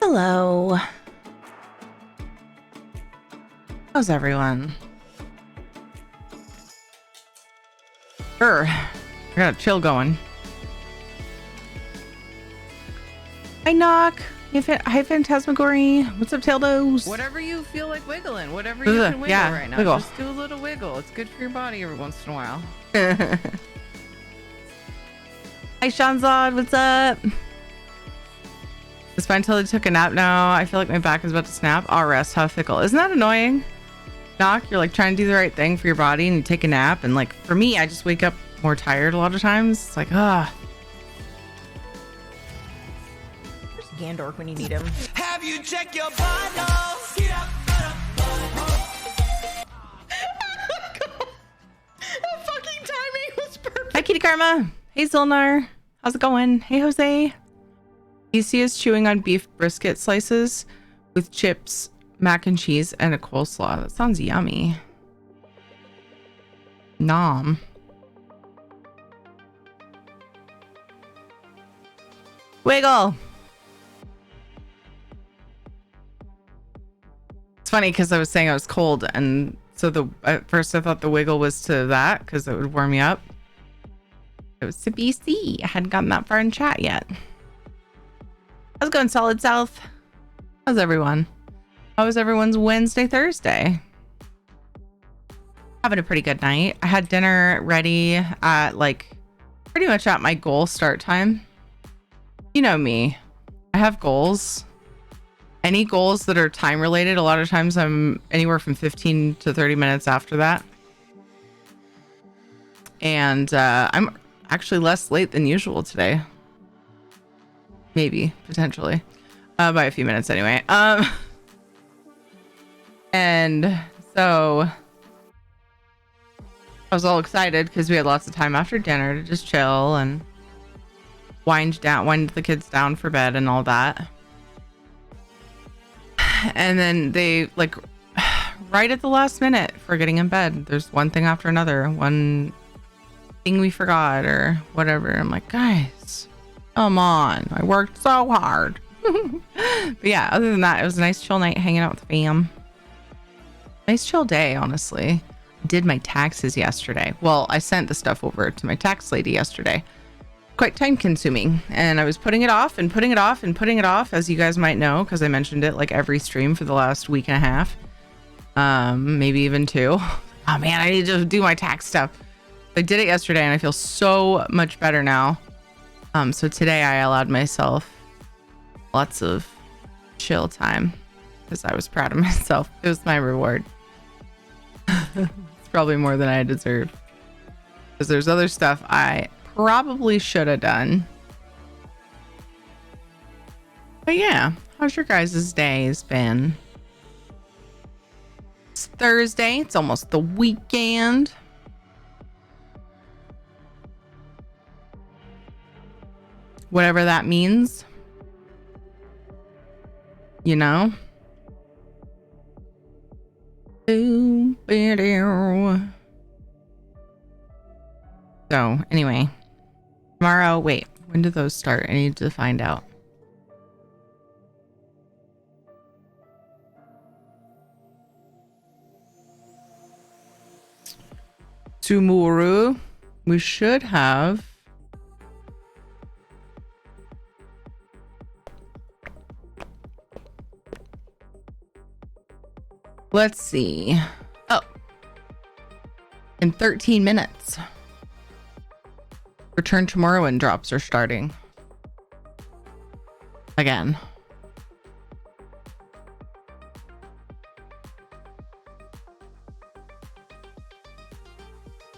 Hello. How's everyone? Sure. I got a chill going. Hi, Knock. Hi, Phantasmagory. What's up, Taildos? Whatever you feel like wiggling, whatever you can wiggle right now. Wiggle. Just do a little wiggle. It's good for your body every once in a while. Hi, Shanzad. What's up? It's fine until I took a nap now. I feel like my back is about to snap. I'll rest. How fickle. Isn't that annoying? Knock, you're like trying to do the right thing for your body and you take a nap. And like for me, I just wake up more tired a lot of times. It's like, Where's Gandorf when you need him? Have you checked your vitals? The fucking timing was perfect. Hi, Kitty Karma. Hey, Zilnar. How's it going? Hey, Jose. DC is chewing on beef brisket slices with chips, mac and cheese, and a coleslaw. That sounds yummy. Nom. Wiggle. It's funny because I was saying I was cold, and so at first I thought the wiggle was to that because it would warm me up. It was to BC. I hadn't gotten that far in chat yet. How's it going, Solid South? How's everyone? How was everyone's Wednesday, Thursday? Having a pretty good night. I had dinner ready at like pretty much at my goal start time. You know me. I have goals. Any goals that are time related, a lot of times I'm anywhere from 15 to 30 minutes after that. And I'm actually less late than usual today. Maybe, potentially. By a few minutes anyway. And so I was all excited because we had lots of time after dinner to just chill and wind the kids down for bed and all that. And then they like right at the last minute for getting in bed, there's one thing after another, one thing we forgot or whatever. I'm like, guys, come on. I worked so hard. But yeah, other than that, it was a nice chill night hanging out with the fam. Nice chill day, honestly. Did my taxes yesterday. Well, I sent the stuff over to my tax lady yesterday. Quite time consuming. And I was putting it off and putting it off and putting it off, as you guys might know, because I mentioned it like every stream for the last week and a half. Maybe even 2. Oh man, I need to do my tax stuff. I did it yesterday and I feel so much better now. So today I allowed myself lots of chill time because I was proud of myself. It was my reward. It's probably more than I deserve because there's other stuff I probably should have done. But yeah, how's your guys' days been? It's Thursday. It's almost the weekend. Whatever that means. You know? So, anyway. Tomorrow, wait. When do those start? I need to find out. Tomorrow, we should have... Let's see. Oh. In 13 minutes. Return tomorrow and drops are starting. Again.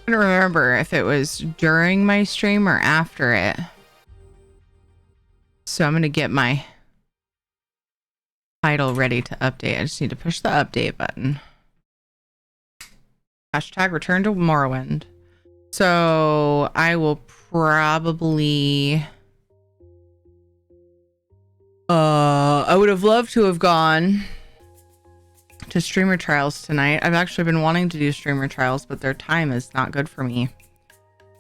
I don't remember if it was during my stream or after it. So I'm going to get my title ready to update. I just need to push the update button. Hashtag return to Morrowind. So I will probably I would have loved to have gone to streamer trials tonight. I've actually been wanting to do streamer trials, but their time is not good for me.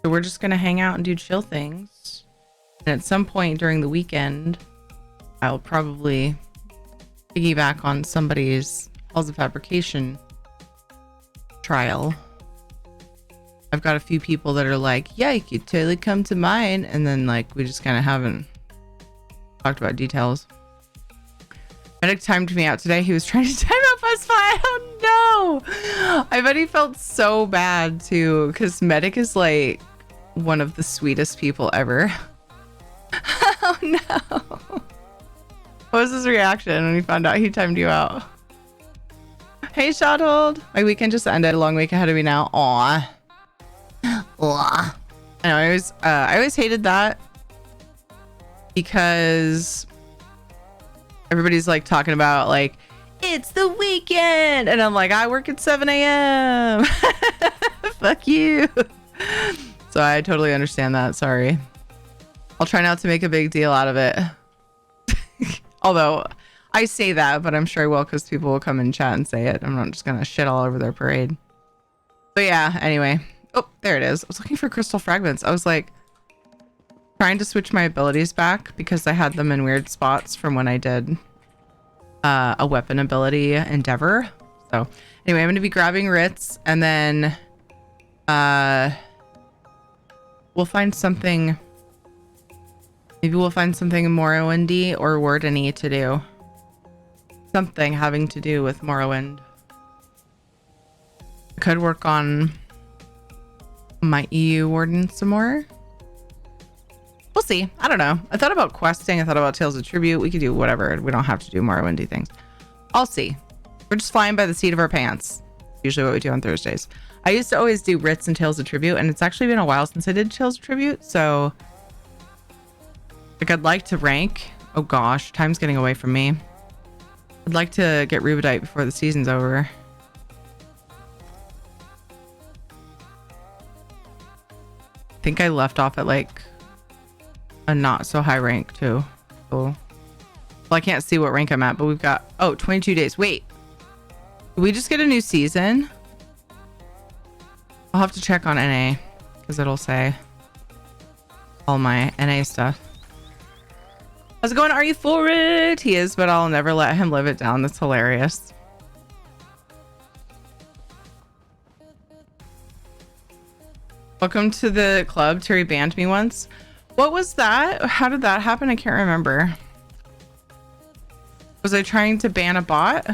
So we're just gonna hang out and do chill things. And at some point during the weekend, I'll probably piggyback on somebody's halls of fabrication trial. I've got a few people that are like, yeah, you could totally come to mine. And then like, we just kind of haven't talked about details. Medic timed me out today. He was trying to time out Buzz Fly. Oh no. I bet he felt so bad too. Cause Medic is like one of the sweetest people ever. Oh no. What was his reaction when he found out he timed you out? Hey, Shottled. My weekend just ended. A long week ahead of me now. Aw. I know. I always hated that because everybody's like talking about like it's the weekend, and I'm like, I work at 7 a.m. Fuck you. So I totally understand that. Sorry. I'll try not to make a big deal out of it. Although I say that, but I'm sure I will because people will come and chat and say it. I'm not just gonna shit all over their parade. But yeah, anyway. Oh, there it is. I was looking for crystal fragments. I was like trying to switch my abilities back because I had them in weird spots from when I did a weapon ability endeavor. So anyway, I'm going to be grabbing Ritz, and then we'll find something. Maybe we'll find something Morrowind-y or Warden-y to do. Something having to do with Morrowind. I could work on my EU Warden some more. We'll see. I don't know. I thought about questing. I thought about Tales of Tribute. We could do whatever. We don't have to do Morrowind-y things. I'll see. We're just flying by the seat of our pants. Usually what we do on Thursdays. I used to always do Ritz and Tales of Tribute, and it's actually been a while since I did Tales of Tribute, so like I'd like to rank. Oh gosh, time's getting away from me. I'd like to get Rubedite before the season's over. I think I left off at like a not so high rank too. So, well, I can't see what rank I'm at, but we've got 22 days. Wait, did we just get a new season? I'll have to check on NA because it'll say all my NA stuff. How's it going? Are you for it? He is, but I'll never let him live it down. That's hilarious. Welcome to the club. Terry banned me once. What was that? How did that happen? I can't remember. Was I trying to ban a bot?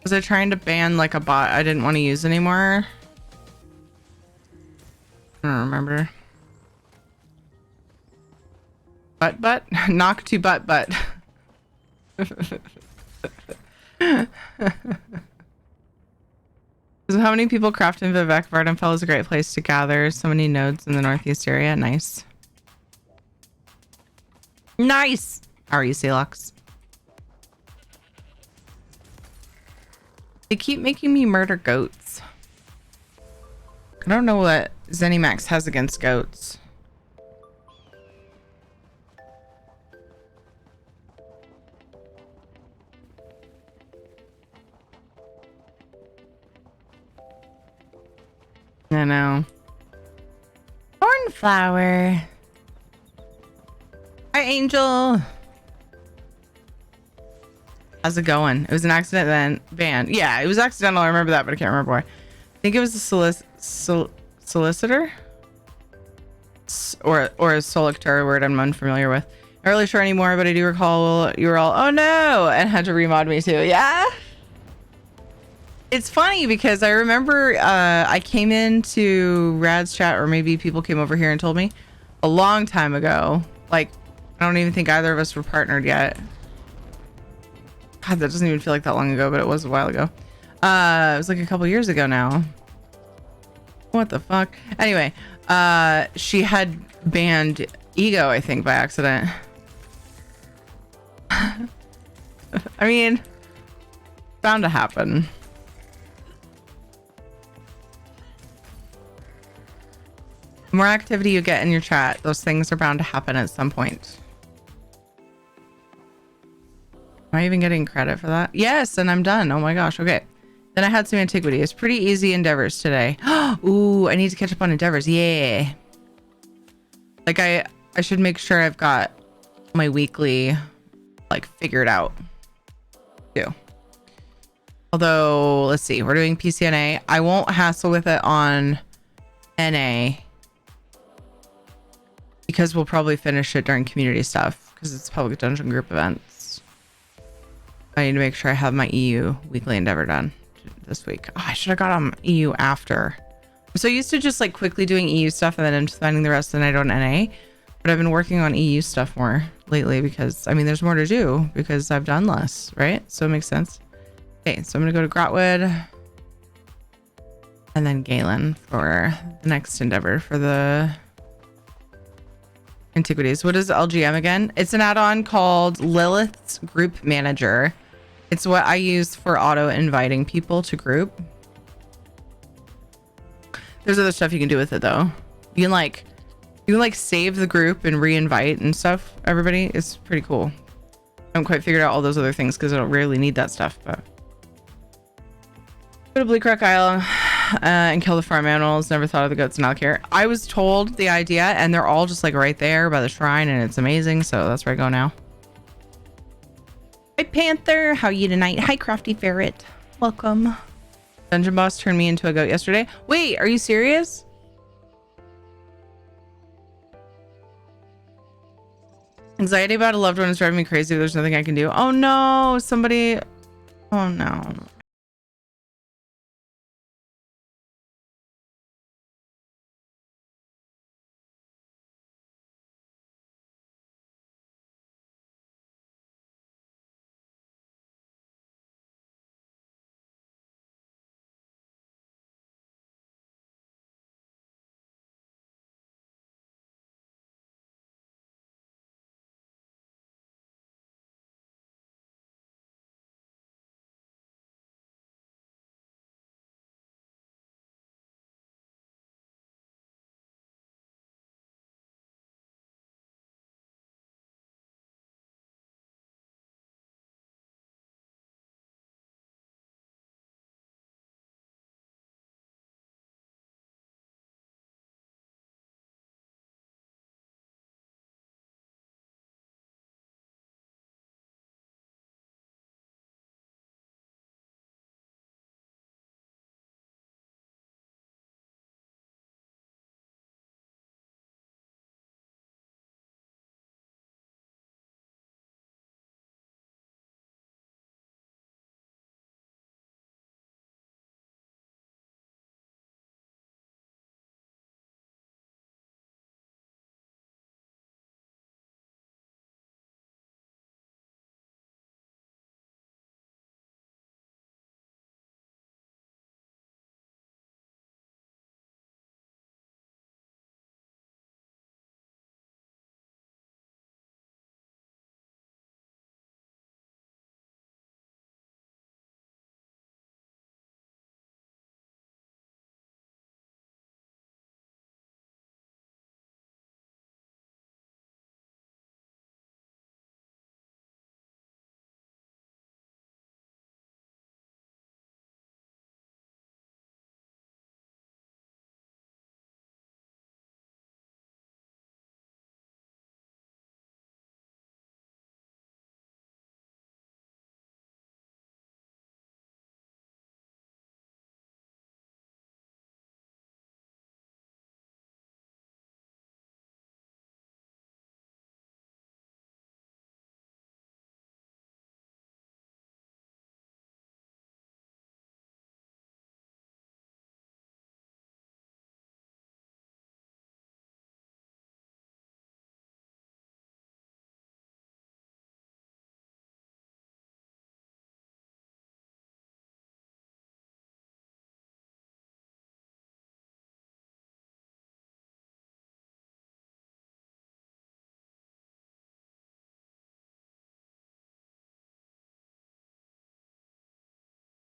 Was I trying to ban like a bot I didn't want to use anymore? I don't remember. Butt? Knock to butt. So how many people craft in Vivek? Vardenfell is a great place to gather. So many nodes in the northeast area. Nice. Nice! How are you, Salux? They keep making me murder goats. I don't know what ZeniMax has against goats. I know. Cornflower. Hi, Angel. How's it going? It was an accident then. Ban. Yeah, it was accidental. I remember that, but I can't remember why. I think it was a solicitor? Or a solicitor, a word I'm unfamiliar with. Not really sure anymore, but I do recall you were all, oh no, and had to remod me too. Yeah? It's funny because I remember I came into Rad's chat, or maybe people came over here and told me a long time ago. Like, I don't even think either of us were partnered yet. God, that doesn't even feel like that long ago, but it was a while ago. It was like a couple years ago now. What the fuck? Anyway, she had banned Ego, I think, by accident. I mean, bound to happen. The more activity you get in your chat, those things are bound to happen at some point. Am I even getting credit for that? Yes, and I'm done. Oh my gosh. Okay. Then I had some antiquities. Pretty easy endeavors today. Ooh, I need to catch up on endeavors. Yeah. Like I should make sure I've got my weekly like figured out too. Although, let's see, we're doing PCNA. I won't hassle with it on NA because we'll probably finish it during community stuff because it's public dungeon group events. I need to make sure I have my EU weekly endeavor done this week. Oh, I should have got on EU after. I'm so used to just like quickly doing EU stuff and then spending the rest of the night on NA. But I've been working on EU stuff more lately because, I mean, there's more to do because I've done less, right? So it makes sense. Okay, so I'm going to go to Grotwood and then Galen for the next endeavor for the antiquities. What is LGM again? It's an add-on called Lilith's Group Manager. It's what I use for auto inviting people to group. There's other stuff you can do with it though. You can like save the group and re-invite and stuff. Everybody, it's pretty cool. I haven't quite figured out all those other things because I don't really need that stuff, but go to Bleak Rock Isle and kill the farm animals. Never thought of the goats in Alcare. I was told the idea and they're all just like right there by the shrine and it's amazing. So that's where I go now. Hi Panther, how are you tonight? Hi Crafty Ferret, welcome. Dungeon boss turned me into a goat yesterday. Wait, are you serious? Anxiety about a loved one is driving me crazy. There's nothing I can do. Oh no, somebody. Oh no.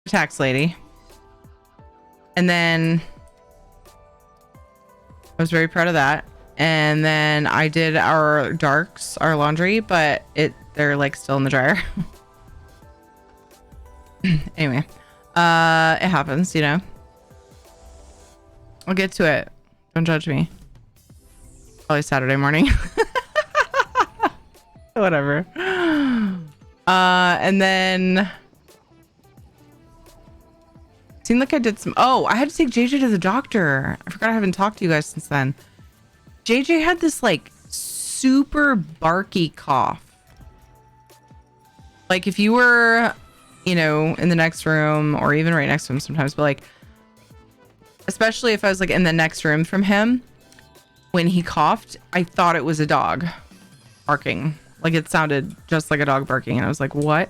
Tax lady. And then I was very proud of that. And then I did our darks, our laundry, but they're like still in the dryer. Anyway, it happens, you know. I'll get to it. Don't judge me. Probably Saturday morning. Whatever. And then seemed like I did some. Oh, I had to take JJ to the doctor. I forgot I haven't talked to you guys since then. JJ had this like super barky cough. Like if you were, you know, in the next room or even right next to him sometimes, but like, especially if I was like in the next room from him, when he coughed, I thought it was a dog barking. Like it sounded just like a dog barking. And I was like, what?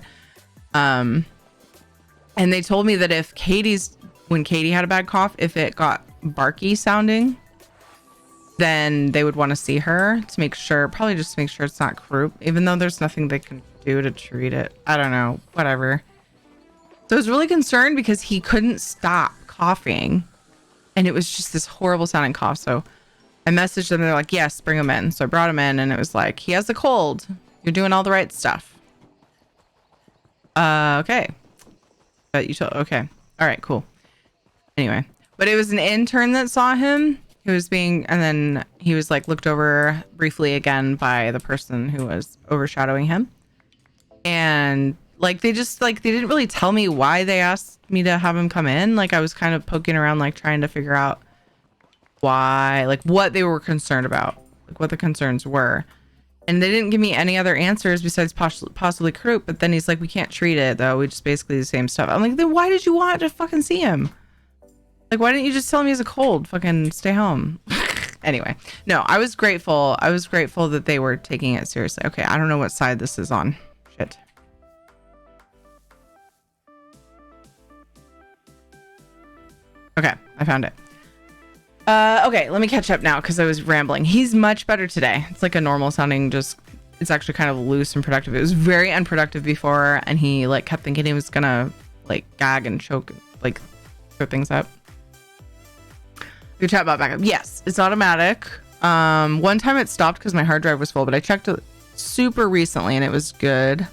And they told me that if when Katie had a bad cough, if it got barky sounding, then they would want to see her to make sure, probably just to make sure it's not croup, even though there's nothing they can do to treat it. I don't know, whatever. So I was really concerned because he couldn't stop coughing and it was just this horrible sounding cough. So I messaged them. They're like, yes, bring him in. So I brought him in and it was like, he has a cold. You're doing all the right stuff. Okay. But you told, okay. All right, cool. Anyway, but it was an intern that saw him. He was and then he was like looked over briefly again by the person who was overshadowing him. And like, they didn't really tell me why they asked me to have him come in. Like I was kind of poking around, like trying to figure out why, like what they were concerned about, like what the concerns were. And they didn't give me any other answers besides possibly croup. But then he's like, we can't treat it though. We just basically the same stuff. I'm like, then why did you want to fucking see him? Like, why didn't you just tell me he has a cold? Fucking stay home. Anyway, no, I was grateful. I was grateful that they were taking it seriously. Okay, I don't know what side this is on. Shit. Okay, I found it. Okay, let me catch up now because I was rambling. He's much better today. It's like a normal sounding, just it's actually kind of loose and productive. It was very unproductive before, and he like kept thinking he was gonna like gag and choke, like throw things up. Your chat bot backup. Yes, it's automatic. One time it stopped because my hard drive was full, but I checked it super recently and it was good.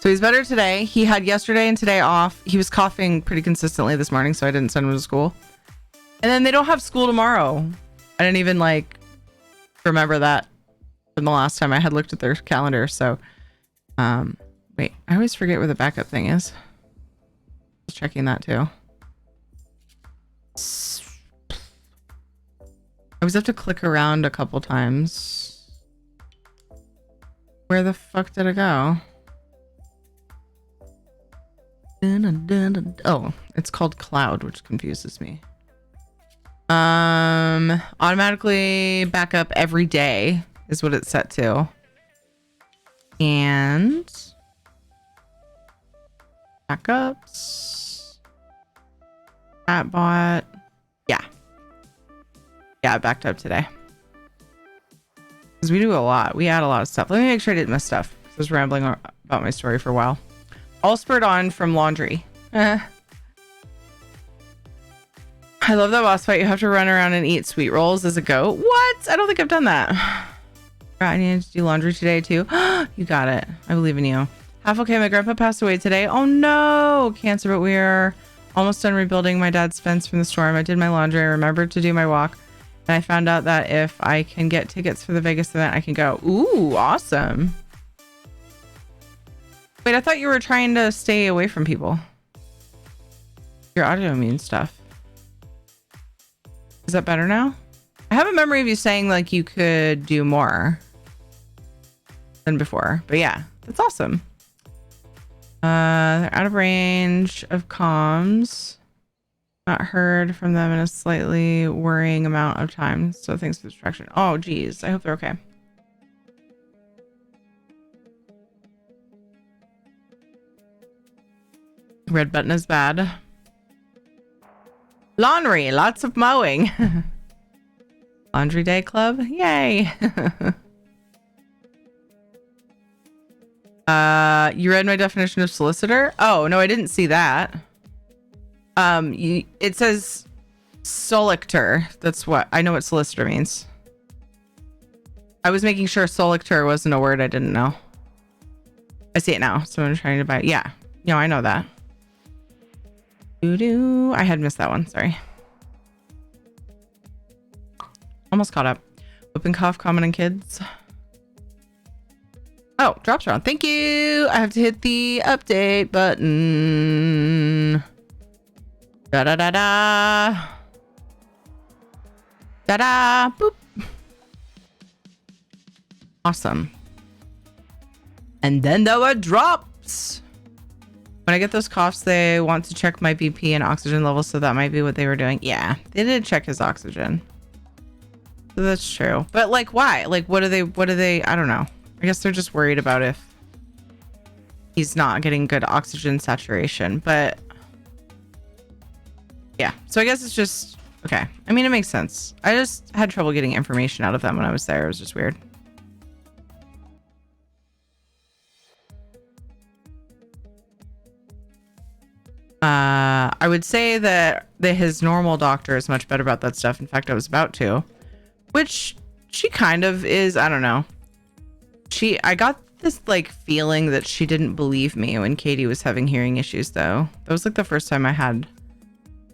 So he's better today. He had yesterday and today off. He was coughing pretty consistently this morning, so I didn't send him to school. And then they don't have school tomorrow. I didn't even like remember that from the last time I had looked at their calendar. So, wait, I always forget where the backup thing is. Just checking that too. I always have to click around a couple times. Where the fuck did it go? Oh, it's called cloud, which confuses me. Automatically backup every day is what it's set to. And backups. Chatbot. Yeah, I backed up today. Because we do a lot. We add a lot of stuff. Let me make sure I didn't miss stuff. I was rambling about my story for a while. All spurred on from laundry. I love that boss fight. You have to run around and eat sweet rolls as a goat. What? I don't think I've done that. I need to do laundry today too. You got it. I believe in you. Half okay. My grandpa passed away today. Oh no, cancer, but we are almost done rebuilding my dad's fence from the storm. I did my laundry. I remembered to do my walk. And I found out that if I can get tickets for the Vegas event, I can go. Ooh, awesome. Wait, I thought you were trying to stay away from people. Your autoimmune stuff. Is that better now? I have a memory of you saying like you could do more than before, but yeah, that's awesome. They're out of range of comms. Not heard from them in a slightly worrying amount of time. So thanks for the distraction. Oh, geez. I hope they're okay. Red button is bad. Laundry, lots of mowing. Laundry day club, yay. You read my definition of solicitor? Oh no, I didn't see that. It says solictor. That's what I know what solicitor means. I was making sure solictor wasn't a word I didn't know. I see it now, so I'm trying to buy it. Yeah, no, I know that. I had missed that one. Sorry. Almost caught up. Open cough common in kids. Oh, drops are on. Thank you. I have to hit the update button. Da da da da. Da da. Boop. Awesome. And then there were drops. When I get those coughs, they want to check my BP and oxygen levels, so that might be what they were doing. Yeah, they did check his oxygen. So that's true. But like, why? Like, what do they, I don't know. I guess they're just worried about if he's not getting good oxygen saturation. But yeah, so I guess it's just, okay. I mean, it makes sense. I just had trouble getting information out of them when I was there. It was just weird. I would say that his normal doctor is much better about that stuff. In fact, I was about to, which she kind of is. I don't know. I got this like feeling that she didn't believe me when Katie was having hearing issues, though. That was like the first time I had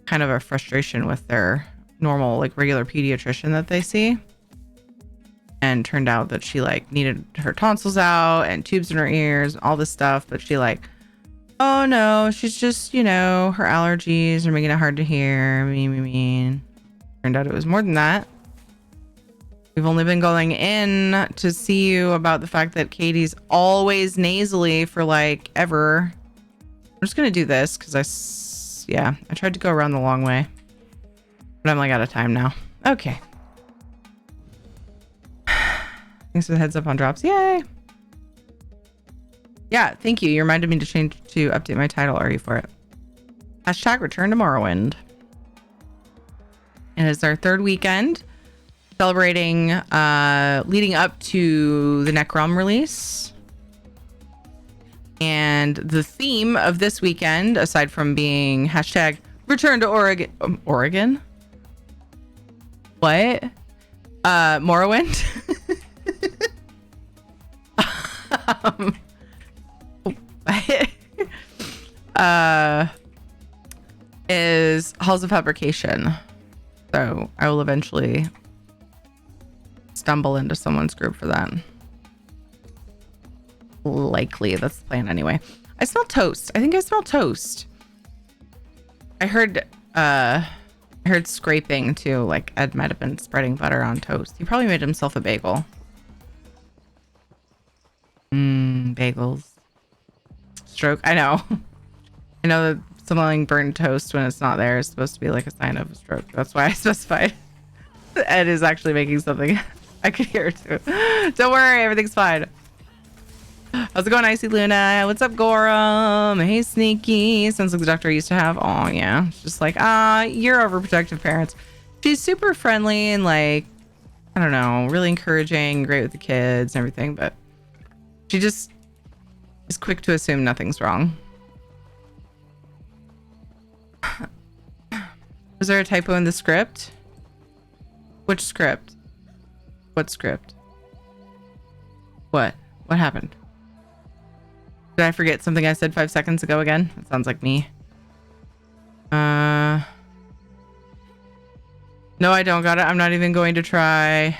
kind of a frustration with their normal, like regular pediatrician that they see. And turned out that she like needed her tonsils out and tubes in her ears, all this stuff. But she like, oh no, she's just, you know, her allergies are making it hard to hear. Mean. Turned out it was more than that. We've only been going in to see you about the fact that Katie's always nasally for like ever. I'm just going to do this because I tried to go around the long way, but I'm like out of time now. Okay. Thanks for the heads up on drops. Yay. Yeah, thank you. You reminded me to update my title. Are you for it? Hashtag return to Morrowind. And it's our third weekend celebrating, leading up to the Necrom release. And the theme of this weekend, aside from being hashtag return to Oregon. What? Morrowind. Is Halls of Fabrication. So I will eventually stumble into someone's group for that. Likely. That's the plan anyway. I smell toast. I think I smell toast. I heard scraping too. Like Ed might have been spreading butter on toast. He probably made himself a bagel. Bagels. Stroke. I know. I know that smelling burnt toast when it's not there is supposed to be like a sign of a stroke. That's why I specified. Ed is actually making something. I could hear it too. Don't worry, everything's fine. How's it going, Icy Luna? What's up, Gorum? Hey, Sneaky. Sounds like the doctor I used to have. Oh, yeah. It's just like, you're overprotective parents. She's super friendly and like, I don't know, really encouraging, great with the kids and everything, but she just is quick to assume nothing's wrong. Was there a typo in the script? Which script? What script? What happened? Did I forget something I said 5 seconds ago again? That sounds like me. No, I don't got it. I'm not even going to try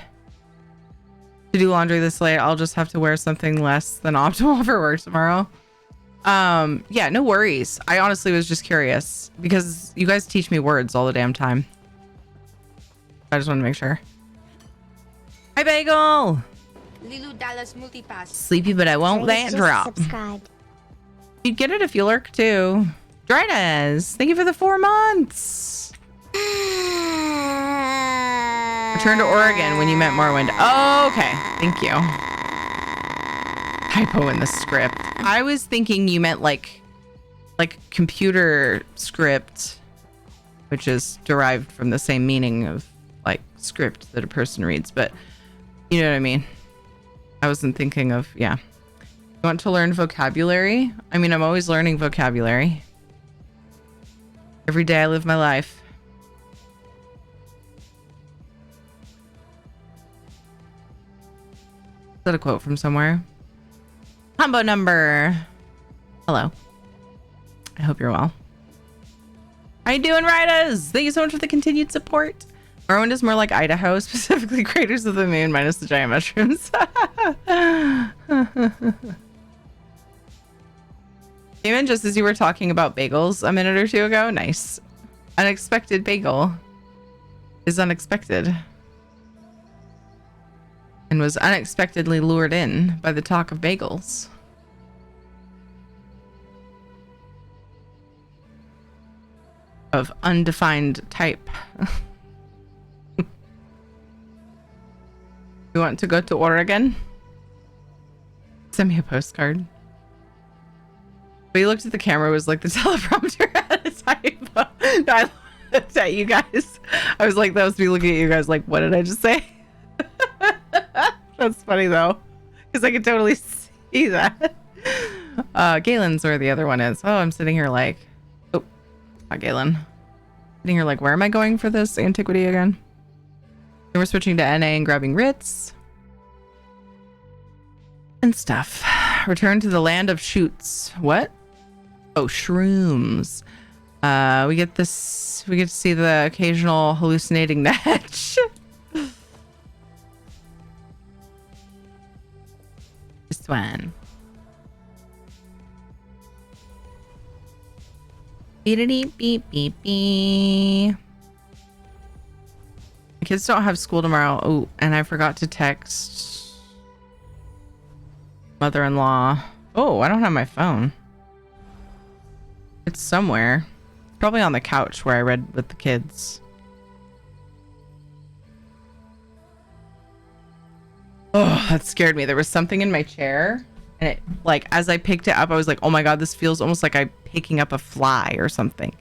to do laundry this late. I'll just have to wear something less than optimal for work tomorrow. Yeah, no worries. I honestly was just curious because you guys teach me words all the damn time. I just want to make sure. Hi, Bagel. Lilu Dallas Multipass. Sleepy, but I won't let drop. Subscribed. You'd get it if you lurk too. Dryness, thank you for the 4 months. Return to Oregon when you met Morrowind. Oh, okay. Thank you. Typo in the script. I was thinking you meant like computer script, which is derived from the same meaning of like script that a person reads, but you know what I mean? I wasn't thinking of, yeah. You want to learn vocabulary? I mean, I'm always learning vocabulary. Every day I live my life. Is that a quote from somewhere? Combo number. Hello. I hope you're well. How you doing, Rydas? Thank you so much for the continued support. Morrowind is more like Idaho, specifically Craters of the Moon minus the giant mushrooms. Came in just as you were talking about bagels a minute or two ago. Nice. Unexpected bagel is unexpected. And was unexpectedly lured in by the talk of bagels. Of undefined type. You want to go to Oregon? Send me a postcard. But he looked at the camera, was like the teleprompter at a typo. No, I looked at you guys. I was like, that was me looking at you guys like, what did I just say? That's funny though. Because I could totally see that. Galen's where the other one is. Oh, I'm sitting here like, oh, not Galen. Sitting here like, where am I going for this antiquity again? Then we're switching to NA and grabbing Ritz. And stuff. Return to the land of shoots. What? Oh, shrooms. We get to see the occasional hallucinating Netch. This one. Beep beep beep beep. The kids don't have school tomorrow. Oh, and I forgot to text mother-in-law. Oh, I don't have my phone. It's somewhere. Probably on the couch where I read with the kids. Oh, that scared me. There was something in my chair, and it, like, as I picked it up, I was like, oh my god, this feels almost like I'm picking up a fly or something.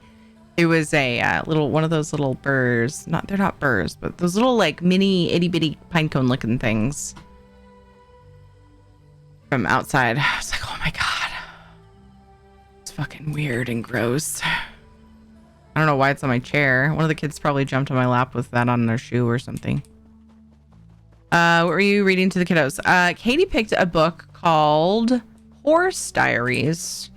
It was a little one of those little burrs. They're not burrs, but those little like mini itty bitty pine cone looking things from outside. I was like, oh my god, it's fucking weird and gross. I don't know why it's on my chair. One of the kids probably jumped on my lap with that on their shoe or something. What were you reading to the kiddos? Katie picked a book called Horse Diaries.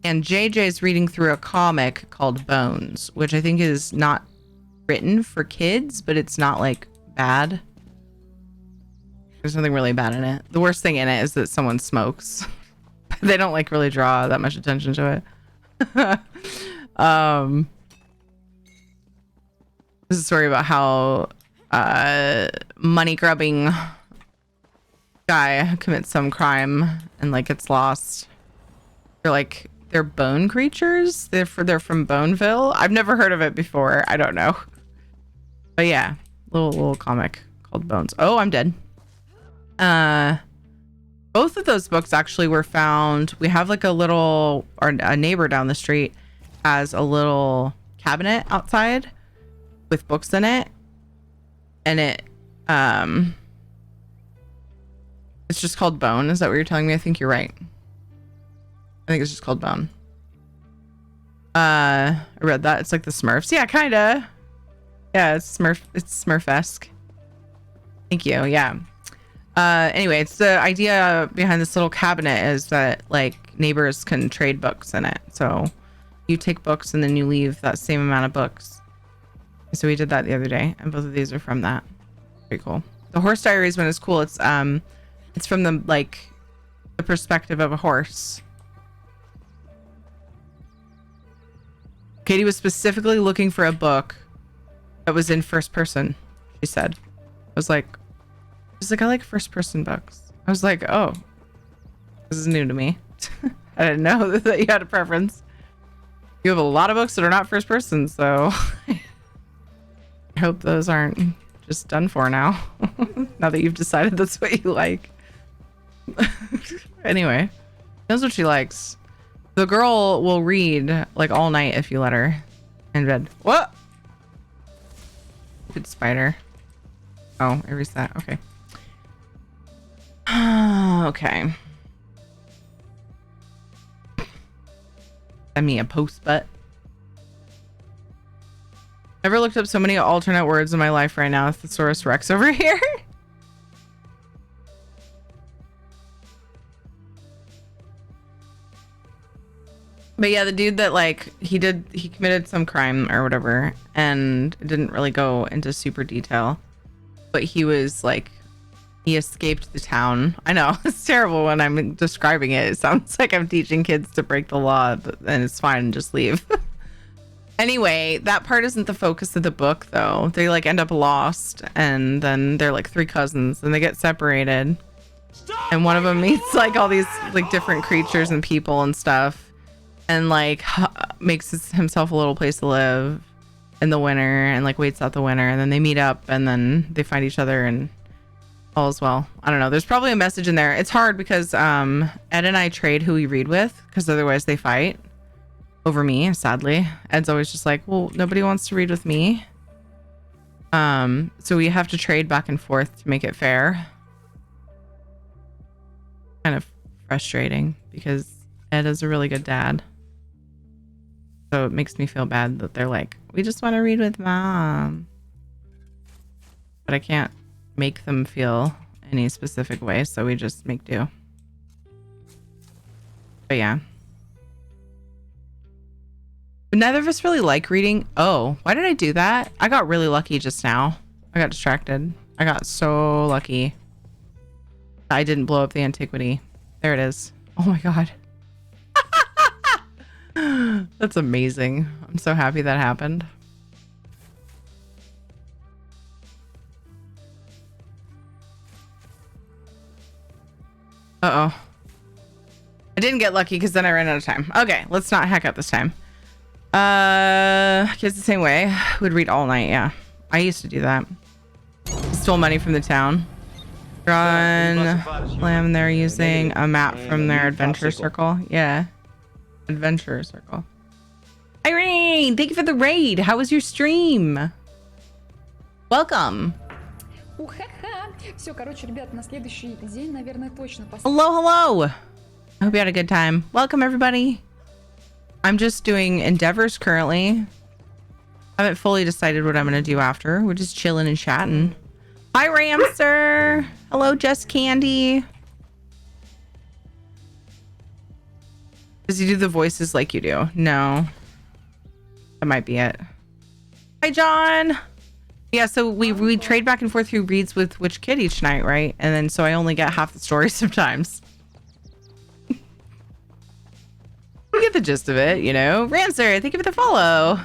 And JJ's reading through a comic called Bones, which I think is not written for kids, but it's not like bad. There's nothing really bad in it. The worst thing in it is that someone smokes. They don't like really draw that much attention to it. This is a story about how money grubbing guy commits some crime and like gets lost. They're bone creatures. They're from Boneville. I've never heard of it before. I don't know. But yeah, little comic called Bones. Oh, I'm dead. Both of those books actually were found. We have like a neighbor down the street has a little cabinet outside with books in it. And it's just called Bone. Is that what you're telling me? I think you're right. I think it's just called Bone. I read that. It's like the Smurfs. Yeah, kinda. Yeah, it's Smurf-esque. Thank you. Yeah. Anyway, it's the idea behind this little cabinet is that like neighbors can trade books in it. So you take books and then you leave that same amount of books. So we did that the other day, and both of these are from that. Pretty cool. The Horse Diaries one is cool. It's from the perspective of a horse. Katie was specifically looking for a book that was in first person, she said. She's like, I like first person books. I was like, oh, this is new to me. I didn't know that you had a preference. You have a lot of books that are not first person, so I hope those aren't just done for now. Now that you've decided that's what you like. Anyway, knows what she likes. The girl will read like all night if you let her in bed. What? Good spider. Oh, I reset. Okay. Okay. Send me a post butt. Never looked up so many alternate words in my life right now. Thesaurus Rex over here. But yeah, the dude that like he committed some crime or whatever, and it didn't really go into super detail, but he was like, he escaped the town. I know it's terrible when I'm describing it. It sounds like I'm teaching kids to break the law, and it's fine, just leave. Anyway, that part isn't the focus of the book though. They like end up lost, and then they're like three cousins, and they get separated, and one of them meets like all these like different creatures and people and stuff, and like makes himself a little place to live in the winter, and like waits out the winter, and then they meet up, and then they find each other, and all is well. I don't know. There's probably a message in there. It's hard because Ed and I trade who we read with, because otherwise they fight over me, sadly. Ed's always just like, well, nobody wants to read with me. So we have to trade back and forth to make it fair. Kind of frustrating because Ed is a really good dad. So it makes me feel bad that they're like, we just want to read with mom. But I can't make them feel any specific way, so we just make do. But yeah. But neither of us really like reading. Oh, why did I do that? I got really lucky just now. I got distracted. I got so lucky. I didn't blow up the antiquity. There it is. Oh my god. That's amazing. I'm so happy that happened. Uh-oh. I didn't get lucky because then I ran out of time. Okay, let's not hack out this time. Kids the same way. Would read all night, yeah. I used to do that. Stole money from the town. Run lamb, they're using a map from their adventure circle. Yeah. Adventure circle. Irene, thank you for the raid. How was your stream? Welcome. Все, короче, ребят, на следующий день, наверное, точно Hello. I hope you had a good time. Welcome, everybody. I'm just doing endeavors currently. I haven't fully decided what I'm going to do after. We're just chilling and chatting. Hi, Ramster. Hello, Just Candy. Does he do the voices like you do? No. That might be it. Hi, John. Yeah, so we trade back and forth who reads with which kid each night, right? And then so I only get half the story sometimes. You get the gist of it, you know. Rancer, thank you for the follow.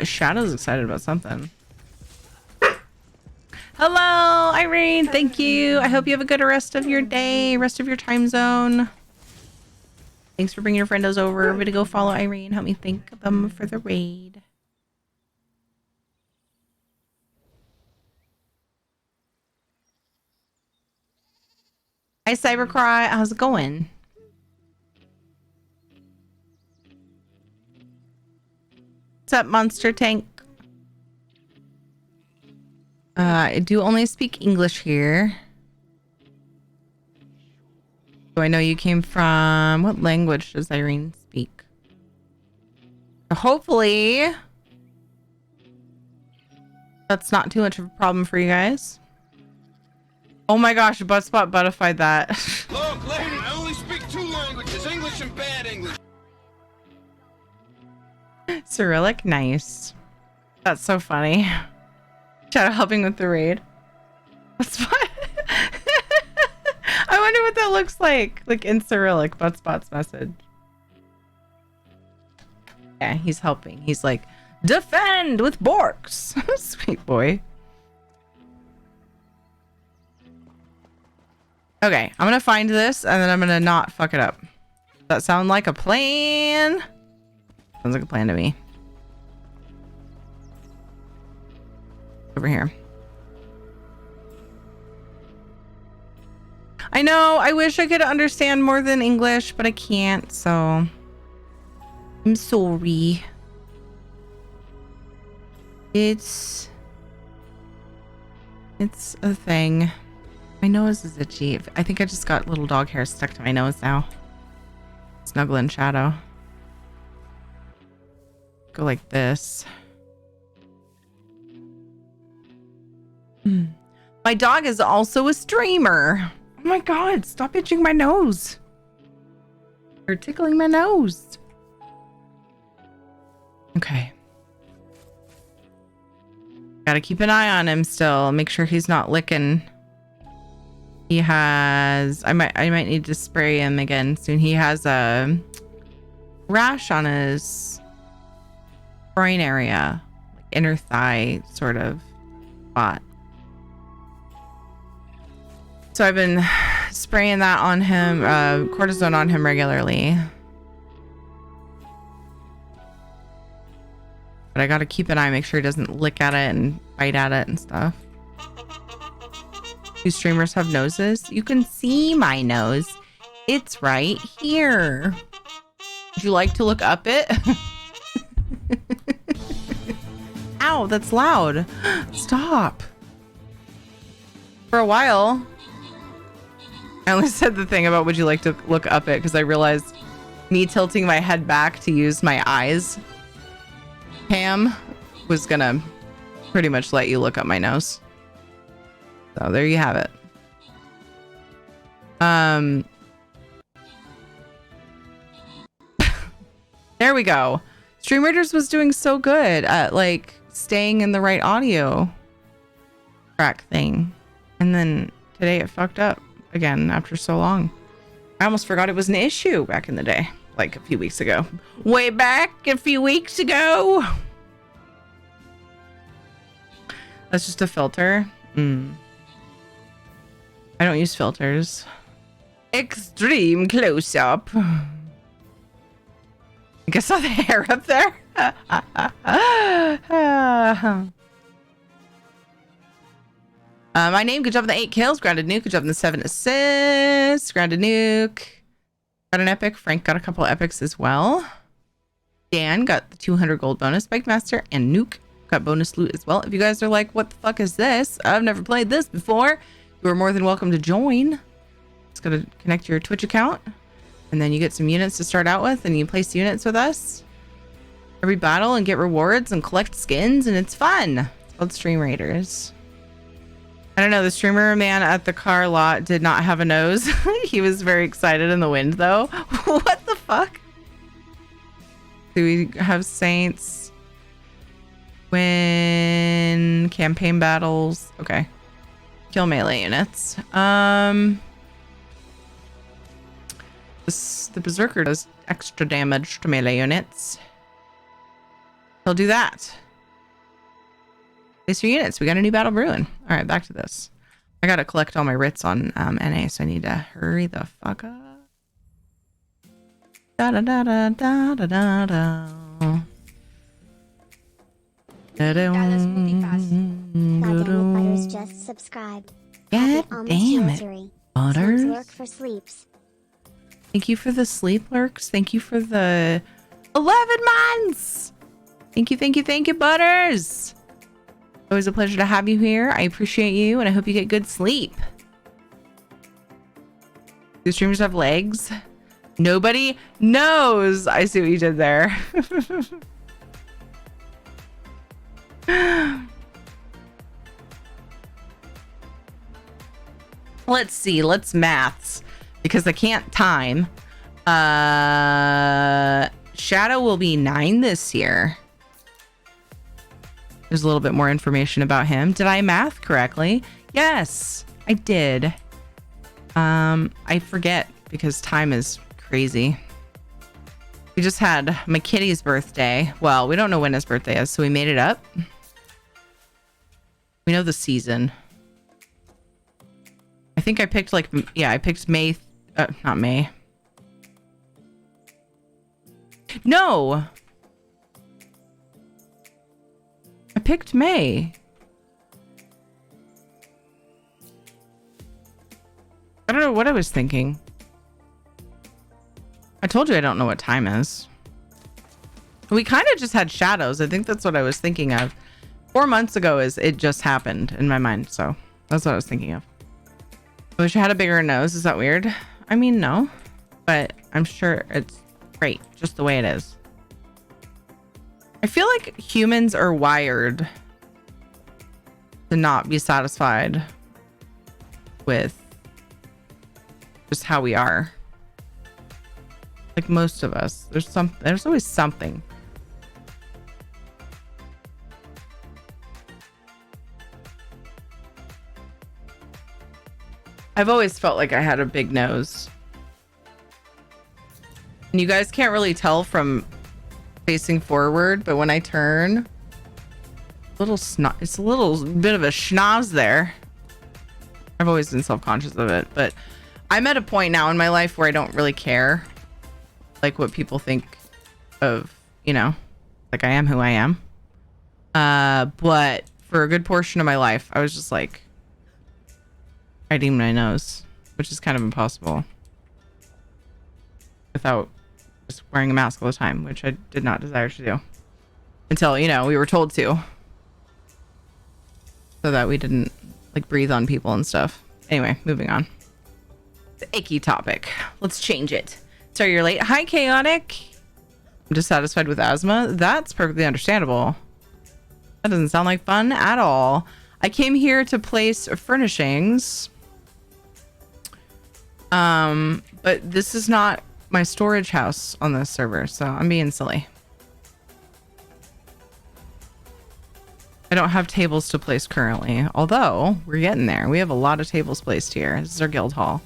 Shadow's excited about something. Hello, Irene. Thank you. I hope you have a good rest of your day, rest of your time zone. Thanks for bringing your friendos over. Everybody go follow Irene. Help me thank them for the raid. Hi, Cybercry. How's it going? What's up, Monster Tank? I do only speak English here. So I know you came from... What language does Irene speak? Hopefully that's not too much of a problem for you guys. Oh my gosh, Buttspot buttified that. Look, lady, I only speak two languages, English and bad English. Cyrillic, nice. That's so funny. Shadow helping with the raid. Buttspot. I wonder what that looks like in Cyrillic, Buttspot's message. Yeah, he's helping. He's like, defend with Borks. Sweet boy. Okay, I'm gonna find this and then I'm gonna not fuck it up. Does that sound like a plan? Sounds like a plan to me. Over here. I know, I wish I could understand more than English, but I can't, so I'm sorry. It's a thing. My nose is itchy. I think I just got little dog hair stuck to my nose now. Snuggling Shadow. Go like this. My dog is also a streamer. Oh Oh my god, stop itching my nose. You're tickling my nose. Okay. Gotta keep an eye on him still. Make sure he's not licking. He has... I might need to spray him again soon. He has a rash on his groin area. Like inner thigh sort of spot. So I've been spraying that on him, cortisone on him regularly. But I gotta keep an eye, make sure he doesn't lick at it and bite at it and stuff. Do streamers have noses? You can see my nose. It's right here. Would you like to look up it? Ow, that's loud. Stop. For a while, I only said the thing about would you like to look up it because I realized me tilting my head back to use my eyes cam was gonna pretty much let you look up my nose. So there you have it. There we go. Stream Raiders was doing so good at like staying in the right audio track thing. And then today it fucked up again after so long. I almost forgot it was an issue back in the day, like a few weeks ago. Way back a few weeks ago. That's just a filter. I don't use filters. Extreme close up. I guess I saw the hair up there. My name, good job on the 8 kills. Grounded Nuke, good job on the 7 assists. Grounded Nuke got an epic. Frank got a couple epics as well. Dan got the 200 gold bonus. Spike Master and Nuke got bonus loot as well. If you guys are like, what the fuck is this? I've never played this before. You are more than welcome to join. It's going to connect your Twitch account. And then you get some units to start out with. And you place units with us. Every battle and get rewards and collect skins. And it's fun. It's called Stream Raiders. I don't know. The streamer man at the car lot did not have a nose. He was very excited in the wind, though. What the fuck? Do we have Saints win campaign battles? Okay. Kill melee units. The Berserker does extra damage to melee units. He'll do that. Place your units. We got a new battle brewing. All right, back to this. I gotta collect all my writs on NA, so I need to hurry the fuck up. Da da da da da da da da. Dallas Multipass. Goddamn it, Butters just subscribed. God damn it, Butters. Lurk for sleeps. Thank you for the sleep lurks. Thank you for the 11 months. Thank you, Butters. Always a pleasure to have you here. I appreciate you, and I hope you get good sleep. Do streamers have legs? Nobody knows. I see what you did there. Let's see. Let's maths. Because I can't time. Shadow will be 9 this year. There's a little bit more information about him. Did I math correctly? Yes, I did. I forget because time is crazy. We just had my kitty's birthday. Well, we don't know when his birthday is, so we made it up. We know the season. I think I picked like, yeah, I picked May. Not May. No. I picked May. I don't know what I was thinking. I told you I don't know what time is. We kind of just had shadows. I think that's what I was thinking of. 4 months ago it just happened in my mind. So that's what I was thinking of. I wish I had a bigger nose. Is that weird? I mean, no, but I'm sure it's great just the way it is. I feel like humans are wired to not be satisfied with just how we are. Like most of us, there's always something. I've always felt like I had a big nose. And you guys can't really tell from facing forward, but when I turn, it's a little bit of a schnoz there. I've always been self-conscious of it, but I'm at a point now in my life where I don't really care, like what people think of, you know, like I am who I am. But for a good portion of my life, I was just like hiding my nose, which is kind of impossible without just wearing a mask all the time, which I did not desire to do until, you know, we were told to, so that we didn't like breathe on people and stuff. Anyway, moving on. The icky topic. Let's change it. Sorry you're late. Hi, Chaotic. I'm dissatisfied with asthma. That's perfectly understandable. That doesn't sound like fun at all. I came here to place furnishings. But this is not my storage house on this server, so I'm being silly. I don't have tables to place currently, although we're getting there. We have a lot of tables placed here. This is our guild hall.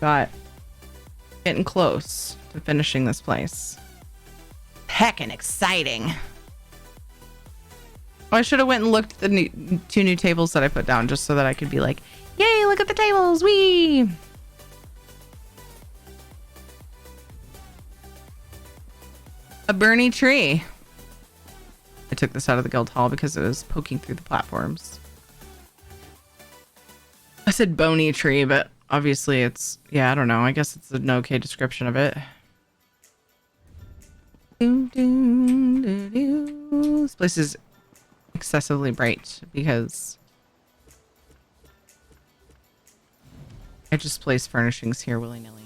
Getting close to finishing this place. Heckin' exciting. Oh, I should have went and looked at the two new tables that I put down just so that I could be like, yay, look at the tables, wee! A Bernie tree. I took this out of the guild hall because it was poking through the platforms. I said bony tree, but obviously it's, yeah, I don't know. I guess it's an okay description of it. This place is excessively bright because I just place furnishings here willy-nilly.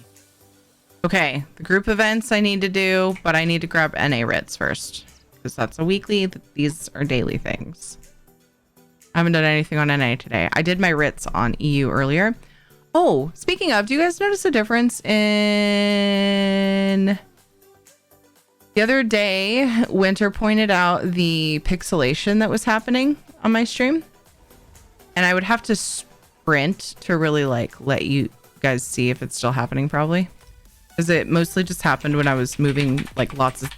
Okay, the group events I need to do, but I need to grab NA writs first because that's a weekly. These are daily things. I haven't done anything on NA today. I did my writs on EU earlier. Oh, speaking of, do you guys notice a difference in... The other day, Winter pointed out the pixelation that was happening on my stream. And I would have to sprint to really like let you guys see if it's still happening probably. Because it mostly just happened when I was moving like lots of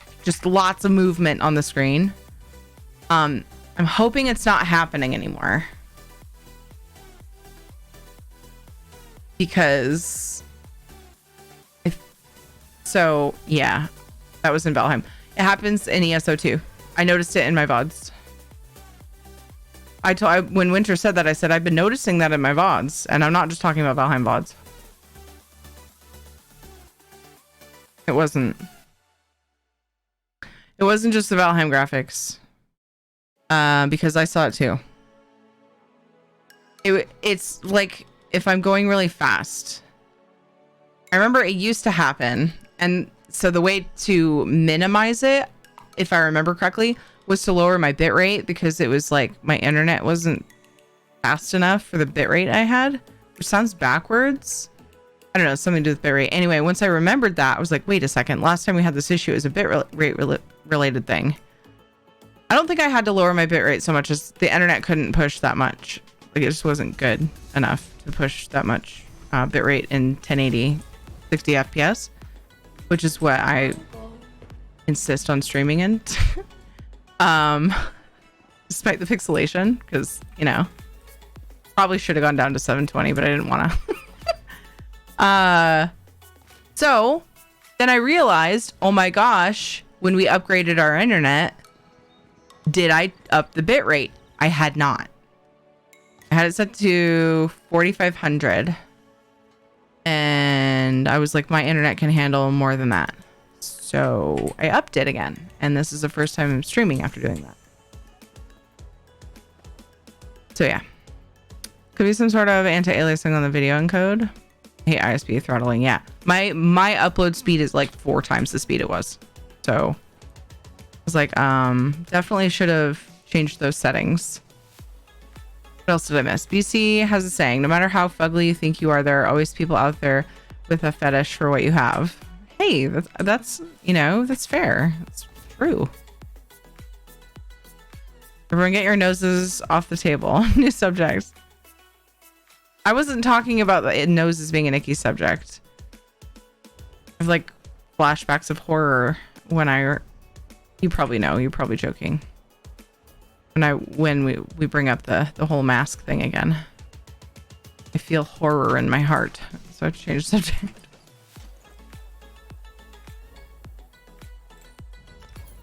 movement on the screen. I'm hoping it's not happening anymore. Because yeah, that was in Valheim. It happens in ESO too. I noticed it in my VODs. When Winter said that, I said, I've been noticing that in my VODs, and I'm not just talking about Valheim VODs. It wasn't just the Valheim graphics. Because I saw it too. It's like if I'm going really fast. I remember it used to happen, and so the way to minimize it, if I remember correctly, was to lower my bitrate because it was like my internet wasn't fast enough for the bitrate I had, which sounds backwards. I don't know, something to do with bitrate. Anyway, once I remembered that, I was like, wait a second. Last time we had this issue, it was a bitrate related thing. I don't think I had to lower my bitrate so much as the internet couldn't push that much. Like it just wasn't good enough to push that much bitrate in 1080 60 FPS, which is what I insist on streaming in. Despite the pixelation, because you know, probably should have gone down to 720, but I didn't want to. So then I realized, oh my gosh, when we upgraded our internet, did I up the bitrate? I had not. I had it set to 4500, and I was like, my internet can handle more than that. So I upped it again, and this is the first time I'm streaming after doing that. So yeah, could be some sort of anti-aliasing on the video encode. I hate ISP throttling. Yeah, my upload speed is like 4 times the speed it was. So I was like, definitely should have changed those settings. What else did I miss? BC has a saying, no matter how fugly you think you are, there are always people out there with a fetish for what you have. Hey, that's you know, that's fair. It's true. Everyone get your noses off the table. New subjects. I wasn't talking about the noses being an icky subject. I have like flashbacks of horror when you probably know, you're probably joking. When we bring up the whole mask thing again. I feel horror in my heart. So I have to change the subject.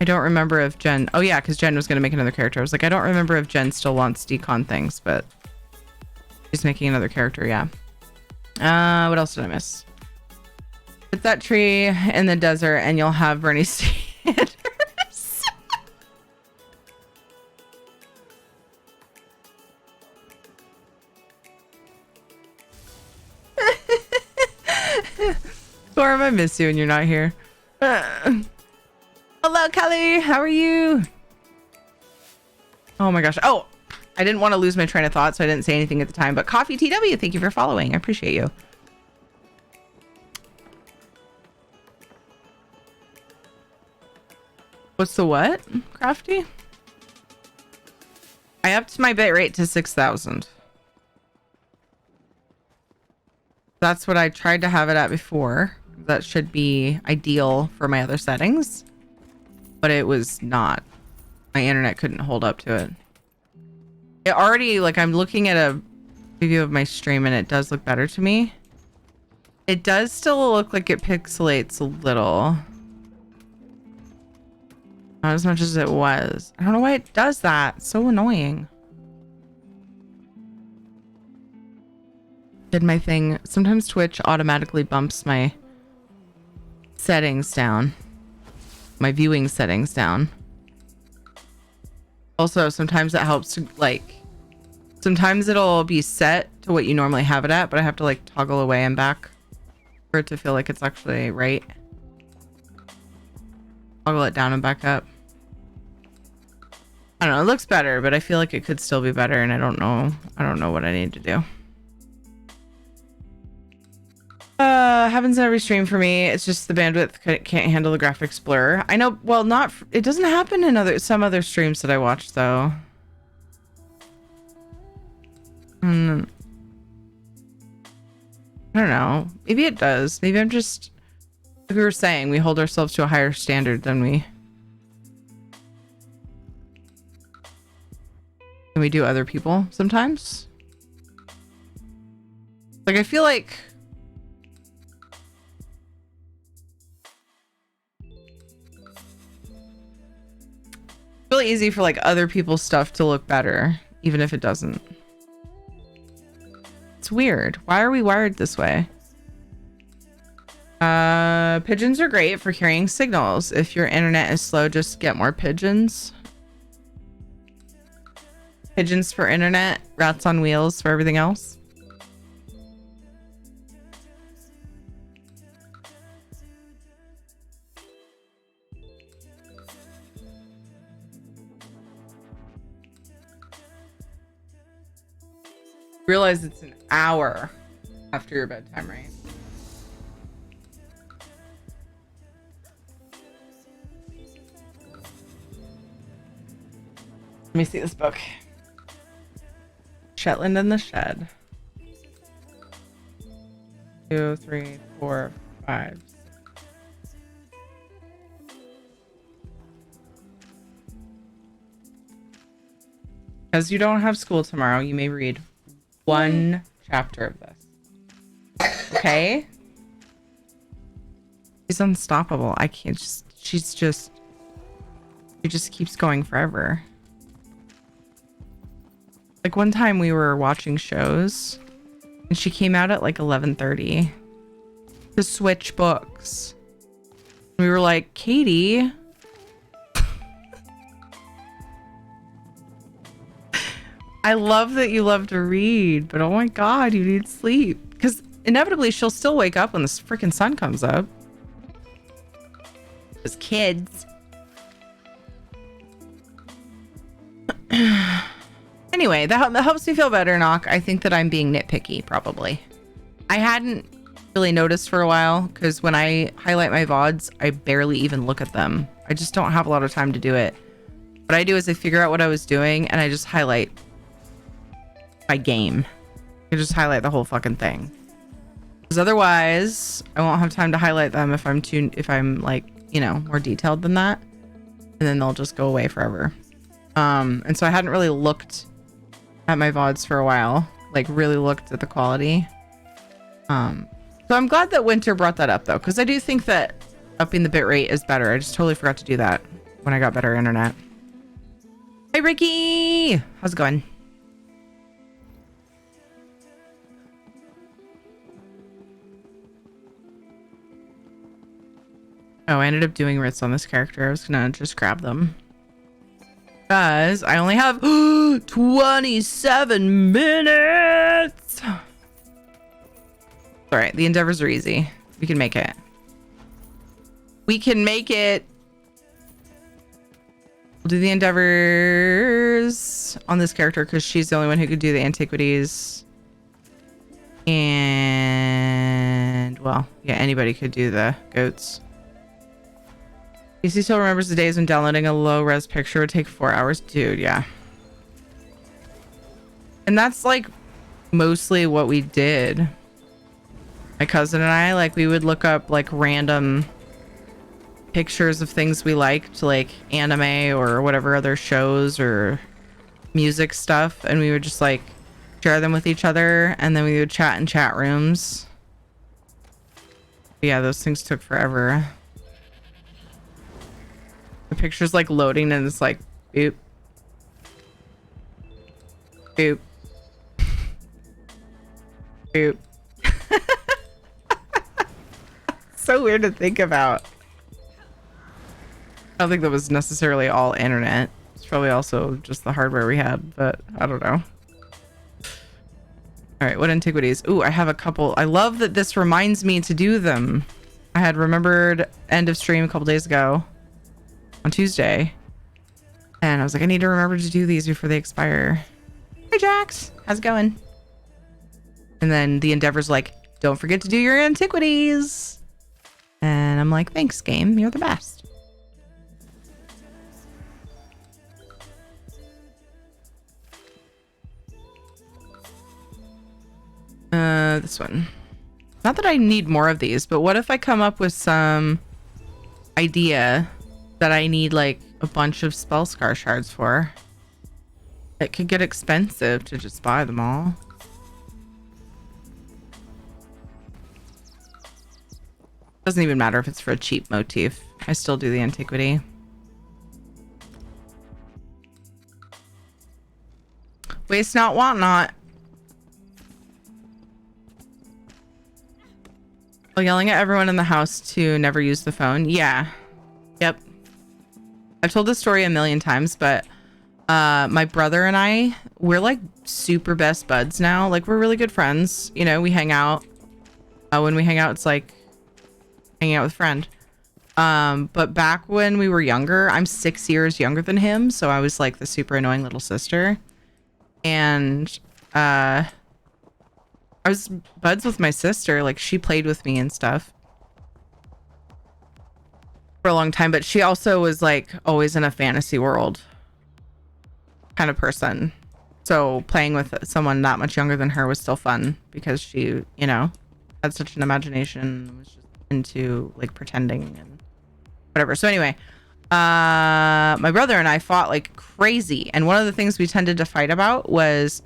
I don't remember if Jen... Oh yeah, because Jen was going to make another character. I was like, I don't remember if Jen still wants decon things, but... She's making another character, yeah. What else did I miss? Put that tree in the desert and you'll have Bernie Sanders. Gorm, I miss you and you're not here. Hello, Kelly. How are you? Oh my gosh. Oh, I didn't want to lose my train of thought, so I didn't say anything at the time. But Coffee TW, thank you for following. I appreciate you. What's the what, Crafty? I upped my bitrate to 6,000. That's what I tried to have it at before. That should be ideal for my other settings. But it was not. My internet couldn't hold up to it. It already, like, I'm looking at a preview of my stream and it does look better to me. It does still look like it pixelates a little. Not as much as it was. I don't know why it does that. It's so annoying. Did my thing. Sometimes Twitch automatically bumps my settings down. My viewing settings down. Also, sometimes it helps to, like, sometimes it'll be set to what you normally have it at, but I have to like toggle away and back for it to feel like it's actually right. Toggle it down and back up. I don't know, it looks better, but I feel like it could still be better, and I don't know what I need to do. Happens in every stream for me. It's just the bandwidth can't handle the graphics blur. I know, well, it doesn't happen in some other streams that I watch though. I don't know. Maybe it does. Maybe I'm just, like we were saying, we hold ourselves to a higher standard than we do other people sometimes. Like, I feel like really easy for like other people's stuff to look better, even if it doesn't. It's weird. Why are we wired this way? Pigeons are great for carrying signals. If your internet is slow, just get more pigeons. Pigeons for internet, rats on wheels for everything else. Realize it's an hour after your bedtime, right? Let me see this book. Shetland in the Shed. 2, 3, 4, 5. Because you don't have school tomorrow, you may read one chapter of this. Okay? She's unstoppable. I can't just, she just keeps going forever. Like one time we were watching shows and she came out at like 11:30 to switch books. We were like, Katie, I love that you love to read, but oh my God, you need sleep. Because inevitably she'll still wake up when the freaking sun comes up. As kids. Anyway, that helps me feel better, Knock. I think that I'm being nitpicky, probably. I hadn't really noticed for a while because when I highlight my VODs, I barely even look at them. I just don't have a lot of time to do it. What I do is I figure out what I was doing and I just highlight my game. I just highlight the whole fucking thing. Because otherwise, I won't have time to highlight them if I'm like, you know, more detailed than that. And then they'll just go away forever. And so I hadn't really looked at my VODs for a while, like really looked at the quality. So I'm glad that Winter brought that up though, because I do think that upping the bitrate is better. I just totally forgot to do that when I got better internet. Hey Ricky, how's it going? Oh, I ended up doing Ritz on this character. I was gonna just grab them. Guys, I only have 27 minutes. All right, the endeavors are easy. We can make it. We can make it. We'll do the endeavors on this character because she's the only one who could do the antiquities. And, well, yeah, anybody could do the goats. DC still remembers the days when downloading a low-res picture would take 4 hours. Dude, yeah. And that's, like, mostly what we did. My cousin and I, like, we would look up, like, random pictures of things we liked, like anime or whatever other shows or music stuff, and we would just, like, share them with each other, and then we would chat in chat rooms. But yeah, those things took forever. The picture's like loading and it's like boop boop boop. So weird to think about. I don't think that was necessarily all internet. It's probably also just the hardware we had, but I don't know. All right, what antiquities? Ooh, I have a couple. I love that this reminds me to do them. I had remembered end of stream a couple days ago on Tuesday, and I was like, I need to remember to do these before they expire. Hey Jax, how's it going? And then the endeavor's like, don't forget to do your antiquities, and I'm like, thanks game, you're the best. This one. Not that I need more of these, but what if I come up with some idea that I need like a bunch of spell scar shards for? It could get expensive to just buy them all. Doesn't even matter if it's for a cheap motif. I still do the antiquity. Waste not, want not. Well, yelling at everyone in the house to never use the phone. Yeah. Yep. I've told this story a million times, but my brother and I, we're like super best buds now. Like, we're really good friends. You know, we hang out. When we hang out, it's like hanging out with a friend. But back when we were younger, I'm 6 years younger than him, so I was like the super annoying little sister. And I was buds with my sister. Like, she played with me and stuff for a long time, but she also was like always in a fantasy world kind of person. So playing with someone that much younger than her was still fun because she, you know, had such an imagination, was just into like pretending and whatever. So anyway, my brother and I fought like crazy. And one of the things we tended to fight about was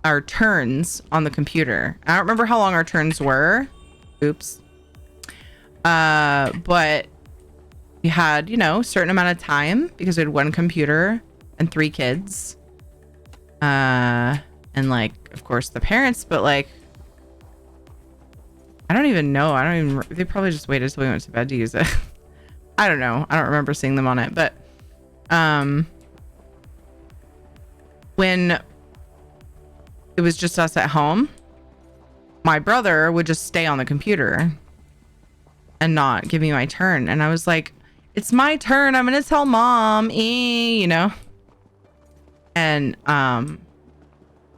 our turns on the computer. I don't remember how long our turns were. Oops. But we had, you know, a certain amount of time because we had one computer and 3 kids. And like, of course, the parents, but like, I don't even know. They probably just waited till we went to bed to use it. I don't know. I don't remember seeing them on it, but when it was just us at home, my brother would just stay on the computer and not give me my turn. And I was like, it's my turn. I'm going to tell mom, you know? And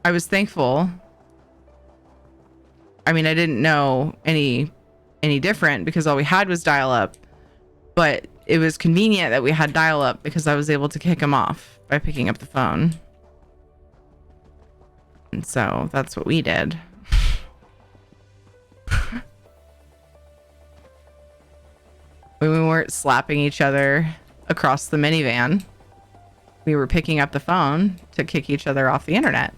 I was thankful. I mean, I didn't know any different because all we had was dial up, but it was convenient that we had dial up because I was able to kick him off by picking up the phone. And so that's what we did. When we weren't slapping each other across the minivan, we were picking up the phone to kick each other off the internet.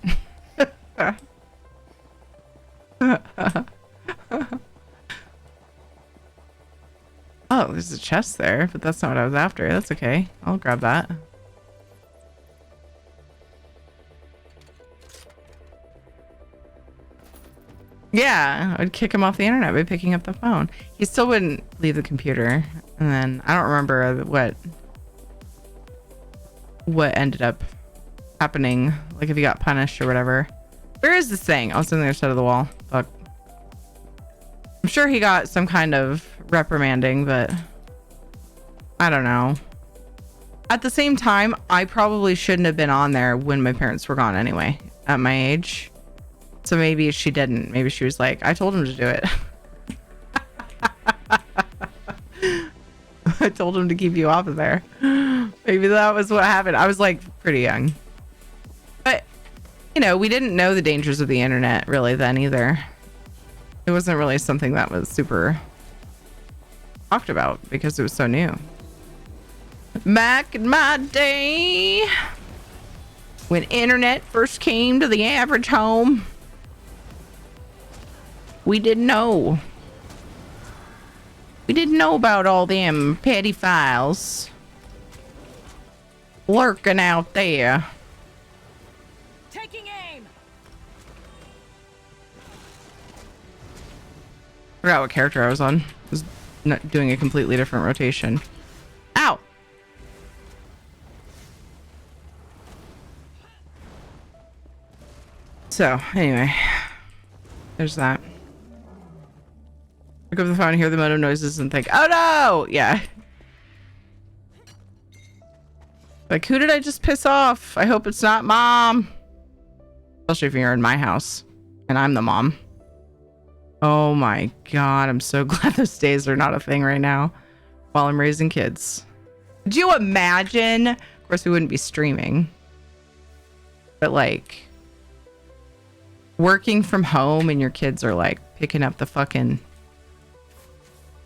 Oh, there's a chest there, but that's not what I was after. That's okay. I'll grab that. Yeah, I'd kick him off the internet by picking up the phone. He still wouldn't leave the computer. And then I don't remember what ended up happening. Like if he got punished or whatever. Where is this thing? Oh, it's on the other side of the wall. Fuck. I'm sure he got some kind of reprimanding, but I don't know. At the same time, I probably shouldn't have been on there when my parents were gone anyway, at my age. So maybe she didn't. Maybe she was like, I told him to do it. I told him to keep you off of there. Maybe that was what happened. I was like pretty young. But, you know, we didn't know the dangers of the internet really then either. It wasn't really something that was super talked about because it was so new. Back in my day, when internet first came to the average home, we didn't know. We didn't know about all them petty files lurking out there. Taking aim. Forgot what character I was on. I was not doing a completely different rotation. Ow! So, anyway. There's that. Pick up the phone, hear the modem noises, and think, oh no! Yeah. Like, who did I just piss off? I hope it's not mom. Especially if you're in my house and I'm the mom. Oh my god, I'm so glad those days are not a thing right now while I'm raising kids. Could you imagine? Of course, we wouldn't be streaming. But like, working from home and your kids are like picking up the fucking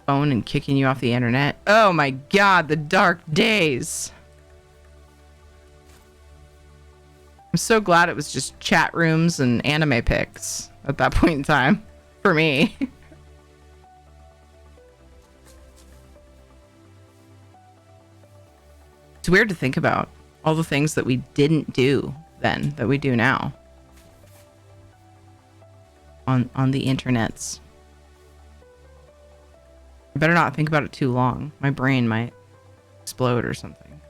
phone and kicking you off the internet. Oh my god, the dark days. I'm so glad it was just chat rooms and anime pics at that point in time for me. It's weird to think about all the things that we didn't do then that we do now on the internets. I better not think about it too long. My brain might explode or something.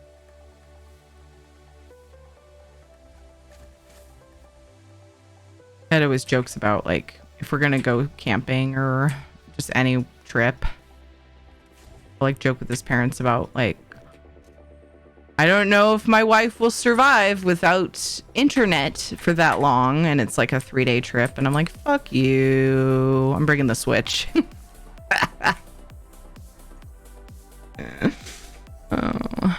Ed always jokes about like if we're gonna go camping or just any trip. I like joke with his parents about like, I don't know if my wife will survive without internet for that long, and it's like a 3-day trip, and I'm like, fuck you. I'm bringing the Switch. Oh.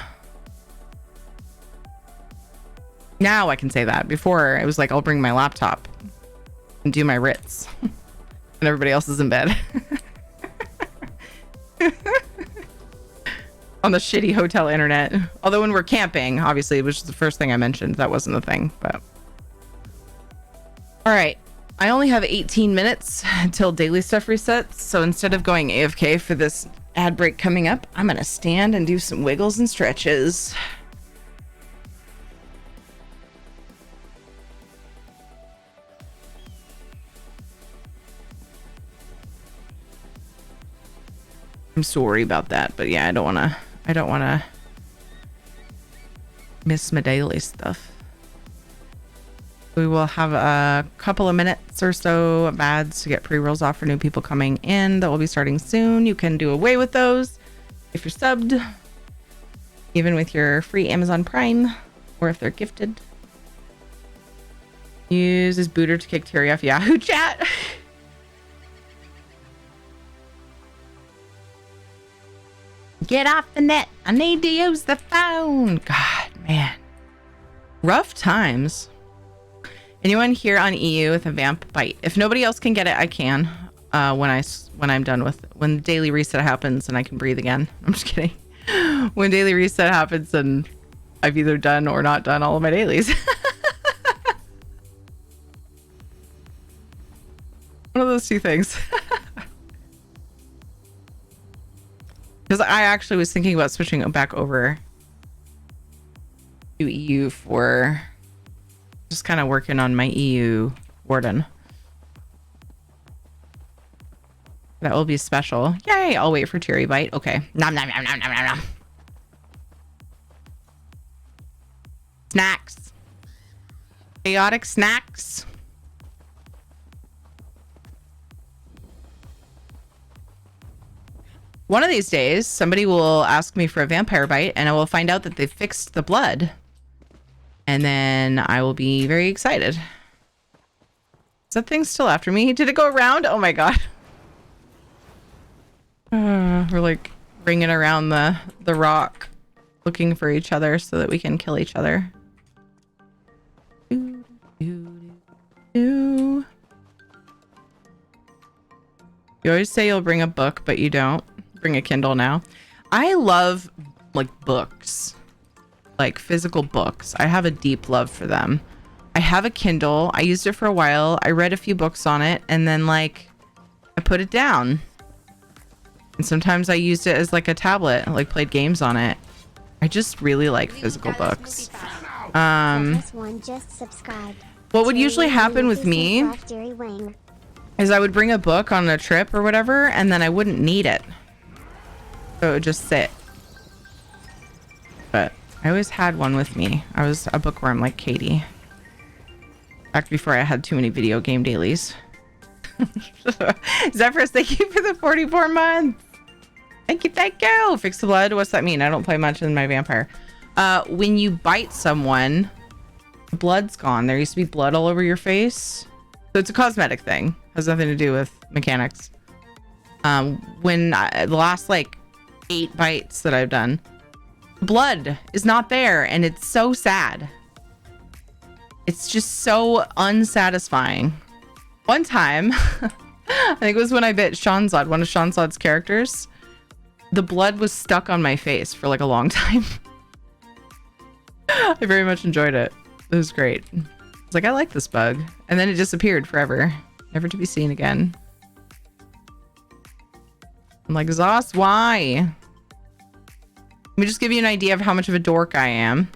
Now I can say that. Before it was like I'll bring my laptop and do my Ritz and everybody else is in bed. On the shitty hotel internet. Although when we're camping, obviously, which is the first thing I mentioned, that wasn't the thing, but all right, I only have 18 minutes until daily stuff resets, so instead of going AFK for this ad break coming up, I'm gonna stand and do some wiggles and stretches. I'm sorry about that, but yeah, I don't want to miss my daily stuff. We will have a couple of minutes or so of ads to get pre-rolls off for new people coming in that will be starting soon. You can do away with those if you're subbed, even with your free Amazon Prime, or if they're gifted. Uses booter to kick Terry off Yahoo chat. Get off the net. I need to use the phone. God, man. Rough times. Anyone here on EU with a vamp bite? If nobody else can get it, I can. When I'm done with when daily reset happens and I can breathe again. I'm just kidding. When daily reset happens and I've either done or not done all of my dailies. One of those two things. Because I actually was thinking about switching back over to EU for just kind of working on my EU warden. That will be special. Yay! I'll wait for Terry bite. Okay. Nom nom nom nom nom nom nom. Snacks. Chaotic snacks. One of these days, somebody will ask me for a vampire bite, and I will find out that they fixed the blood. And then I will be very excited. Is that thing still after me? Did it go around? Oh my god. We're like ringing around the rock, looking for each other so that we can kill each other. You always say you'll bring a book, but you don't. Bring a Kindle now. I love like books, like physical books. I have a deep love for them. I have a Kindle. I used it for a while. I read a few books on it and then like I put it down. And sometimes I used it as like a tablet, like played games on it. I just really like physical books. What would usually happen with me is I would bring a book on a trip or whatever, and then I wouldn't need it. So it would just sit. But I always had one with me. I was a bookworm like Katie. Back before I had too many video game dailies. Zephyrus, thank you for the 44 months. Thank you, thank you. Fix the blood. What's that mean? I don't play much in my vampire. When you bite someone, blood's gone. There used to be blood all over your face. So it's a cosmetic thing. Has nothing to do with mechanics. The last like 8 bites that I've done, blood is not there, and it's so sad. It's just so unsatisfying. One time, I think it was when I bit Shanzad, one of Shanzad's characters. The blood was stuck on my face for like a long time. I very much enjoyed it. It was great. I was like, I like this bug. And then it disappeared forever. Never to be seen again. I'm like, Zos, why? Let me just give you an idea of how much of a dork I am.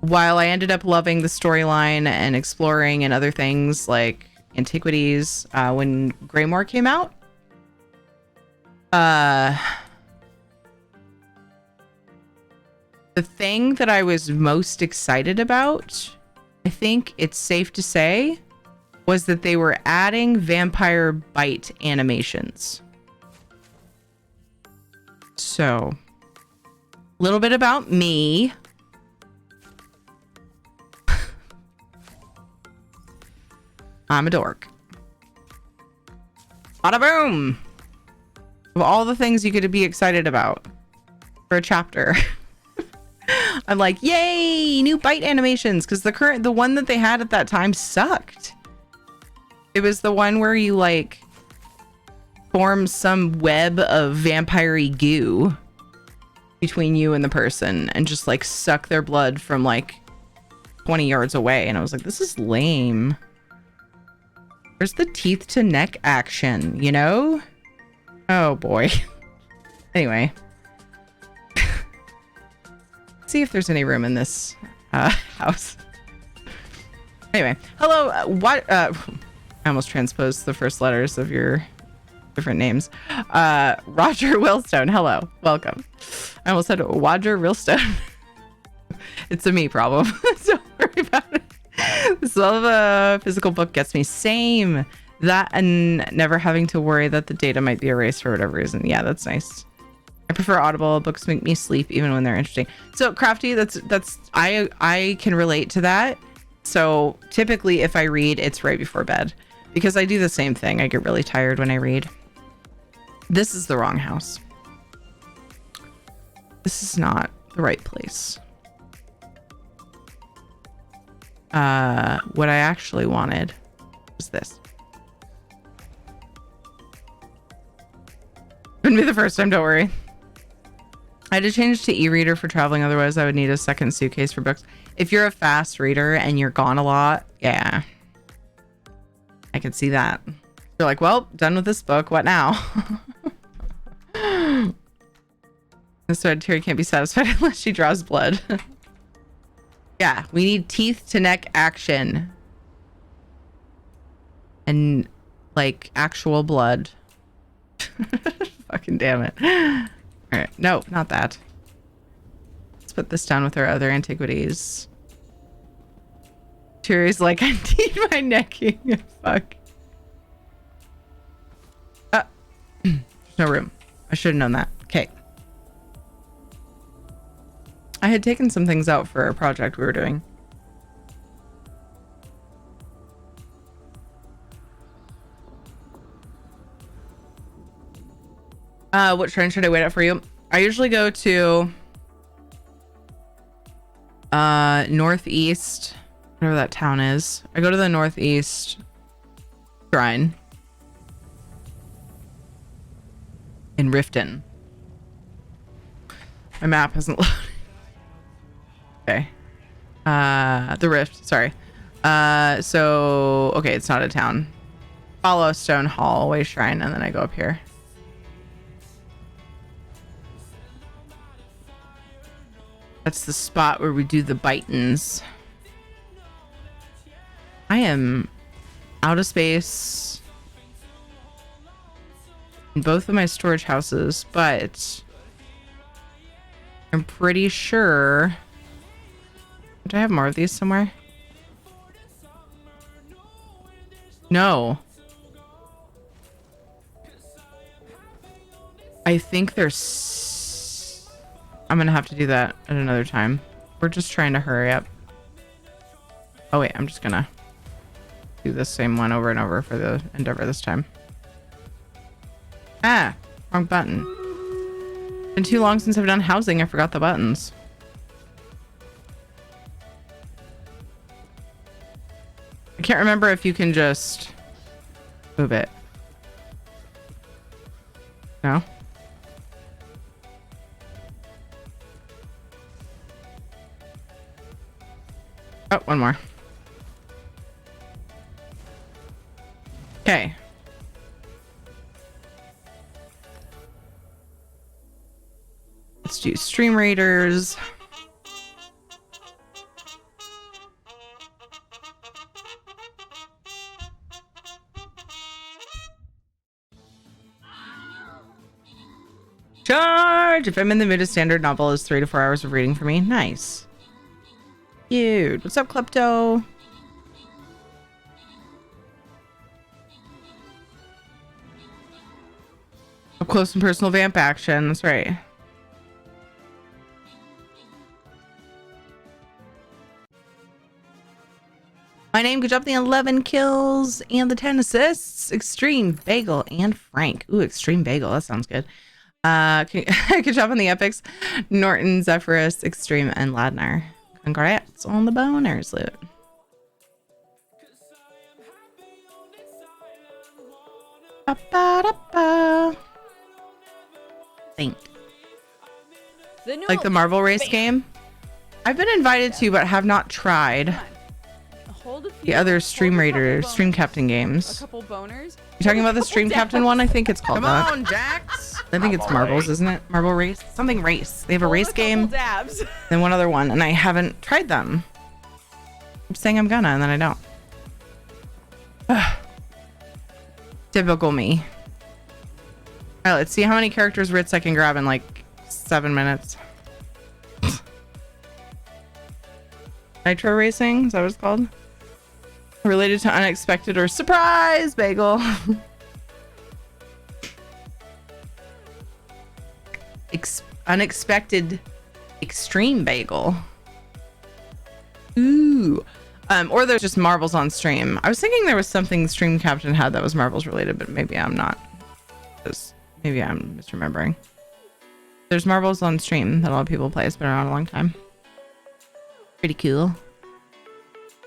While I ended up loving the storyline and exploring and other things like antiquities, when Greymoor came out, the thing that I was most excited about, I think it's safe to say, was that they were adding vampire bite animations. So, a little bit about me. I'm a dork. Bada boom! Of all the things you could be excited about for a chapter. I'm like, yay, new bite animations, because the one that they had at that time sucked. It was the one where you like form some web of vampire-y goo between you and the person and just like suck their blood from like 20 yards away. And I was like, this is lame. Where's the teeth to neck action, you know? Oh boy. Anyway. See if there's any room in this house. Anyway, hello. I almost transposed the first letters of your different names. Roger Willstone, hello, welcome. I almost said Roger Willstone. It's a me problem. Don't worry about it. This love of a physical book gets me. Same. That and never having to worry that the data might be erased for whatever reason. Yeah, that's nice. I prefer Audible. Books make me sleep even when they're interesting. So Crafty, that's I can relate to that. So typically if I read, it's right before bed because I do the same thing. I get really tired when I read. This is the wrong house. This is not the right place. What I actually wanted was this. Wouldn't be the first time, don't worry. I had to change to e-reader for traveling, otherwise I would need a second suitcase for books. If you're a fast reader and you're gone a lot, yeah. I can see that. You're like, well, done with this book, what now? This Terry can't be satisfied unless she draws blood. Yeah, we need teeth to neck action. And like actual blood. Fucking damn it. All right, no, not that. Let's put this down with our other antiquities. Terry's like, I need my necking. Fuck. There's no room. I should have known that. Okay. I had taken some things out for a project we were doing. What shrine should I wait at for you? I usually go to northeast, whatever that town is. I go to the northeast shrine in Riften. My map hasn't loaded. Okay. The Rift, sorry. So okay, it's not a town. Follow Stone Hallway Shrine, and then I go up here. That's the spot where we do the bitins. I am out of space in both of my storage houses, but I'm pretty sure. Do I have more of these somewhere? No. I think there's... I'm gonna have to do that at another time. We're just trying to hurry up. Oh wait, I'm just gonna do the same one over and over for the endeavor this time. Ah, wrong button. Been too long since I've done housing, I forgot the buttons. I can't remember if you can just move it. No? Oh, one more. Okay. Let's do stream raiders. Charge! If I'm in the mood, a standard novel is 3 to 4 hours of reading for me. Nice. Dude, what's up, Klepto? Up close and personal vamp action. That's right. My name, good job, the 11 kills and the 10 assists. Extreme, Bagel, and Frank. Ooh, Extreme Bagel. That sounds good. Good job on the epics. Norton, Zephyrus, Extreme, and Ladnar. Congrats on the boners loot. Ba-ba-da-ba. Think. Like the Marvel Race game? I've been invited to, but have not tried. The other Stream Raider, Stream Captain games. A couple boners. You talking about the Stream Captain one? I think it's called that. Come on, Jax. I think it's Marbles, isn't it? Marble Race? Something race. They have a race game. Dabs. Then one other one, and I haven't tried them. I'm saying I'm gonna, and then I don't. Ugh. Typical me. Alright, let's see how many characters Ritz I can grab in like 7 minutes. Nitro Racing? Is that what it's called? Related to unexpected or surprise bagel. unexpected extreme bagel. Ooh. Or there's just marbles on stream. I was thinking there was something Stream Captain had that was marbles related, but maybe I'm not. Maybe I'm misremembering. There's marbles on stream that a lot of people play. It's been around a long time. Pretty cool.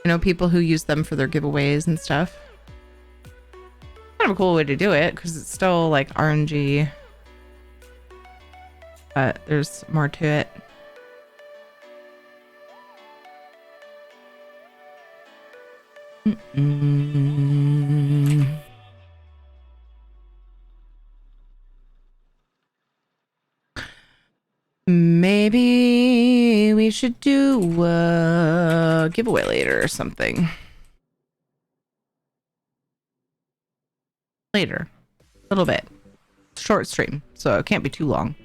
I know people who use them for their giveaways and stuff. Kind of a cool way to do it because it's still like RNG. But there's more to it. Maybe we should do a giveaway later or something. Later. A little bit. Short stream, so it can't be too long.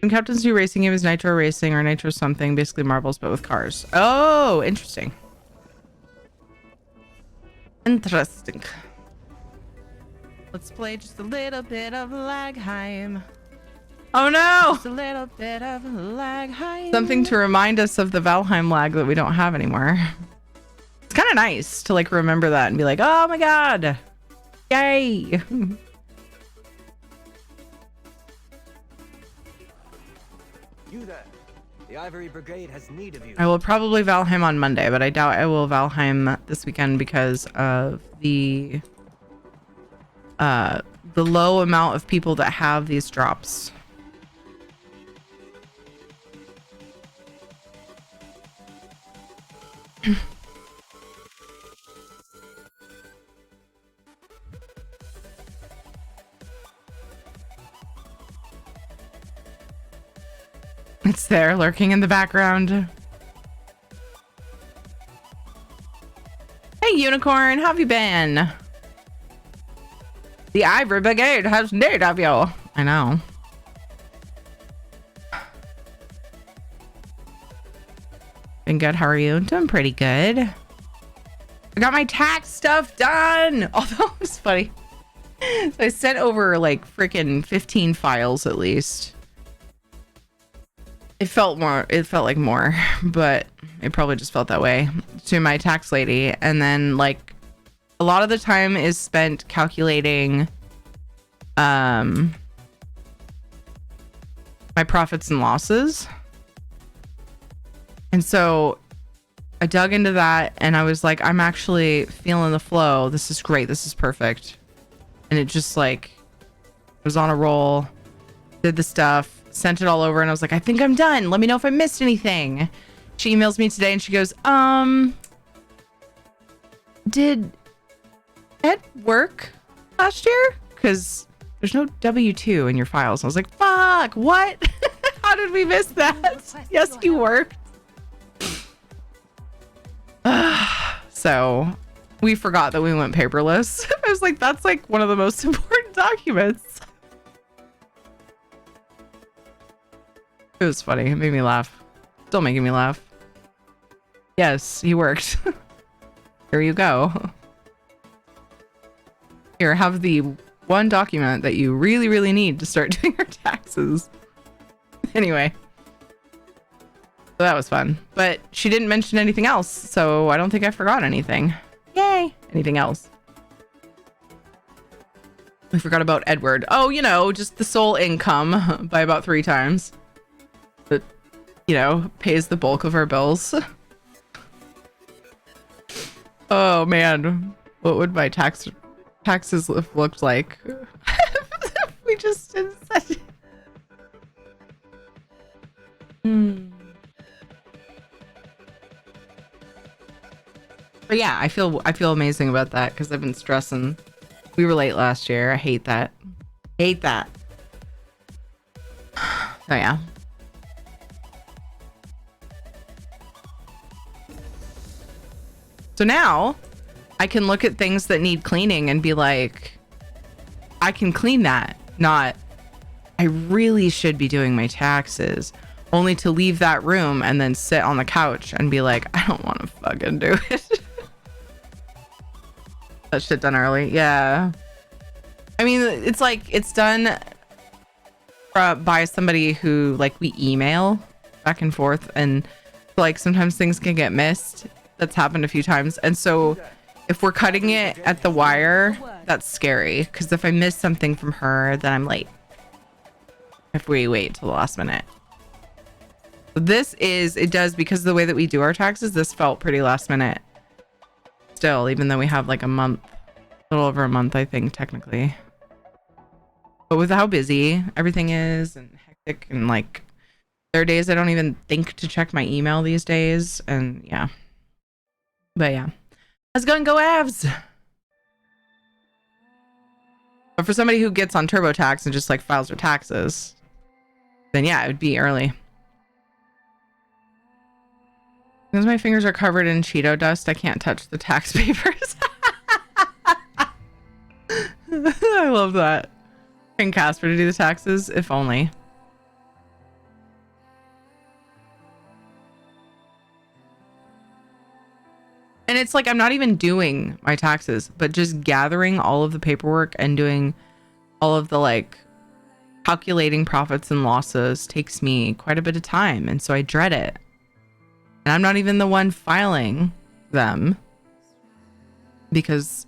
When Captain's new racing game is Nitro Racing or Nitro something, basically marbles but with cars. Oh, interesting. Interesting. Let's play just a little bit of Lagheim. Oh no! Just a little bit of Lagheim. Something to remind us of the Valheim lag that we don't have anymore. It's kind of nice to like remember that and be like, oh my god! Yay! You there. The Ivory Brigade has need of you. I will probably Valheim on Monday, but I doubt I will Valheim this weekend because of the low amount of people that have these drops. It's there, lurking in the background. Hey, Unicorn, how have you been? The Ivory Brigade has need of you. I know. Been good. How are you? Doing pretty good. I got my tax stuff done. Although it was funny. So I sent over like freaking 15 files at least. It felt like more, but it probably just felt that way to my tax lady. And then like a lot of the time is spent calculating my profits and losses. And so I dug into that and I was like, I'm actually feeling the flow. This is great. This is perfect. And it just like was on a roll, did the stuff, sent it all over, and I was like, I think I'm done. Let me know if I missed anything. She emails me today and she goes, did Ed work last year? Because there's no W-2 in your files. I was like, fuck, what? How did we miss that? Yes, you worked. So we forgot that we went paperless. I was like, that's like one of the most important documents. It was funny. It made me laugh. Still making me laugh. Yes, he worked. Here you go. Here, have the one document that you really, really need to start doing your taxes. Anyway. So that was fun. But she didn't mention anything else, so I don't think I forgot anything. Yay! Anything else? I forgot about Edward. Oh, you know, just the sole income by about 3 times. That, you know, pays the bulk of our bills. Oh man, what would my taxes have looked like? We just did such. But yeah, I feel amazing about that because I've been stressing. We were late last year. I hate that. Hate that. So yeah. So now I can look at things that need cleaning and be like, I can clean that. Not, I really should be doing my taxes, only to leave that room and then sit on the couch and be like, I don't want to fucking do it. That shit done early. Yeah. I mean, it's like it's done by somebody who like we email back and forth, and like sometimes things can get missed. That's happened a few times, and so if we're cutting it at the wire, that's scary because if I miss something from her, then I'm late. If we wait till the last minute. It does, because of the way that we do our taxes, this felt pretty last minute still, even though we have like a month, a little over a month, I think, technically. But with how busy everything is and hectic, and like there are days I don't even think to check my email these days, and yeah. But yeah, let's go and go Avs. But for somebody who gets on TurboTax and just like files their taxes, then yeah, it would be early. Because my fingers are covered in Cheeto dust, I can't touch the tax papers. I love that. Paying Casper to do the taxes, if only. And it's like I'm not even doing my taxes, but just gathering all of the paperwork and doing all of the like calculating profits and losses takes me quite a bit of time, and so I dread it. And I'm not even the one filing them because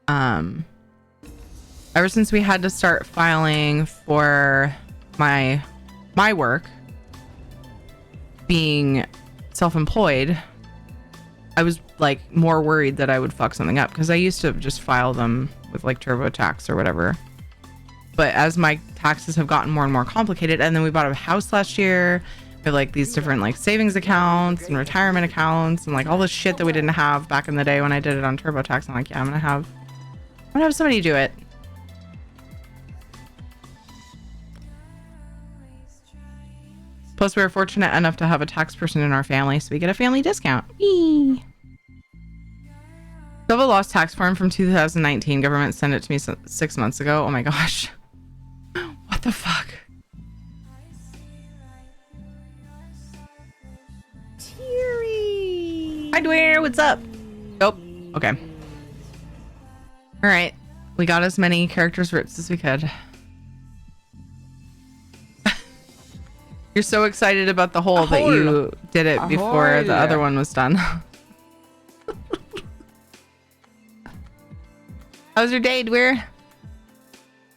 ever since we had to start filing for my work, being self-employed, I was like more worried that I would fuck something up, because I used to just file them with like TurboTax or whatever. But as my taxes have gotten more and more complicated, and then we bought a house last year, we have like these different like savings accounts and retirement accounts and like all this shit that we didn't have back in the day when I did it on TurboTax. I'm like, yeah, I'm gonna have somebody do it. Plus, we were fortunate enough to have a tax person in our family, so we get a family discount. Eee. Still have a lost tax form from 2019. Government sent it to me 6 months ago. Oh my gosh. What the fuck? Teary. Hi, Dwyer. What's up? Nope. Okay. All right. We got as many characters roots as we could. You're so excited about the hole that you did it before the other one was done. How's your day, Dwyer?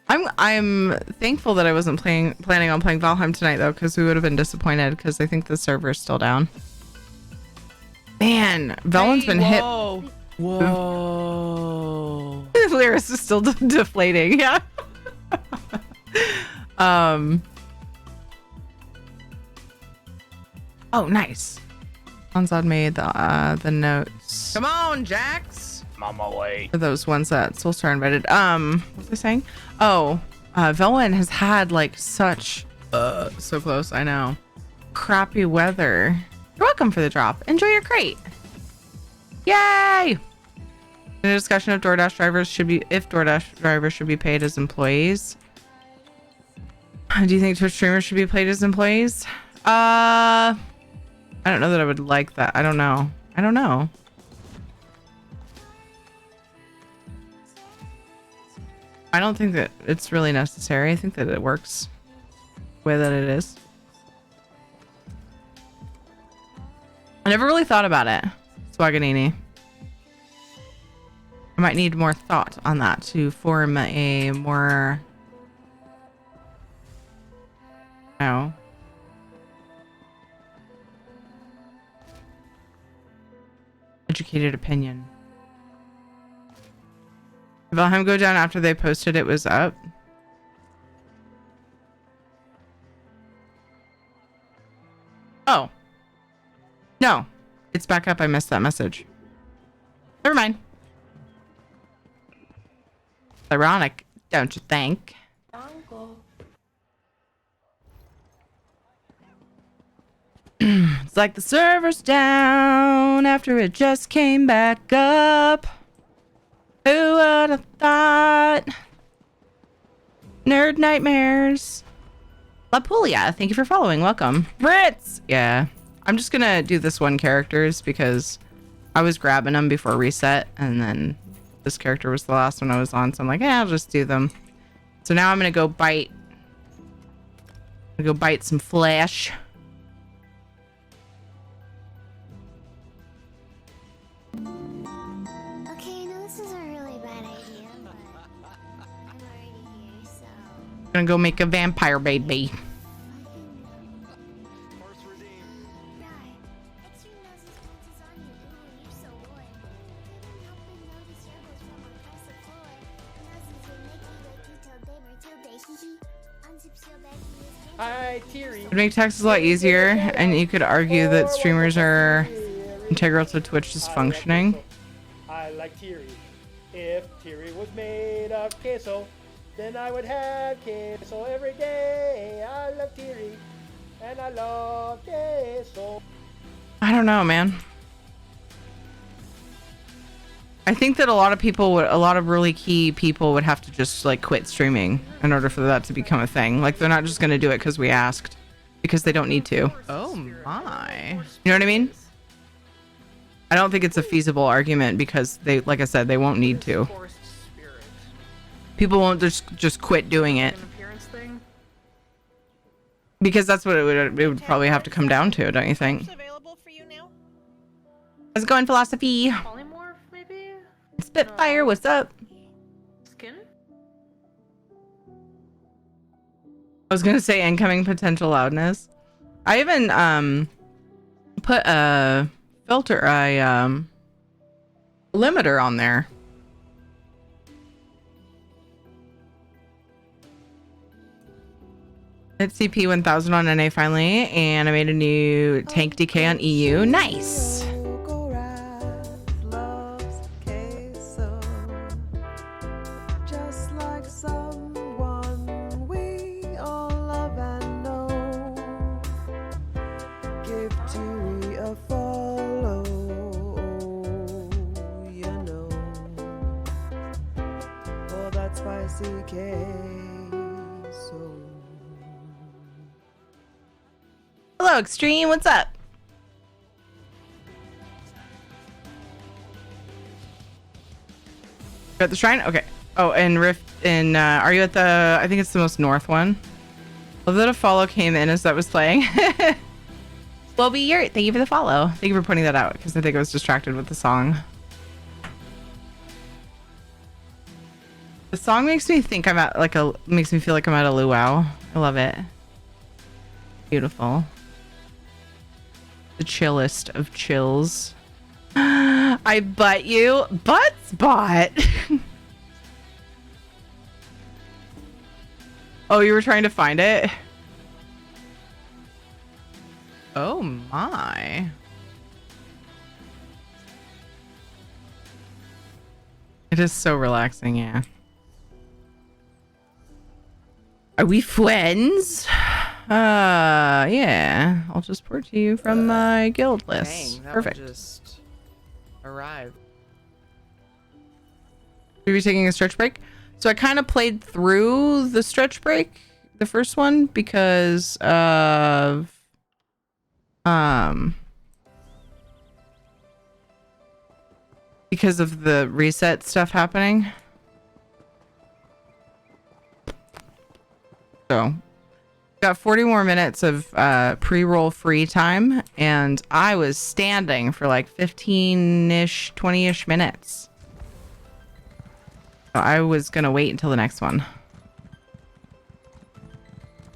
I'm thankful that I wasn't planning on playing Valheim tonight though, because we would have been disappointed, because I think the server's still down. Man, Valheim's been hit. Whoa. Lyris is still deflating. Yeah. Oh, nice. Anzad made the notes. Come on, Jax. I'm on my way. For those ones that Soulstar invited. What was I saying? Oh, Velwyn has had like such so close, I know. Crappy weather. You're welcome for the drop. Enjoy your crate. Yay! In a discussion of DoorDash drivers DoorDash drivers should be paid as employees. Do you think Twitch streamers should be paid as employees? I don't know that I would like that. I don't know. I don't think that it's really necessary. I think that it works the way that it is. I never really thought about it, Swaganini. I might need more thought on that to form a more, educated opinion. Did Valheim go down after they posted it was up? Oh. No. It's back up. I missed that message. Never mind. Ironic, don't you think? It's like the server's down after it just came back up. Who would have thought? Nerd nightmares. La Puglia, thank you for following. Welcome. Brits! Yeah. I'm just gonna do this one characters because I was grabbing them before reset, and then this character was the last one I was on, so I'm like, yeah, I'll just do them. So now I'm gonna go bite. I'm gonna go bite some flesh. Okay, I know this is a really bad idea, but I'm already here, so I'm gonna go make a vampire baby. First redeemed. right. Extreme noses points on you. Ooh, you're so bored. Couldn't help but notice your holes from across the floor. Noses will make you like you tell Gamer Tilde. Hee hee. Unzips your baggy is Hi, Teary. It'd make text a lot easier, and you could argue that streamers are integral to Twitch's functioning. I like Teary. If Teary was made of queso, then I would have queso every day. I love Teary, and I love queso. I don't know, man. I think that a lot of really key people would have to just like quit streaming in order for that to become a thing. Like they're not just going to do it because we asked, because they don't need to. Oh my. You know what I mean? I don't think it's a feasible argument because they, like I said, they won't need to. People won't just quit doing it. Because that's what it would probably have to come down to, don't you think? Available for you now? How's it going, Philosophy? Polymorph, maybe? Spitfire, what's up? Skin? I was gonna say incoming potential loudness. I even put a limiter on there. Hit CP 1000 on NA finally, and I made a new tank DK on EU. Nice. Hello, Extreme. What's up? You're at the shrine? Okay. Oh, and Rift in, are you at the, I think it's the most north one. Love that a follow came in as that was playing. Well, thank you for the follow. Thank you for pointing that out because I think I was distracted with the song. The song makes me think makes me feel like I'm at a luau. I love it. Beautiful. The chillest of chills. I butt you. Butts bot. Oh, you were trying to find it? Oh my. It is so relaxing, yeah. Are we friends? Yeah. I'll just port to you from my guild list. Dang, that Perfect. just arrived. Are you taking a stretch break? So I kind of played through the stretch break, the first one, because of the reset stuff happening. So got 40 more minutes of pre-roll free time, and I was standing for like 15-ish, 20-ish minutes. So I was gonna wait until the next one.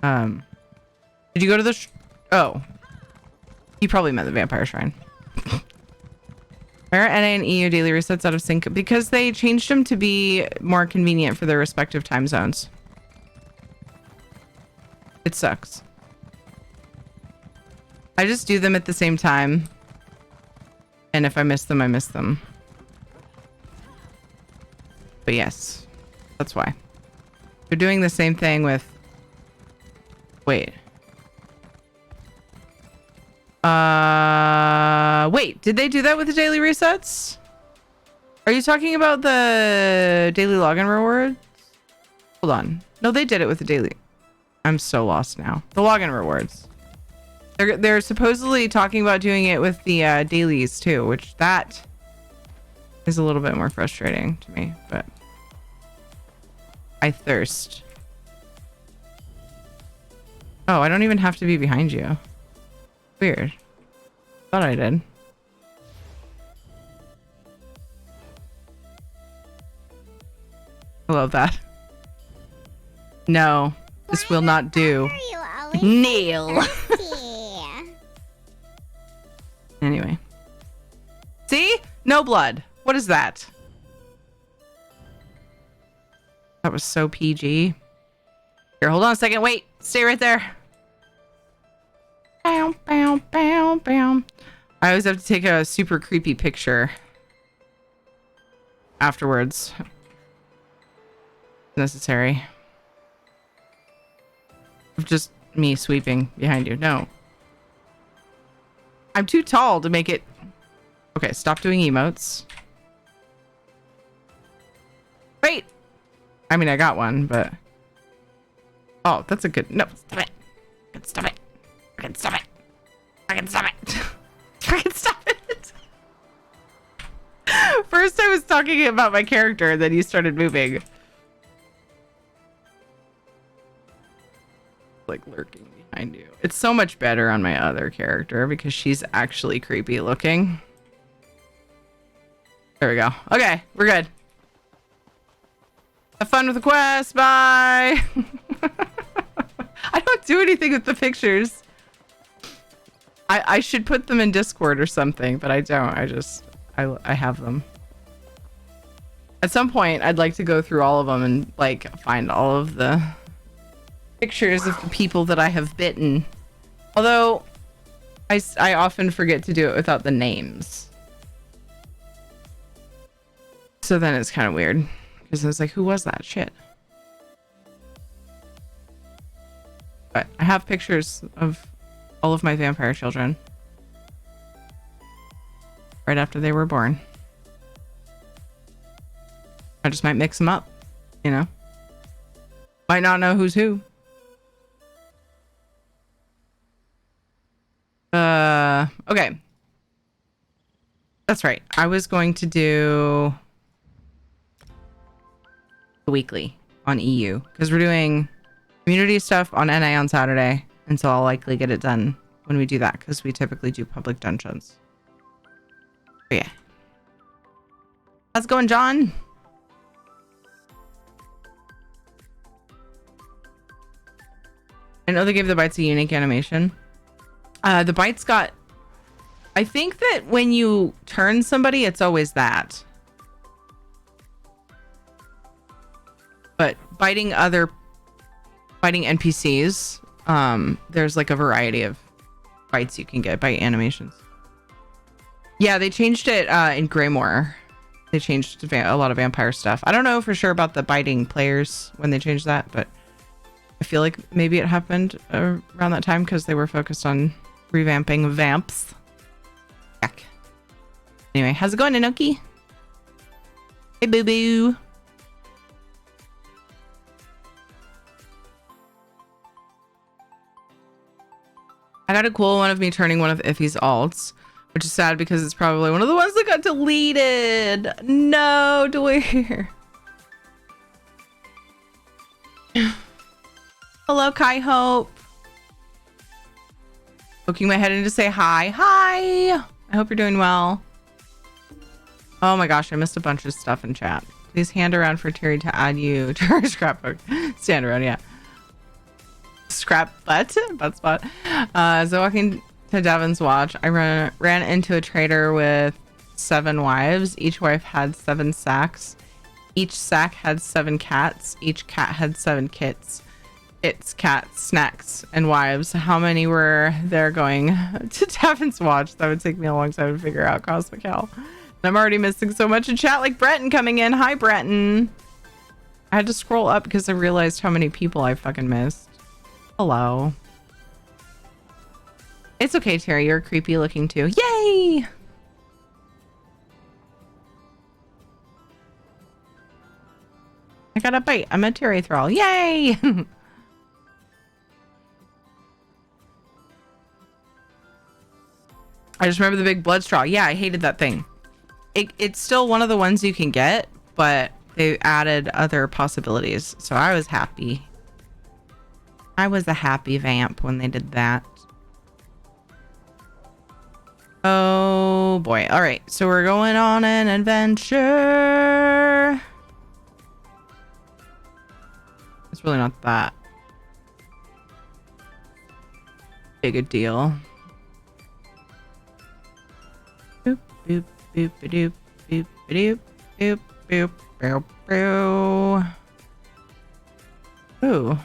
Did you go to the oh, you probably meant the vampire shrine. Why are NA and EU daily resets out of sync? Because they changed them to be more convenient for their respective time zones. It sucks. I just do them at the same time. And if I miss them, I miss them. But yes, that's why. They're doing the same thing with... Wait. Wait, did they do that with the daily resets? Are you talking about the daily login rewards? Hold on. No, they did it with the daily. I'm so lost now. The login rewards. They're supposedly talking about doing it with the dailies too, which that is a little bit more frustrating to me, but I thirst Oh, I don't even have to be behind you. Weird. Thought I did. I love that. No, this will not do. Neil. Anyway. See? No blood. What is that? That was so PG. Here, hold on a second. Wait. Stay right there. Bow, bow, bow, bow. I always have to take a super creepy picture afterwards. Necessary. Of just me sweeping behind you. No. I'm too tall to make it. Okay, stop doing emotes. Wait. I mean, I got one, but. Oh, that's a good. No, stop it. Stop it. I can stop it. I can stop it. I can stop it. First, I was talking about my character, and then you started moving. Like lurking behind you. It's so much better on my other character because she's actually creepy looking. There we go. Okay, we're good. Have fun with the quest. Bye. I don't do anything with the pictures. I should put them in Discord or something, but I don't. I have them. At some point, I'd like to go through all of them and like find all of the pictures of the people that I have bitten. Although I often forget to do it without the names. So then it's kind of weird because I was like, who was that shit? But I have pictures of all of my vampire children right after they were born. I just might mix them up, you know? Might not know who's who. Okay. That's right. I was going to do the weekly on EU because we're doing community stuff on NA on Saturday, and so I'll likely get it done when we do that because we typically do public dungeons. But yeah. How's it going, John? I know they gave the bites a unique animation. The bites got... I think that when you turn somebody, it's always that. But biting NPCs, there's like a variety of bites you can get, bite animations. Yeah, they changed it in Greymoor. They changed a lot of vampire stuff. I don't know for sure about the biting players when they changed that, but I feel like maybe it happened around that time because they were focused on revamping vamps. Heck. Anyway, how's it going, Inoki? Hey, boo boo. I got a cool one of me turning one of Iffy's alts, which is sad because it's probably one of the ones that got deleted. No, Dwyer. Hello, Kai Hope. Poking my head in to say hi. Hi. I hope you're doing well. Oh my gosh, I missed a bunch of stuff in chat. Please hand around for Terry to add you to her scrapbook. Stand around, yeah. Scrap butt spot. So walking to Devin's watch, I ran into a trader with 7 wives. Each wife had 7 sacks. Each sack had 7 cats. Each cat had 7 kits. It's cats, snacks, and wives. How many were there going to Devin's watch? That would take me a long time to figure out, Cosmic Hell. And I'm already missing so much in chat, like Breton coming in. Hi, Breton. I had to scroll up because I realized how many people I fucking missed. Hello. It's okay, Terry. You're creepy looking too. Yay! I got a bite. I'm a Terry thrall. Yay! I just remember the big blood straw. Yeah, I hated that thing. It's still one of the ones you can get, but they added other possibilities. So I was happy. I was a happy vamp when they did that. Oh boy. All right. So we're going on an adventure. It's really not that big a deal. Boop, boop, boop, doop, boop, doop, boop, boop, boop, boop. Ooh.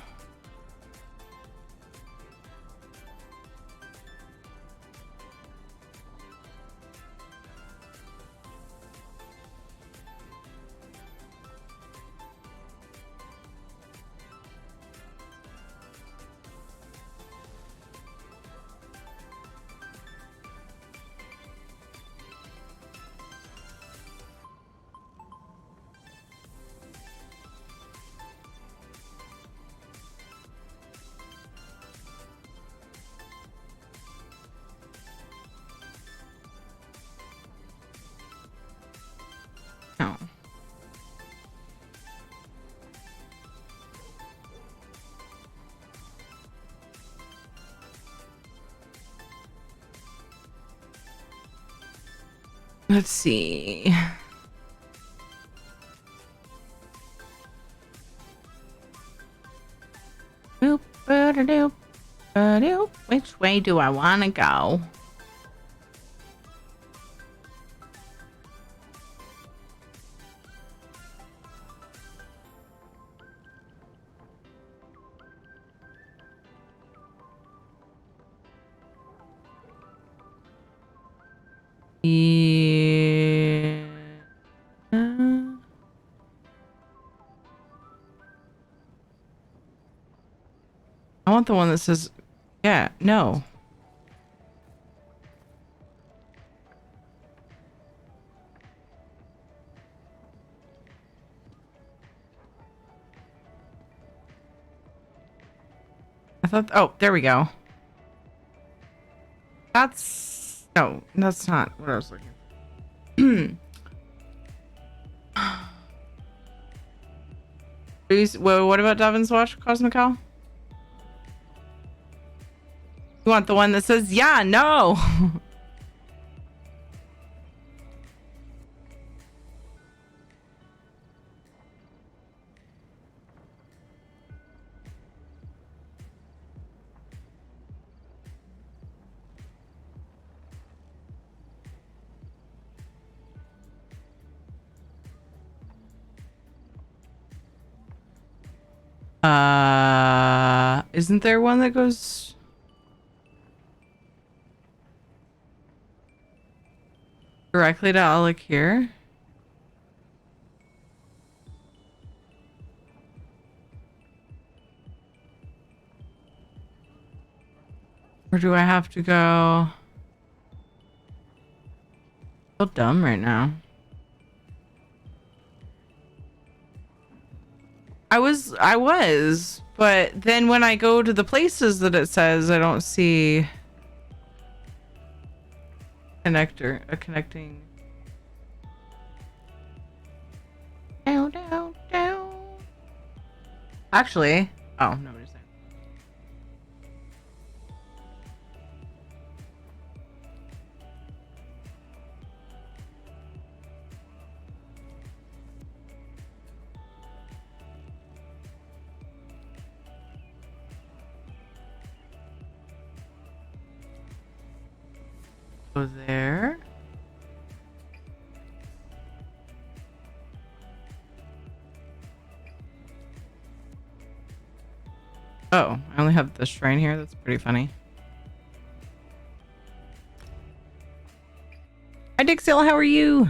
Oh. Let's see. Boop, ba-da-doop, ba-doop. Which way do I want to go? Yeah. I want the one that says, yeah, no. I thought, oh, there we go. That's, no, that's not what I was looking for. Well, what about Devin's watch, Cosmical? You want the one that says, yeah, no. Isn't there one that goes directly to Alec here? Or do I have to go? I feel dumb right now. I was, but then when I go to the places that it says, I don't see a connecting. Down, down, down. Actually, oh, nobody's there. Go there. Oh, I only have the shrine here. That's pretty funny. Hi, Dixil. How are you?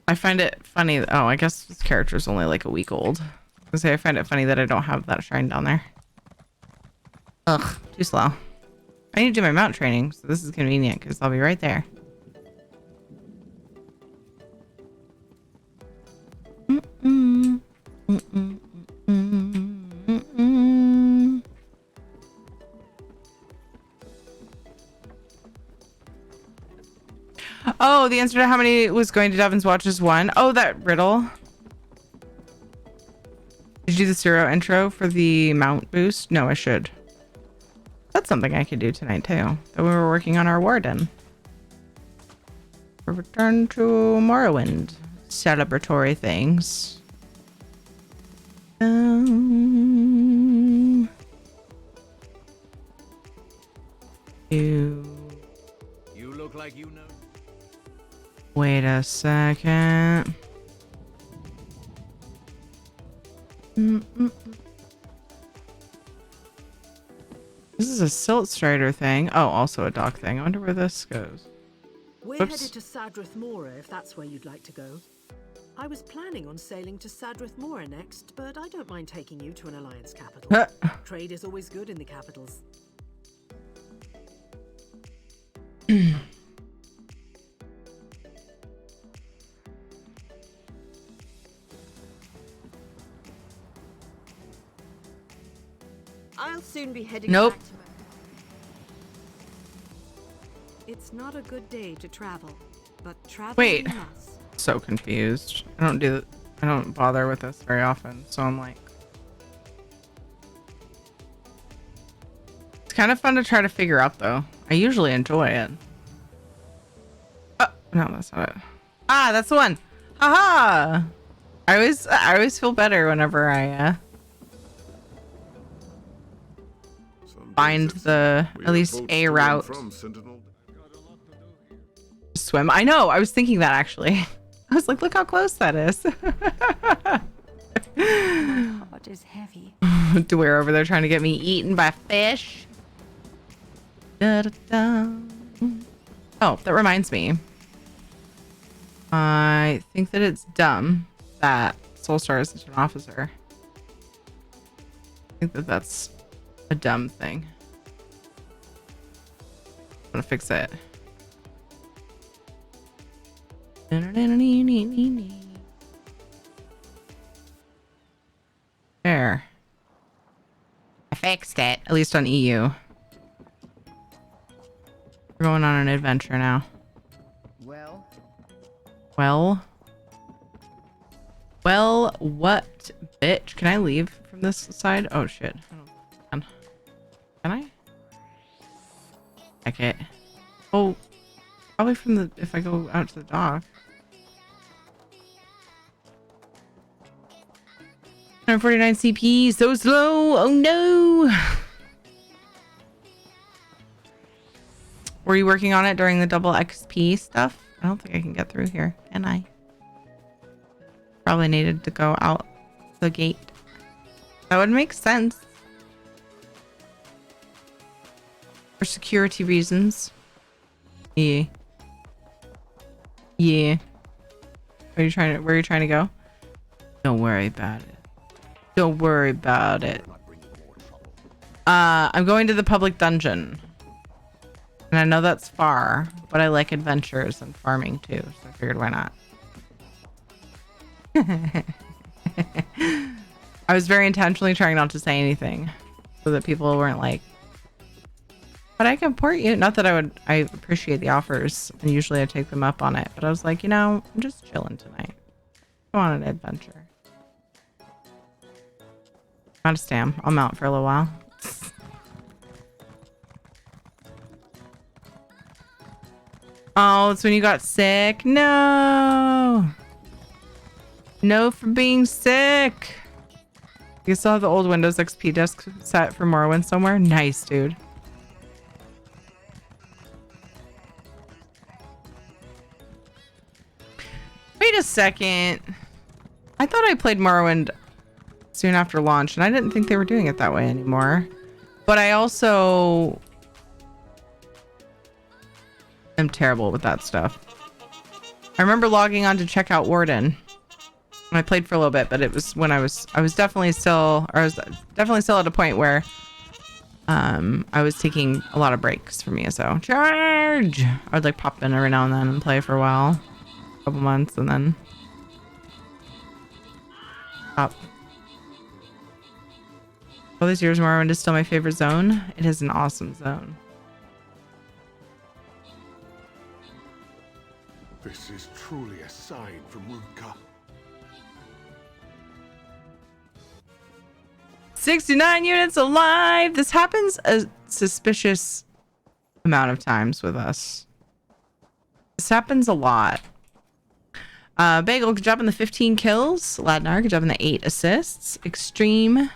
I find it funny. Oh, I guess this character's only like a week old. I was gonna say, I find it funny that I don't have that shrine down there. Ugh, too slow. I need to do my mount training, so this is convenient because I'll be right there. Oh, the answer to how many was going to Devin's watch is 1. Oh, that riddle. Did you do the zero intro for the mount boost? No, I should. That's something I could do tonight too. That we were working on our warden. Return to Morrowind. Celebratory things. You look like you know. Wait a second. This is a Silt Strider thing. Oh, also a dock thing. I wonder where this goes. We're Oops. headed to Sadrith Mora if that's where you'd like to go. I was planning on sailing to Sadrith Mora next, but I don't mind taking you to an alliance capital. Trade is always good in the capitals. I'll soon be heading Nope. back to my... It's not a good day to travel, but travel Wait. we must. So confused. I don't bother with this very often, so I'm like, it's kind of fun to try to figure out though. I usually enjoy it. Oh no, that's not it. Ah, that's the one. Haha. I always feel better whenever I find the at least a route. Swim. I know. I was thinking that actually. I was like, look how close that is. Heart is heavy. Dwyer over there trying to get me eaten by fish. Da, da, da. Oh, that reminds me. I think that it's dumb that Soulstar isn't an officer. I think that that's a dumb thing. I'm gonna fix it. There. I fixed it. At least on EU. We're going on an adventure now. Well, what, bitch? Can I leave from this side? Oh shit. I don't can I? Heck it. Oh, probably from the if I go out to the dock. 149 CP, so slow. Oh no. Were you working on it during the double XP stuff? I don't think I can get through here, can I? Probably needed to go out the gate. That would make sense. For security reasons. Yeah. Yeah. Where are you trying to go? Don't worry about it. Don't worry about it. I'm going to the public dungeon. And I know that's far, but I like adventures and farming too, so I figured why not. I was very intentionally trying not to say anything so that people weren't like, but I can port you. Not that I appreciate the offers and usually I take them up on it, but I was like, you know, I'm just chilling tonight. Go on an adventure. Not a stam. I'll mount for a little while. Oh, it's when you got sick. No. No for being sick. You still have the old Windows XP disk set for Morrowind somewhere? Nice, dude. Wait a second. I thought I played Morrowind soon after launch, and I didn't think they were doing it that way anymore. But I also am terrible with that stuff. I remember logging on to check out Warden. I played for a little bit, but it was when I was definitely still at a point where I was taking a lot of breaks from ESO. Charge! I would like pop in every now and then and play for a while, a couple months, and then stop. All these years, Morrowind is still my favorite zone. It is an awesome zone. This is truly a sign from Ruka. 69 units alive. This happens a suspicious amount of times with us. This happens a lot. Bagel, good job on the 15 kills. Ladnar, good job on the 8 assists. Extreme got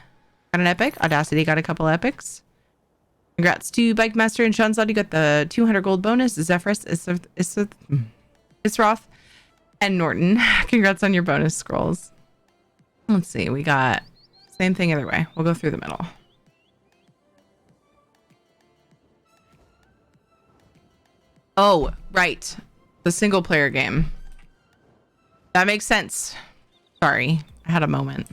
an epic. Audacity got a couple epics. Congrats to Bike Master and Shanzad. You got the 200 gold bonus. Zephyrus, Isroth, and Norton. Congrats on your bonus scrolls. Let's see. We got same thing either way. We'll go through the middle. Oh, right. The single player game. That makes sense. Sorry. I had a moment.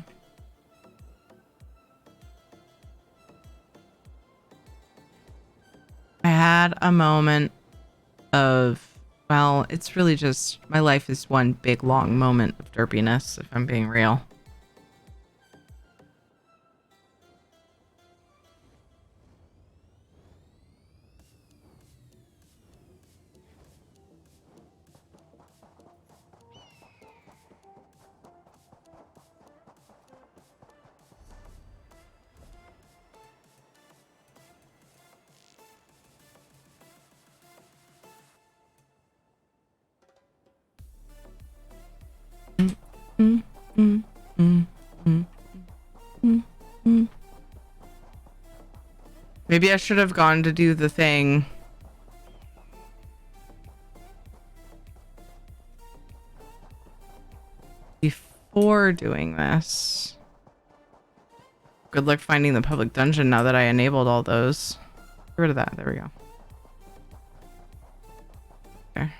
I had a moment of, well, it's really just, my life is one big long moment of derpiness, if I'm being real. Maybe I should have gone to do the thing. Before doing this. Good luck finding the public dungeon now that I enabled all those. Get rid of that. There we go. There.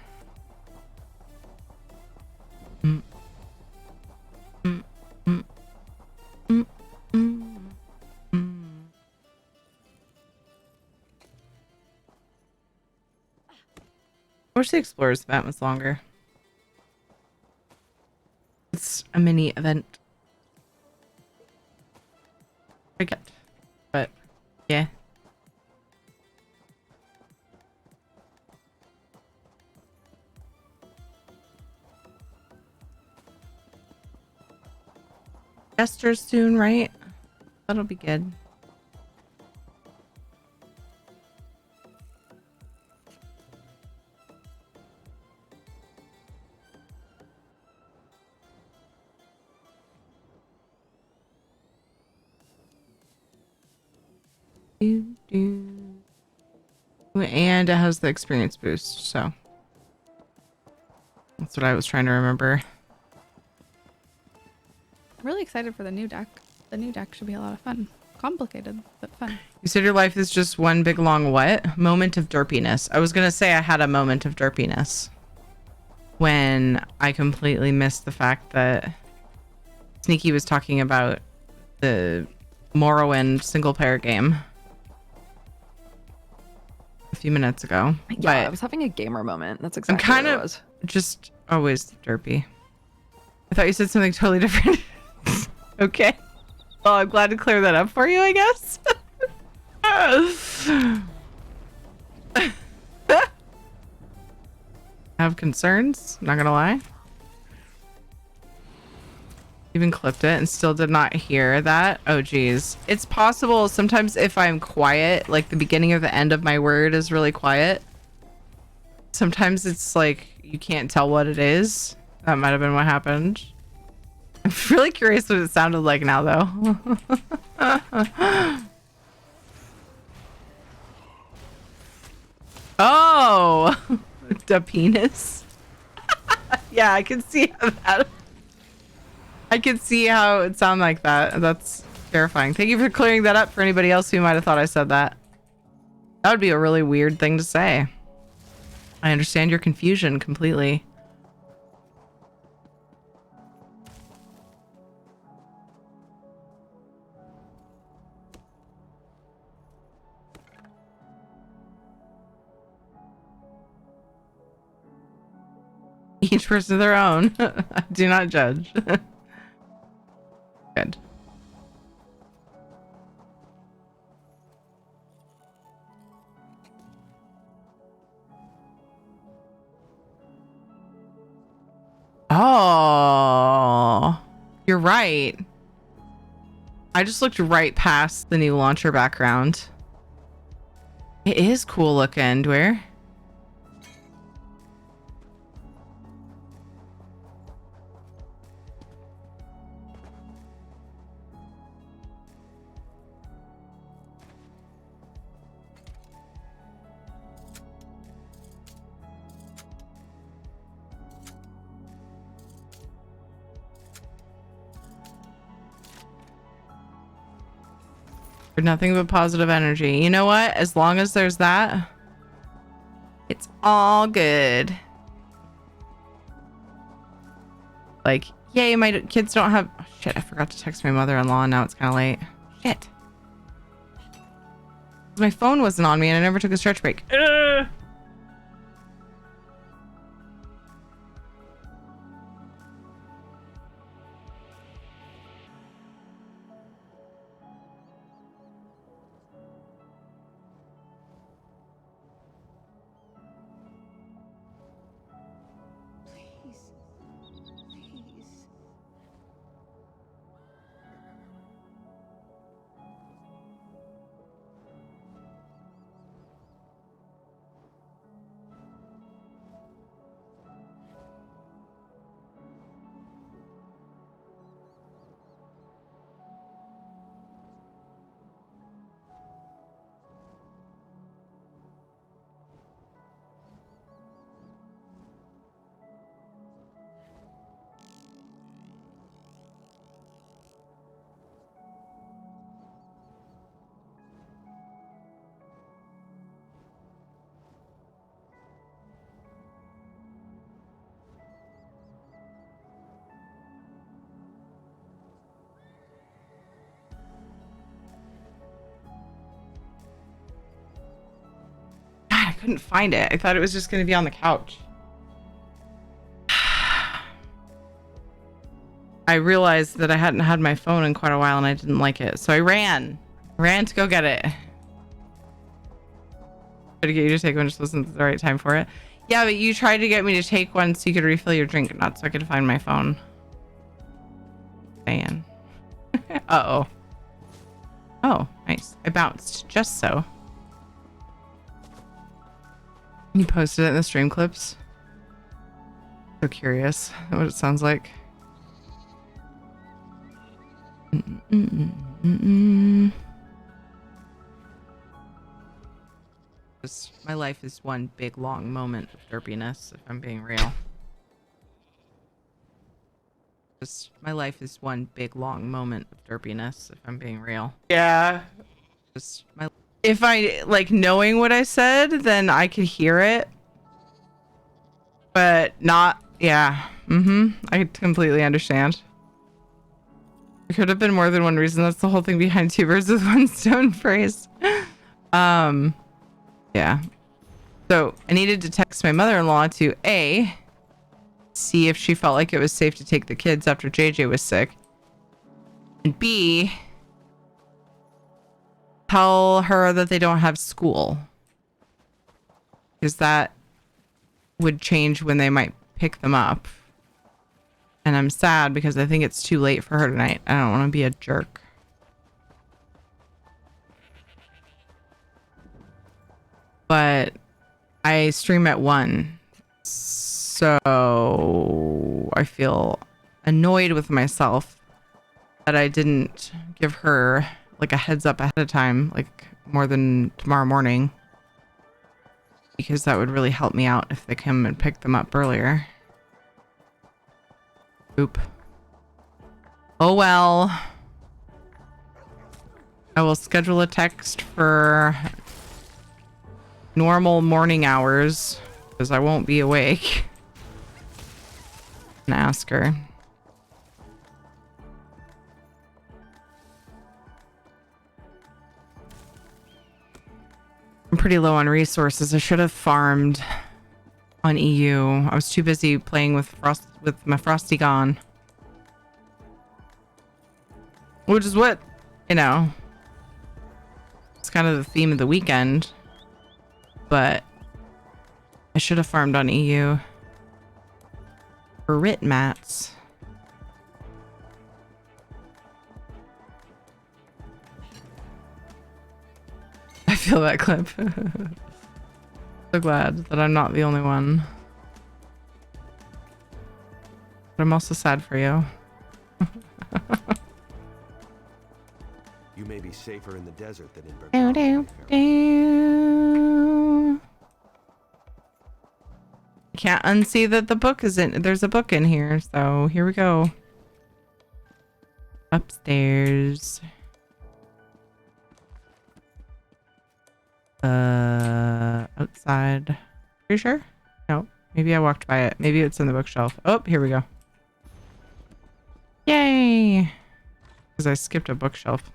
I wish the Explorers event was longer. It's a mini event. I get, but yeah. Esther's soon, right? That'll be good. And it has the experience boost, so that's what I was trying to remember. I'm really excited for the new deck. The new deck should be a lot of fun. Complicated, but fun. You said your life is just one big long what? Moment of derpiness. I was gonna say I had a moment of derpiness when I completely missed the fact that Sneaky was talking about the Morrowind single player game a few minutes ago. Yeah, but I was having a gamer moment. That's exactly I'm kind what it of was. just always derpy. I thought you said something totally different. Okay. Well, I'm glad to clear that up for you, I guess. I have concerns, not gonna lie. Even clipped it and still did not hear that. Oh geez. It's possible sometimes if I'm quiet, like the beginning or the end of my word is really quiet. Sometimes it's like you can't tell what it is. That might have been what happened. I'm really curious what it sounded like now though. Oh, the penis. Yeah, I can see how that. I can see how it sounded like that. That's terrifying. Thank you for clearing that up for anybody else who might have thought I said that. That would be a really weird thing to say. I understand your confusion completely. Each person their own. I do not judge. Good. You're right. I just looked right past the new launcher background. It is cool looking, Dwyer. Nothing but positive energy. You know what? As long as there's that, it's all good. Like, yay, my kids don't have... Oh, shit, I forgot to text my mother-in-law and now it's kind of late. Shit. My phone wasn't on me and I never took a stretch break. Ugh. I couldn't find it. I thought it was just going to be on the couch. I realized that I hadn't had my phone in quite a while and I didn't like it. So I ran to go get it. Try to get you to take one, just wasn't the right time for it. Yeah, but you tried to get me to take one so you could refill your drink, not so I could find my phone. Man. Uh-oh. Oh, nice. I bounced just so. You posted it in the stream clips. So curious what it sounds like. My life is one big long moment of derpiness, if I'm being real. My life is one big long moment of derpiness, if I'm being real. Yeah. If I like knowing what I said, then I could hear it. But not, yeah. I completely understand. There could have been more than one reason. That's the whole thing behind two birds with one stone phrase. Yeah. So I needed to text my mother-in-law to A, see if she felt like it was safe to take the kids after JJ was sick. And B, tell her that they don't have school. Because that would change when they might pick them up. And I'm sad because I think it's too late for her tonight. I don't want to be a jerk. But I stream at 1. So I feel annoyed with myself that I didn't give her like a heads up ahead of time, like more than tomorrow morning. Because that would really help me out if they come and pick them up earlier. Oop. Oh well. I will schedule a text for normal morning hours because I won't be awake. And ask her. I'm pretty low on resources. I should have farmed on EU. I was too busy playing with my Frosty Gone. Which is what, you know, it's kind of the theme of the weekend. But I should have farmed on EU. For writ mats. feel that clip. So glad that I'm not the only one. But I'm also sad for you. You may be safer in the desert than in Do, do, do. I can't unsee that the book is in. There's a book in here, so here we go. Upstairs. Outside. Pretty sure? No. Maybe I walked by it. Maybe it's in the bookshelf. Oh, here we go. Yay! Because I skipped a bookshelf.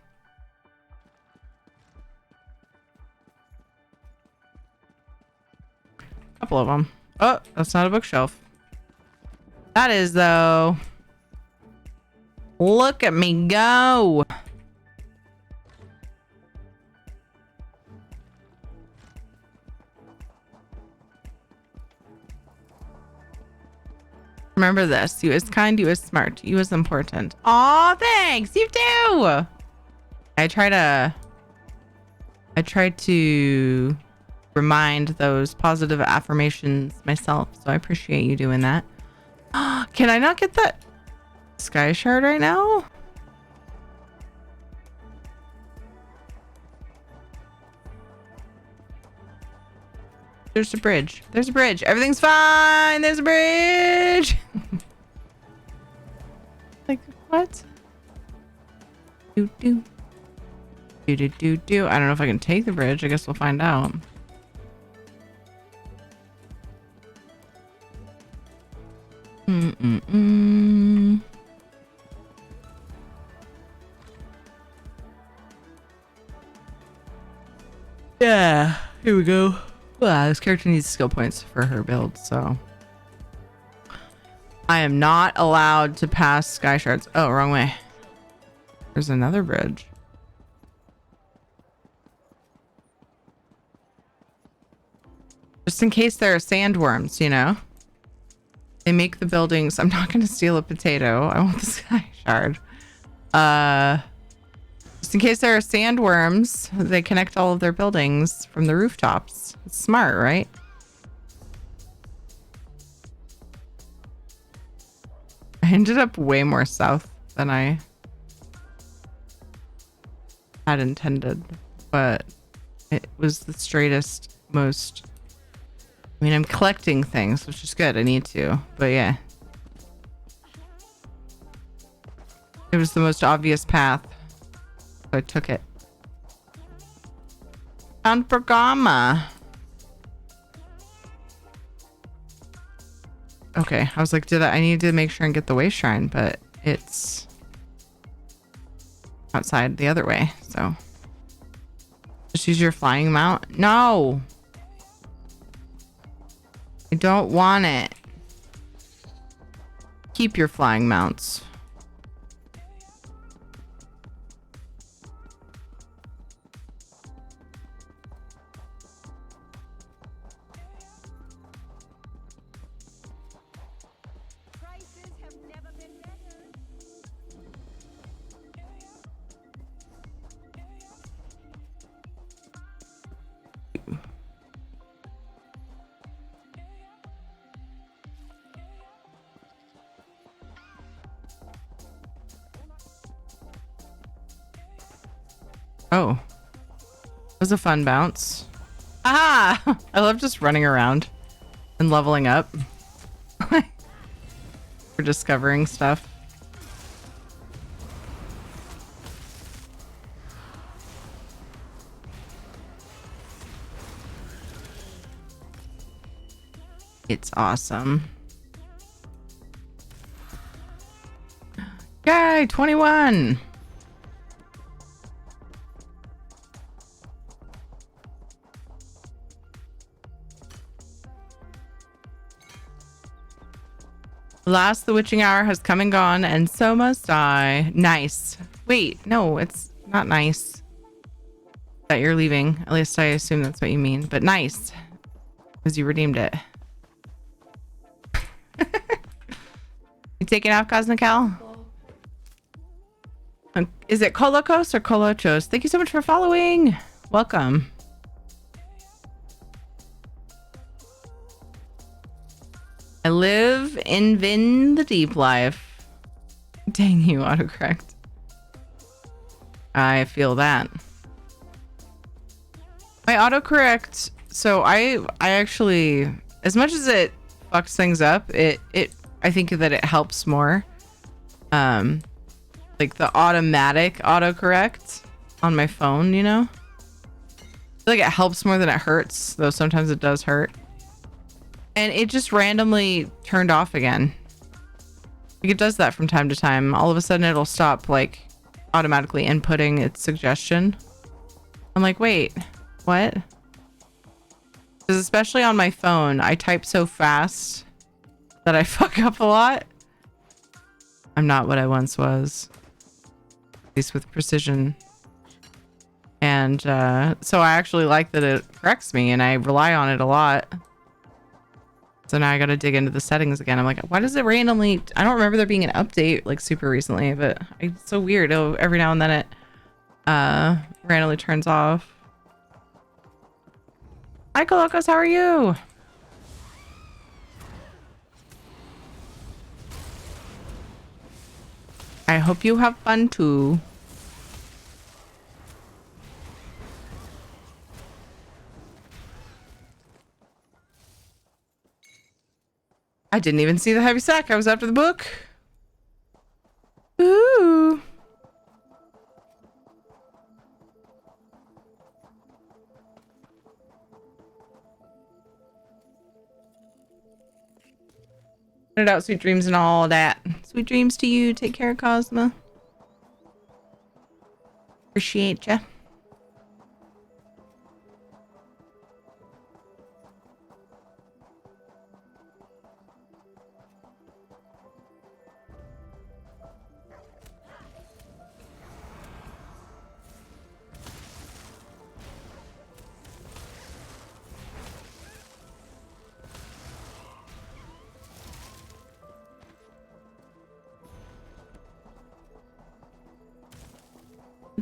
Couple of them. Oh, that's not a bookshelf. That is, though. Look at me go. Remember this. You is kind, you is smart, you is important. Aw, thanks. You too. I try to remind those positive affirmations myself, so I appreciate you doing that. Can I not get that sky shard right now? There's a bridge. There's a bridge. Everything's fine. There's a bridge. Like, what? Do, do. Do, do, do, do. I don't know if I can take the bridge. I guess we'll find out. Mm-mm-mm. Yeah, here we go. Well, this character needs skill points for her build, so I am not allowed to pass sky shards. Oh, wrong way. There's another bridge. Just in case there are sandworms, you know? They make the buildings. I'm not going to steal a potato. I want the sky shard. Just in case there are sandworms, they connect all of their buildings from the rooftops. It's smart, right? I ended up way more south than I had intended, but it was the straightest, most... I mean, I'm collecting things, which is good. I need to, but yeah. It was the most obvious path, so I took it. Found Bergama. Okay, I was like, I need to make sure and get the way shrine, but it's outside the other way, so. Just use your flying mount. No! I don't want it. Keep your flying mounts. Oh, that was a fun bounce. Ah, I love just running around and leveling up for discovering stuff. It's awesome. Yay, 21. Alas, the witching hour has come and gone, and so must I. Nice. Wait, no, it's not nice that you're leaving. At least I assume that's what you mean. But nice, because you redeemed it. You taking off, Cosmical? Is it Kolokos or Kolochos? Thank you so much for following. Welcome. I live in Vin the deep life. Dang you, autocorrect. I feel that. My autocorrect, so I actually, as much as it fucks things up, I think that it helps more. Like the automatic autocorrect on my phone, you know? I feel like it helps more than it hurts, though sometimes it does hurt. And it just randomly turned off again. Like it does that from time to time. All of a sudden it'll stop like automatically inputting its suggestion. I'm like, wait, what? Because especially on my phone, I type so fast that I fuck up a lot. I'm not what I once was. At least with precision. And so I actually like that it corrects me and I rely on it a lot. So now I gotta dig into the settings again. I'm like, why does it randomly... I don't remember there being an update like super recently, but it's so weird. Every now and then it randomly turns off. Hi, Colocos, how are you? I hope you have fun too. I didn't even see the heavy sack. I was after the book. Ooh. Put it out, sweet dreams and all that. Sweet dreams to you. Take care, Cosma. Appreciate ya.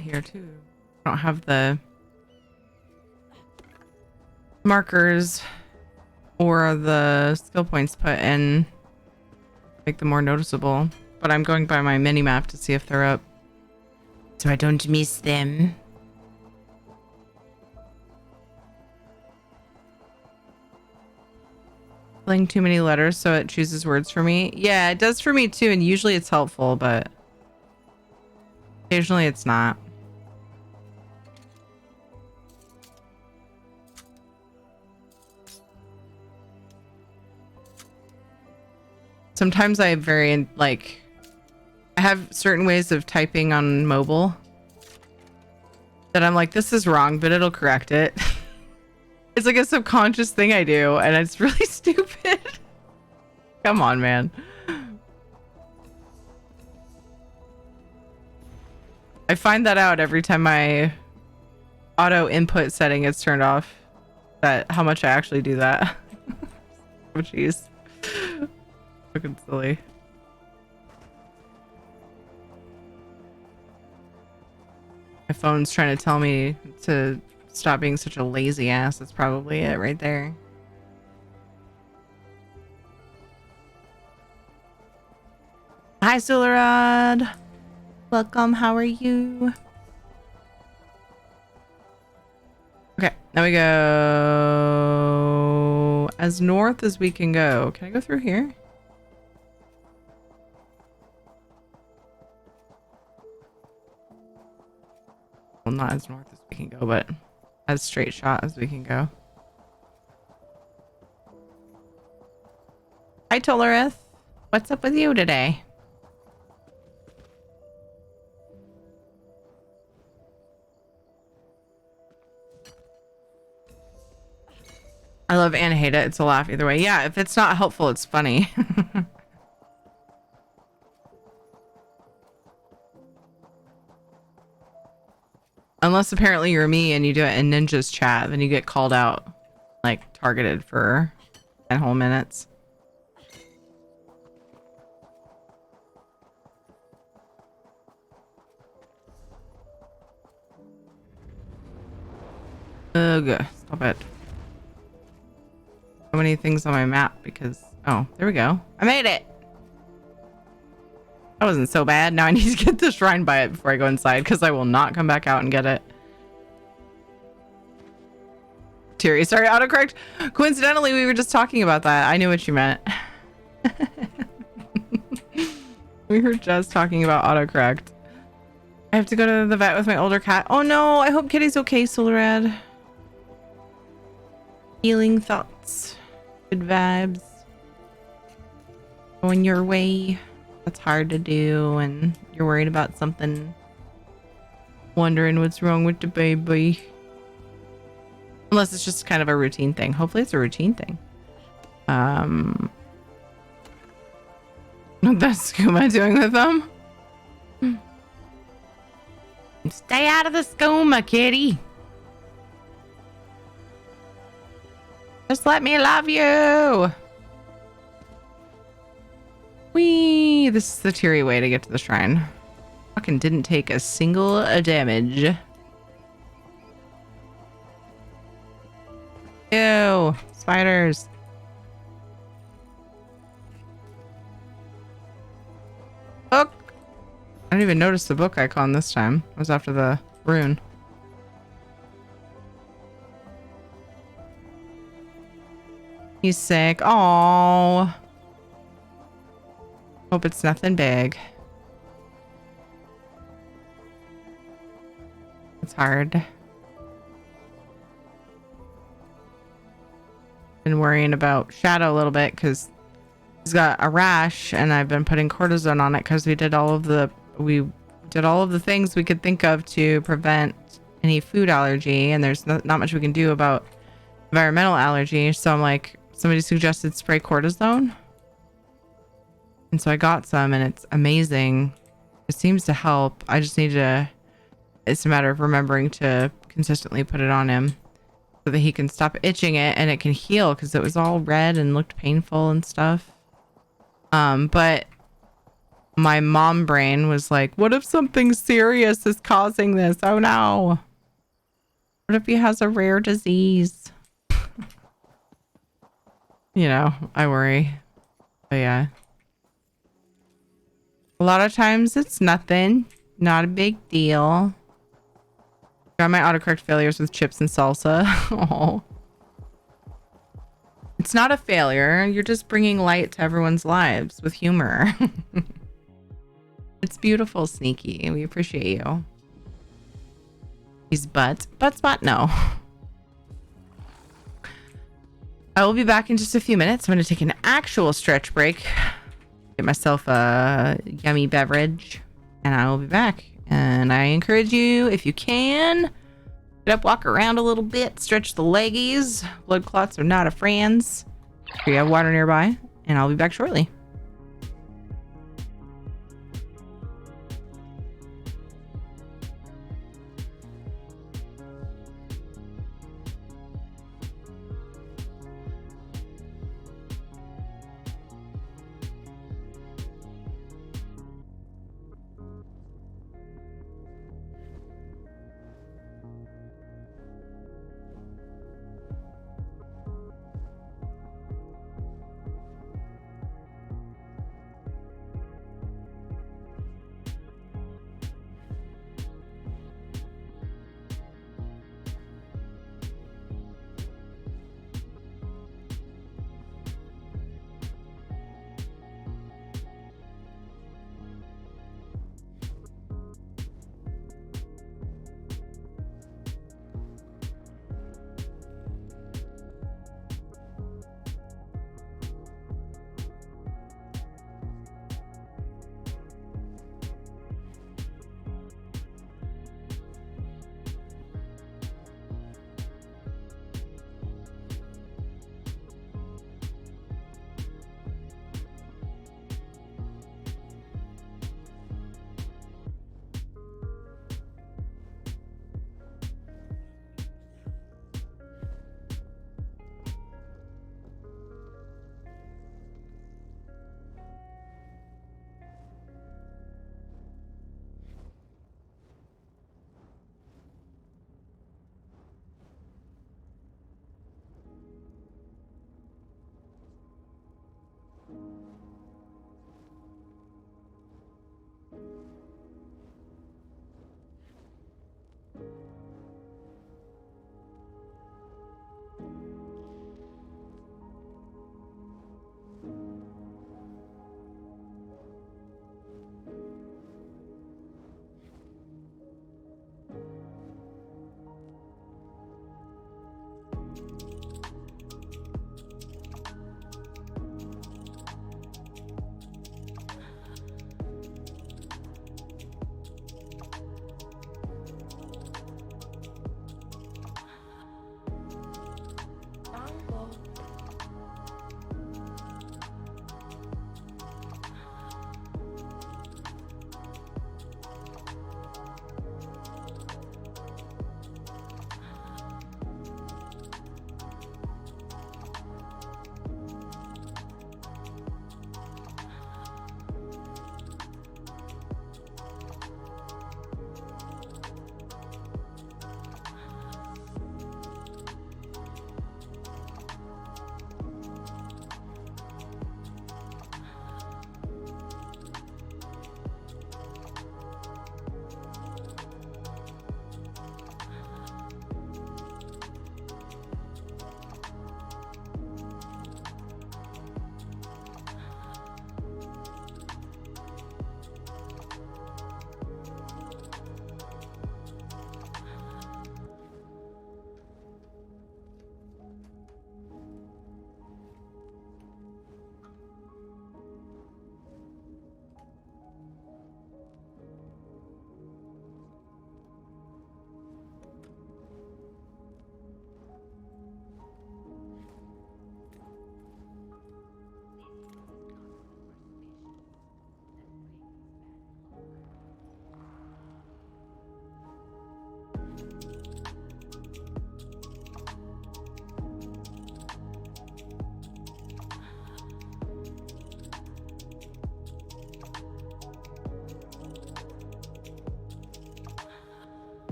Here too. I don't have the markers or the skill points put in, make them more noticeable, but I'm going by my mini map to see if they're up so I don't miss them. Filling too many letters so it chooses words for me. Yeah, it does for me too, and usually it's helpful, but occasionally it's not. Sometimes I I have certain ways of typing on mobile that I'm like, this is wrong, but it'll correct it. It's like a subconscious thing I do, and it's really stupid. Come on, man. I find that out every time my auto input setting is turned off, that how much I actually do that. Oh, jeez. Fucking silly. My phone's trying to tell me to stop being such a lazy ass. That's probably it right there. Hi, Solarad. Welcome. How are you? Okay, now we go as north as we can go. Can I go through here? Well, not as north as we can go, but as straight shot as we can go. Hi, Tolerith. What's up with you today? I love and hate it. It's a laugh either way. Yeah, if it's not helpful, it's funny. Unless apparently you're me and you do it in Ninja's chat, then you get called out, like targeted for 10 whole minutes. Ugh, stop it. So many things on my map because Oh, there we go. I made it. That wasn't so bad. Now I need to get the shrine by it before I go inside because I will not come back out and get it. Terry, sorry, autocorrect. Coincidentally, we were just talking about that. I knew what you meant. We were just talking about autocorrect. I have to go to the vet with my older cat. Oh no, I hope Kitty's okay, Solarad. Healing thoughts. Good vibes. Going your way. That's hard to do and you're worried about something. Wondering what's wrong with the baby. Unless it's just kind of a routine thing. Hopefully it's a routine thing. What's skooma doing with them? Stay out of the skooma, kitty. Just let me love you. Whee! This is the teary way to get to the shrine. Fucking didn't take a single damage. Ew, spiders. Book. I didn't even notice the book icon this time. It was after the rune. He's sick. Oh. Hope it's nothing big. It's hard. Been worrying about Shadow a little bit because he's got a rash and I've been putting cortisone on it because we did all of the things we could think of to prevent any food allergy, and there's not much we can do about environmental allergy. So I'm like, somebody suggested spray cortisone. And so I got some and it's amazing. It seems to help. I just need to, it's a matter of remembering to consistently put it on him so that he can stop itching it and it can heal because it was all red and looked painful and stuff. But my mom brain was like, what if something serious is causing this? Oh no. What if he has a rare disease? You know, I worry. But yeah. A lot of times it's nothing. Not a big deal. Got my autocorrect failures with chips and salsa. Oh. It's not a failure. You're just bringing light to everyone's lives with humor. It's beautiful, Sneaky. We appreciate you. He's butt spot? No. I will be back in just a few minutes. I'm going to take an actual stretch break. Get myself a yummy beverage. And I will be back. And I encourage you, if you can, get up, walk around a little bit, stretch the leggies. Blood clots are not a friends. We have water nearby. And I'll be back shortly.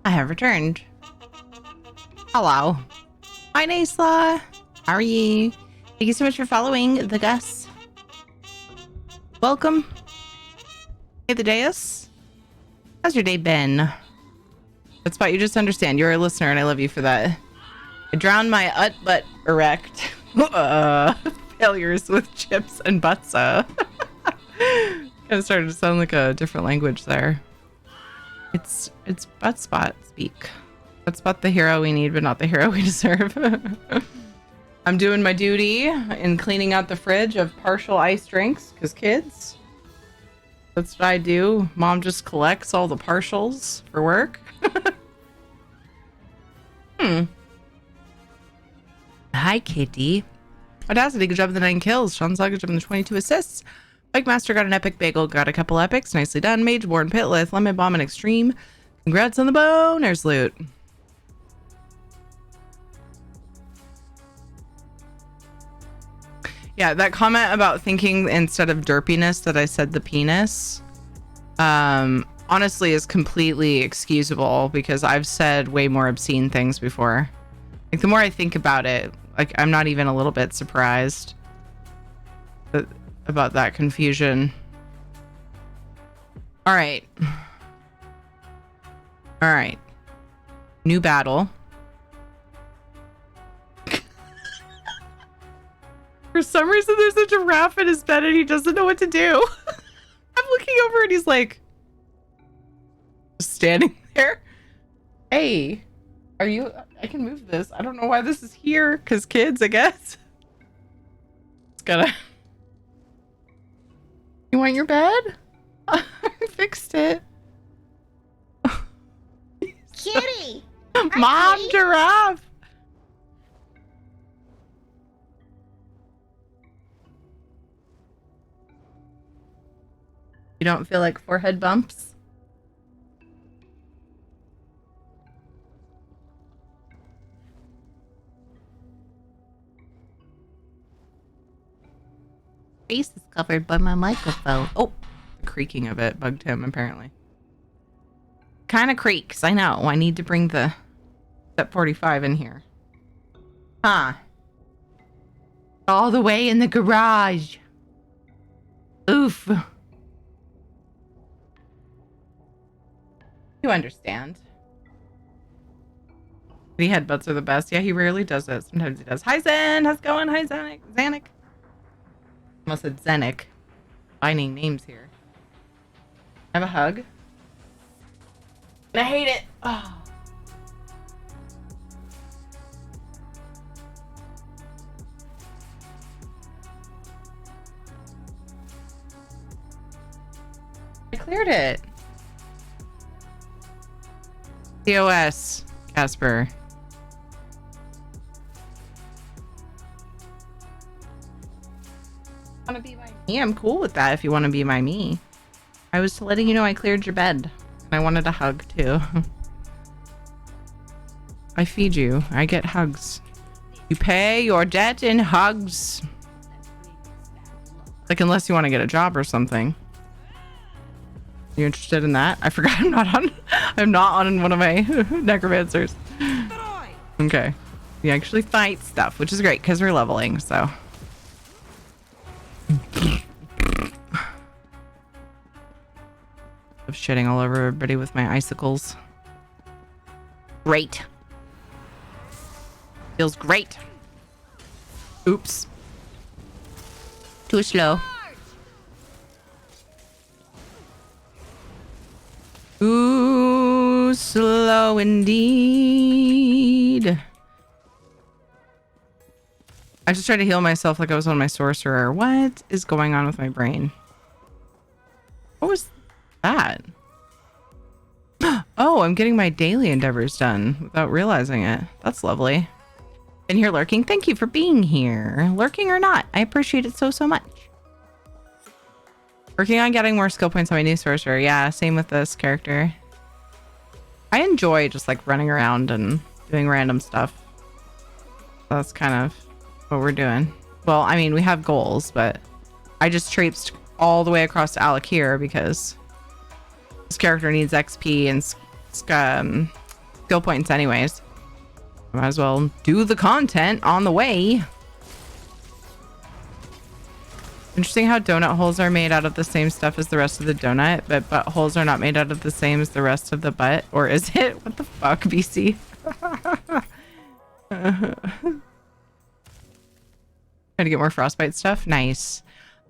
I have returned. Hello. Hi, Nasla. How are you? Thank you so much for following the Gus. Welcome. Hey, the Deus. How's your day been? That's about you just understand. You're a listener and I love you for that. I drowned my butt erect. Failures with chips and butsa. Kind of started to sound like a different language there. It's butt spot speak. Butt spot the hero we need, but not the hero we deserve. I'm doing my duty in cleaning out the fridge of partial ice drinks, because kids. That's what I do. Mom just collects all the partials for work. Hi, Kitty. Audacity, good job with the 9 kills. Sean Saw, good job with the 22 assists. Bike Master got an epic bagel, got a couple epics. Nicely done. Mage, Born, Pitlith, Lemon Bomb, and Extreme. Congrats on the boners loot. Yeah, that comment about thinking instead of derpiness that I said the penis, honestly is completely excusable because I've said way more obscene things before. Like, the more I think about it, like, I'm not even a little bit surprised about that confusion. All right. All right. New battle. For some reason, there's a giraffe in his bed and he doesn't know what to do. I'm looking over and he's like, just standing there. Hey, are you, I can move this. I don't know why this is here. Cause kids, I guess. It's gotta, you want your bed? I fixed it. Kitty! Mom giraffe! You don't feel like forehead bumps? Face is covered by my microphone. Oh, the creaking of it bugged him apparently. Kind of creaks. I know. I need to bring the step 45 in here. Huh. All the way in the garage. Oof. You understand. The headbutts are the best. Yeah, he rarely does it. Sometimes he does. Hi, Zen. How's it going? Hi, Zanik. Zanik. Almost said Zenik. Finding names here. Have a hug. I hate it. Oh. I cleared it. TOS, Casper. Want to be my me? I'm cool with that if you want to be my me. I was letting you know I cleared your bed. And I wanted a hug too. I feed you. I get hugs. You pay your debt in hugs. Like, unless you want to get a job or something. You interested in that? I forgot I'm not on one of my necromancers. Okay. We actually fight stuff, which is great because we're leveling, so. I'm shitting all over everybody with my icicles. Great. Feels great. Oops. Too slow. Ooh, slow indeed. I just tried to heal myself like I was on my sorcerer. What is going on with my brain? What was that? Oh, I'm getting my daily endeavors done without realizing it. That's lovely. Been here lurking. Thank you for being here. Lurking or not, I appreciate it so much. Working on getting more skill points on my new sorcerer. Yeah, same with this character. I enjoy just like running around and doing random stuff. That's kind of what we're doing. Well, I mean, we have goals, but I just traipsed all the way across to Alec here because this character needs XP and skill points anyways. Might as well do the content on the way. Interesting how donut holes are made out of the same stuff as the rest of the donut, but butt holes are not made out of the same as the rest of the butt. Or is it? What the fuck, BC? Trying to get more frostbite stuff. Nice.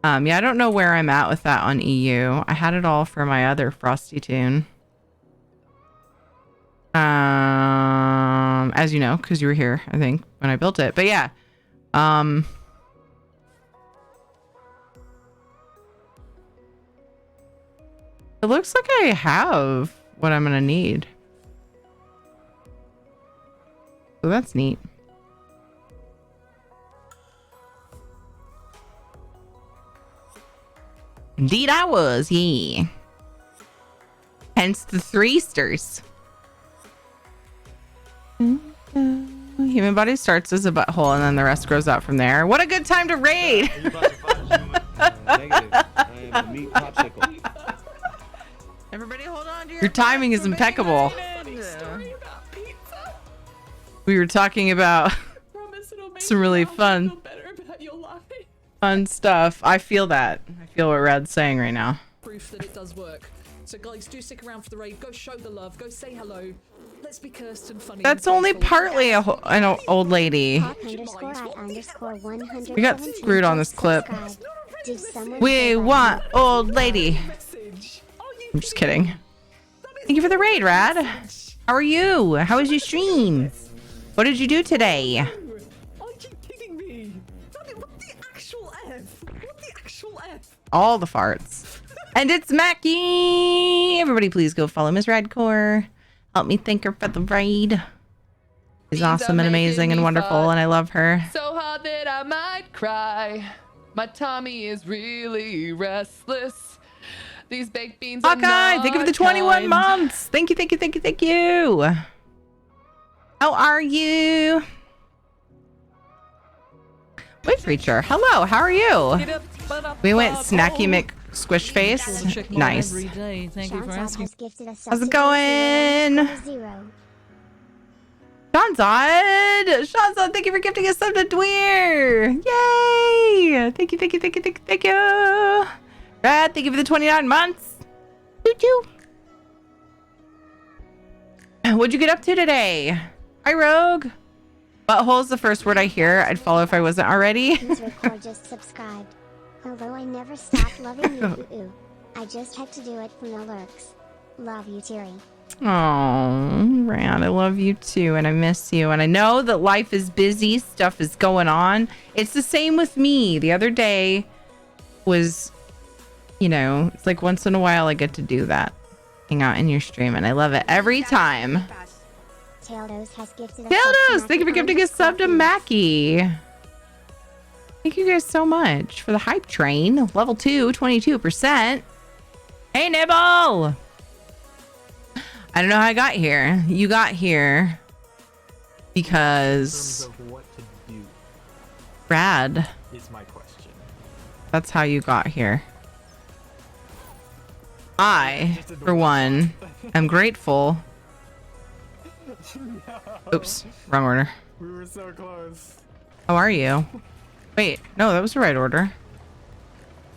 Yeah, I don't know where I'm at with that on EU. I had it all for my other Frosty tune. As you know, because you were here, I think, when I built it. But yeah. It looks like I have what I'm gonna need. So that's neat. Indeed I was, yeah. Hence the 3 sters. Human body starts as a butthole and then the rest grows out from there. What a good time to raid! Everybody hold on to your timing is impeccable. We were talking about some really fun stuff. I feel that. I feel what Rad's saying right now. Proof that it does work. So guys, do stick around for the raid. Go show the love. Go say hello. Let's be cursed and funny. That's only partly an old lady. We got screwed on this clip. We want old lady. I'm just kidding. Thank you for the raid, Rad. How are you? How was your stream? What did you do today? Are you kidding me? What the actual F? What the actual F? All the farts. And it's Mackie. Everybody please go follow Miss Radcore. Help me thank her for the raid. She's awesome and amazing and wonderful and I love her. So hard that I might cry. My tummy is really restless. These baked beans are Hawkeye, thank you for the 21 months. Thank you, thank you, thank you, thank you. How are you? Wait, Preacher. Hello, how are you? We went Snacky Mick Squish Face. Nice. Thank you for asking. How's it going? Shanzad, thank you for gifting us sub to Dweer. Yay! Thank you, thank you, thank you, thank you, thank you. Rad, thank you for the 29 months. Choo-choo. What'd you get up to today? Hi, Rogue. Butthole's the first word I hear. I'd follow if I wasn't already. Just subscribed. Although I never stopped loving you, I just had to do it from the lurks. Love you, Terry. Oh, Rad, I love you too, and I miss you. And I know that life is busy, stuff is going on. It's the same with me. The other day was, you know, it's like once in a while I get to do that. Hang out in your stream, and I love it every time. Taildos has gifted Taildos, thank you for gifting a sub to Mackie. Thank you guys so much for the hype train. Level 2, 22%. Hey, Nibble! I don't know how I got here. You got here because what to do Brad is my question. That's how you got here. I, for one, am grateful. No. Oops, wrong order. We were so close. How are you? Wait, no, that was the right order.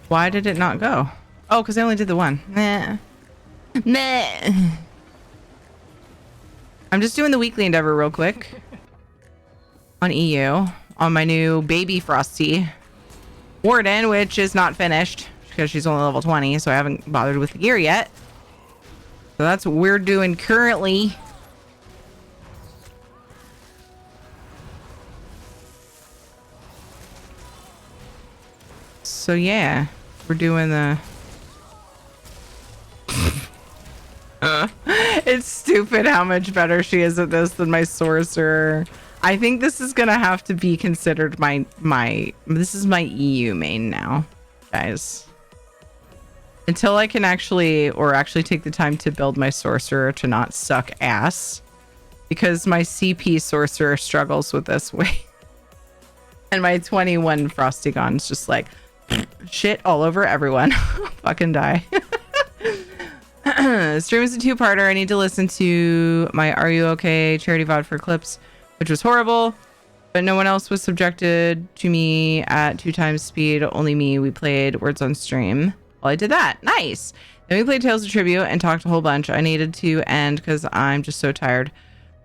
Why did it not go? Oh, because I only did the one. Nah. Nah. I'm just doing the weekly endeavor real quick. On EU. On my new baby Frosty. Warden, which is not finished. Because she's only level 20, so I haven't bothered with the gear yet. So that's what we're doing currently. So yeah, we're doing the... It's stupid how much better she is at this than my sorcerer. I think this is gonna have to be considered this is my EU main now, guys. Until I can actually take the time to build my sorcerer to not suck ass, because my CP sorcerer struggles with this way. And my 21 Frostygon is just like shit all over everyone. Fucking die. Stream is a two-parter. I need to listen to my Are You Okay charity VOD for clips, which was horrible, but no one else was subjected to me at 2 times speed. Only me. We played Words on Stream. Well, I did that. Nice. Then we played Tales of Tribute and talked a whole bunch. I needed to end because I'm just so tired.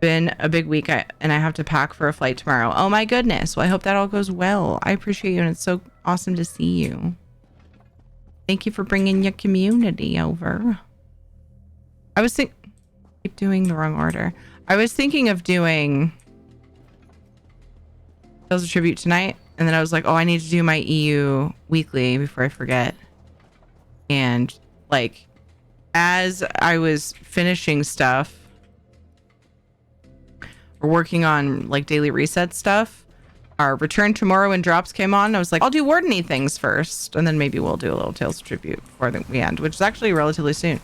Been a big week and I have to pack for a flight tomorrow. Oh my goodness. Well, I hope that all goes well. I appreciate you and it's so awesome to see you. Thank you for bringing your community over. I was keep doing the wrong order. I was thinking of doing Tales of Tribute tonight, and then I was like, oh, I need to do my EU weekly before I forget. And like, as I was finishing stuff or working on like daily reset stuff, our Return Tomorrow and drops came on. I was like, I'll do Wardeny things first, and then maybe we'll do a little Tales of Tribute before we end, which is actually relatively soon.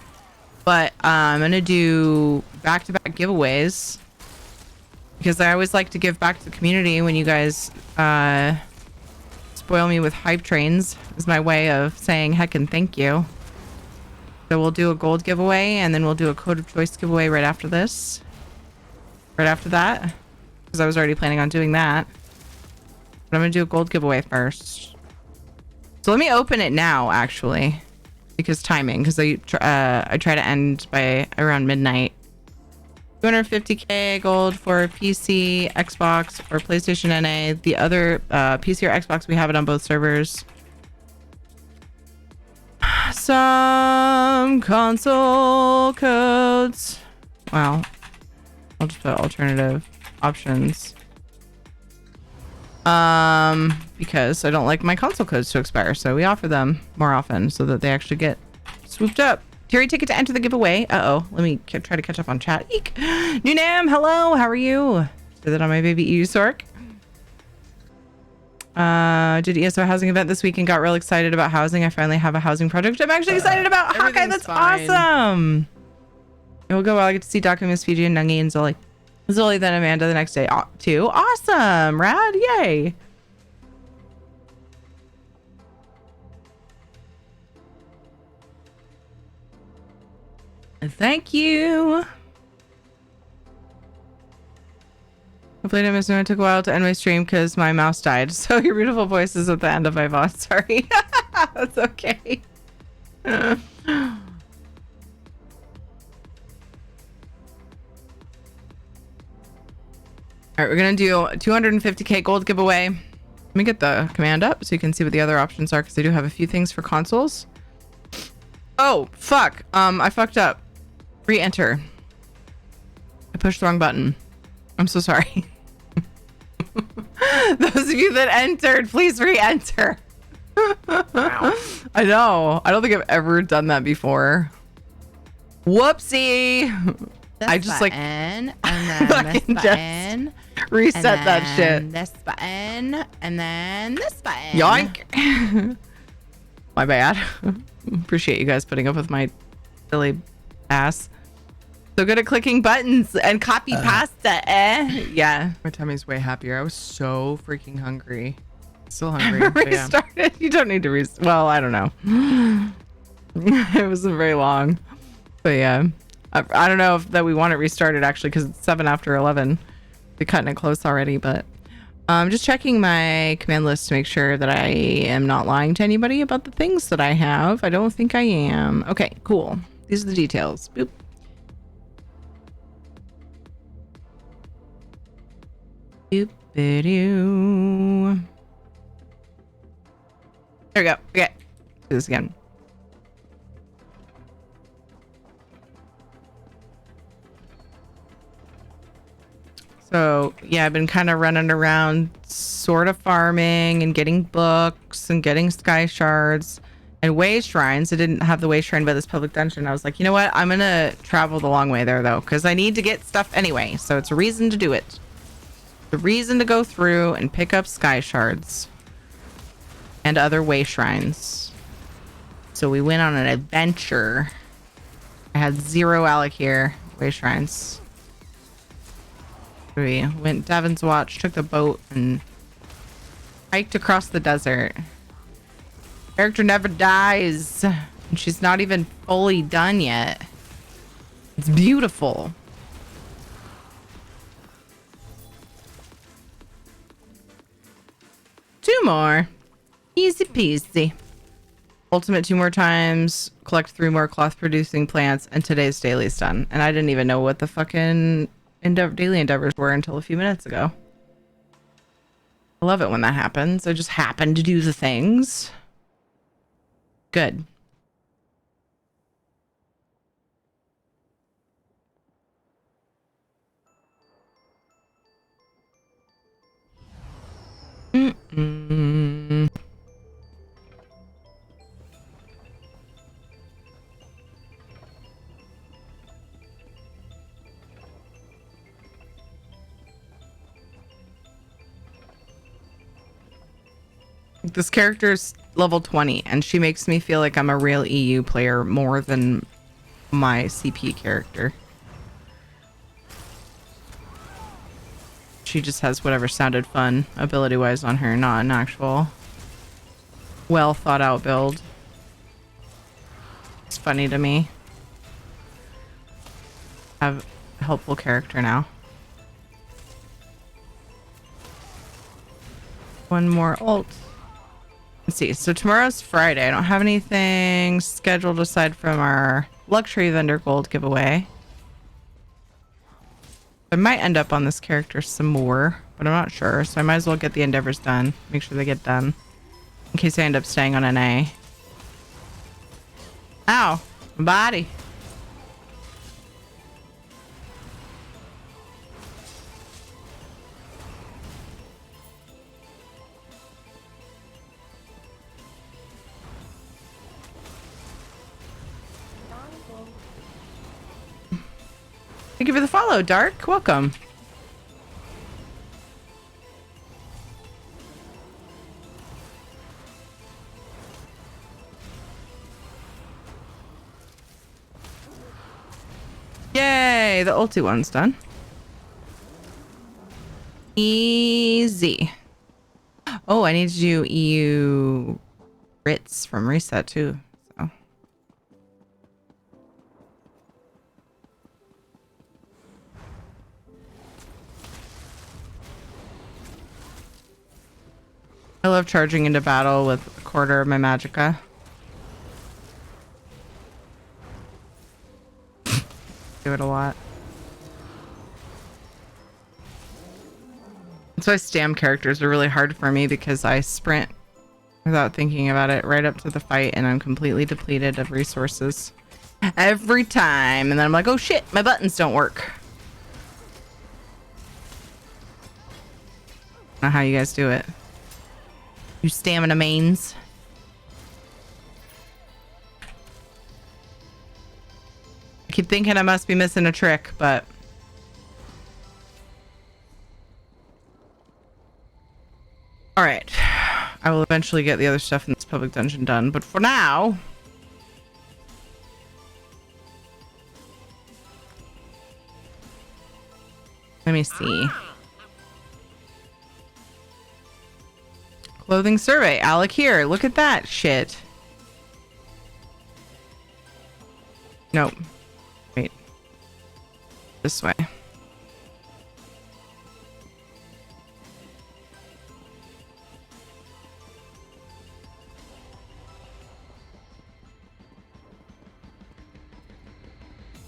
But I'm gonna do back-to-back giveaways because I always like to give back to the community when you guys spoil me with hype trains. Is my way of saying heck and thank you. So we'll do a gold giveaway and then we'll do a code of choice giveaway right after this. Right after that, because I was already planning on doing that. But I'm gonna do a gold giveaway first. So let me open it now, actually, because timing. Because I try to end by around midnight. 250k gold for PC, Xbox, or PlayStation NA. The other PC or Xbox, we have it on both servers. Some console codes. Wow. I'll just put alternative options. Because I don't like my console codes to expire, so we offer them more often so that they actually get swooped up. Terry ticket to enter the giveaway. Uh-oh. Let me try to catch up on chat. Eek. Nunam, hello. How are you? Did that on my baby EU Sork. Did ESO housing event this week and got real excited about housing. I finally have a housing project I'm actually excited about. Hawkeye, that's fine. Awesome. It will go well. I get to see Doc and Miss Fiji and Nungi and Zoli. Zoli, then Amanda the next day too. Awesome. Rad. Yay. Thank you. Hopefully I didn't miss it. It took a while to end my stream because my mouse died. So your beautiful voice is at the end of my VOD. Sorry. That's okay. All right, we're going to do 250k gold giveaway. Let me get the command up so you can see what the other options are because I do have a few things for consoles. Oh, fuck. I fucked up. Re-enter. I pushed the wrong button. I'm so sorry. Those of you that entered, please re-enter. I know. I don't think I've ever done that before. Whoopsie. This I just button, like and then this button, reset and that then shit. This button, and then this button. Yoink. My bad. Appreciate you guys putting up with my silly ass. So good at clicking buttons and copy pasta, eh? Yeah. My tummy's way happier. I was so freaking hungry. Still hungry. But yeah. Restarted. You don't need to well, I don't know. It wasn't very long. But yeah. I don't know if that we want it restarted actually because it's 7 after 11. We're cutting it close already, but I'm just checking my command list to make sure that I am not lying to anybody about the things that I have. I don't think I am. Okay, cool. These are the details. Boop. Boop. Video. There we go. Okay. Do this again. So yeah, I've been kind of running around sort of farming and getting books and getting sky shards and way shrines. I didn't have the way shrine by this public dungeon. I was like, you know what? I'm going to travel the long way there though, because I need to get stuff anyway. So it's a reason to do it. The reason to go through and pick up sky shards and other way shrines. So we went on an adventure. I had 0 Alec here. Way shrines. We went Devin's Watch, took the boat, and hiked across the desert. Character never dies. And she's not even fully done yet. It's beautiful. Two more. Easy peasy. Ultimate 2 more times. Collect 3 more cloth producing plants. And today's daily's done. And I didn't even know what the fucking daily endeavors were until a few minutes ago. I love it when that happens. I just happen to do the things. Good. Mm-mm. This character's level 20 and she makes me feel like I'm a real EU player more than my CP character. She just has whatever sounded fun ability wise on her, not an actual well thought out build. It's funny to me. Have a helpful character now. One more ult. Let's see. So tomorrow's Friday. I don't have anything scheduled aside from our luxury vendor gold giveaway. I might end up on this character some more, but I'm not sure. So I might as well get the endeavors done. Make sure they get done. In case I end up staying on an A. Ow! My body. Thank you for the follow, Dark. Welcome. Yay, the ulti one's done. Easy. Oh, I need to do EU Ritz from Reset too. So. I love charging into battle with a quarter of my magicka. Do it a lot. That's why stam characters are really hard for me because I sprint without thinking about it right up to the fight and I'm completely depleted of resources every time. And then I'm like, oh shit, my buttons don't work. I don't know how you guys do it. You stamina mains. I keep thinking I must be missing a trick, but all right. I will eventually get the other stuff in this public dungeon done, but for now, let me see. Clothing survey. Alec here. Look at that shit. Nope. Wait. This way.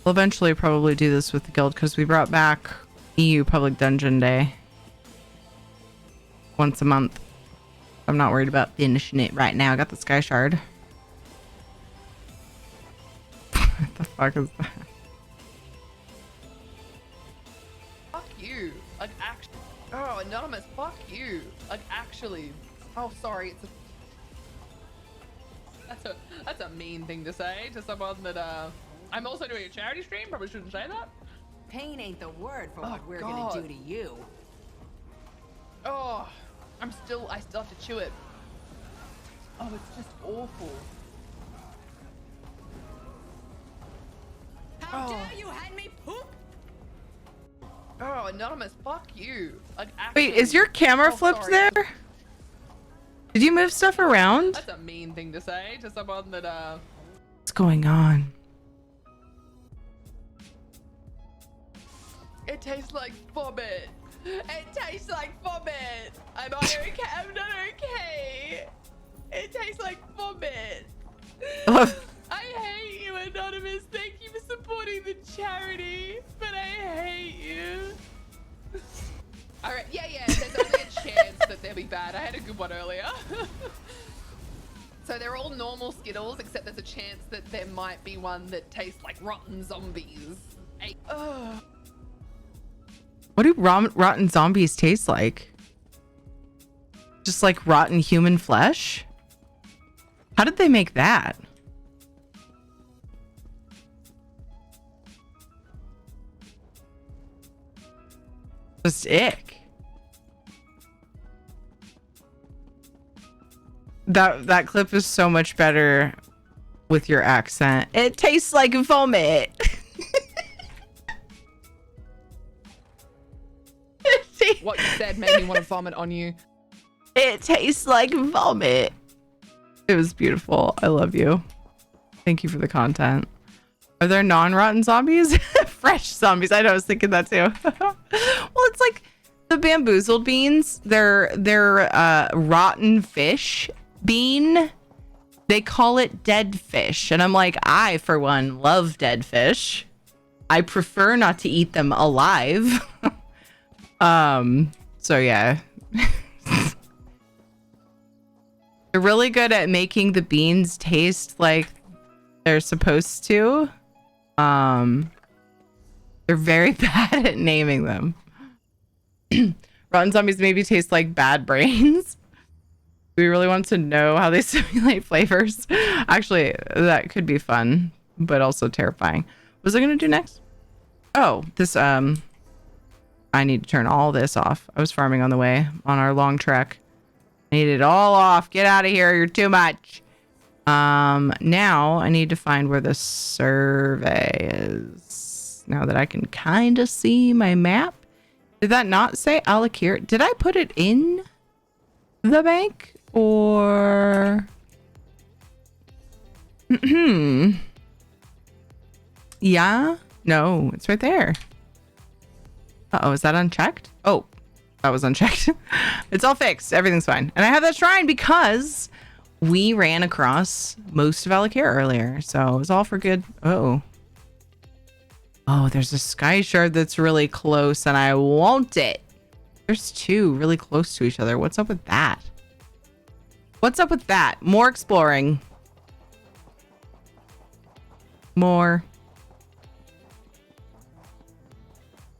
We'll eventually probably do this with the guild because we brought back EU Public Dungeon Day once a month. I'm not worried about finishing it right now. I got the Sky Shard. What the fuck is that? Fuck you. Like, actually. Oh, Anonymous, fuck you. Like, actually. Oh, sorry. That's a mean thing to say to someone that, I'm also doing a charity stream. Probably shouldn't say that. Pain ain't the word for Oh, what we're God. gonna do to you. Oh, I still have to chew it. Oh, it's just awful. How dare you hand me poop? Oh, Anonymous, fuck you. Like, Wait, is your camera flipped there? Did you move stuff around? That's a mean thing to say to someone that, What's going on? It tastes like vomit. It tastes like vomit. Am I okay? I'm not okay. It tastes like vomit. I hate you, Anonymous. Thank you for supporting the charity, but I hate you. All right, yeah, there's only a chance that they'll be bad. I had a good one earlier. So they're all normal Skittles, except there's a chance that there might be one that tastes like rotten zombies. What do rotten zombies taste like? Just like rotten human flesh? How did they make that? Just ick. That clip is so much better with your accent. It tastes like vomit. What you said made me want to vomit on you. It tastes like vomit. It was beautiful. I love you. Thank you for the content. Are there non-rotten zombies? Fresh zombies. I know, I was thinking that too. Well, it's like the bamboozled beans. They're rotten fish bean. They call it dead fish. And I'm like, I, for one, love dead fish. I prefer not to eat them alive. So yeah. They're really good at making the beans taste like they're supposed to. They're very bad at naming them. Rotten zombies maybe taste like bad brains. We really want to know how they simulate flavors. Actually, that could be fun, but also terrifying. What was I gonna do next? Oh, this I need to turn all this off. I was farming on the way on our long trek. I need it all off. Get out of here. You're too much. Now I need to find where the survey is. Now that I can kind of see my map. Did that not say Alakir? Did I put it in the bank or? Yeah. No, it's right there. Uh-oh, is that unchecked? Oh, that was unchecked. It's all fixed. Everything's fine. And I have that shrine because we ran across most of Alakir earlier. So it was all for good. Oh. Oh, there's a sky shard that's really close and I want it. There's two really close to each other. What's up with that? What's up with that? More exploring. More.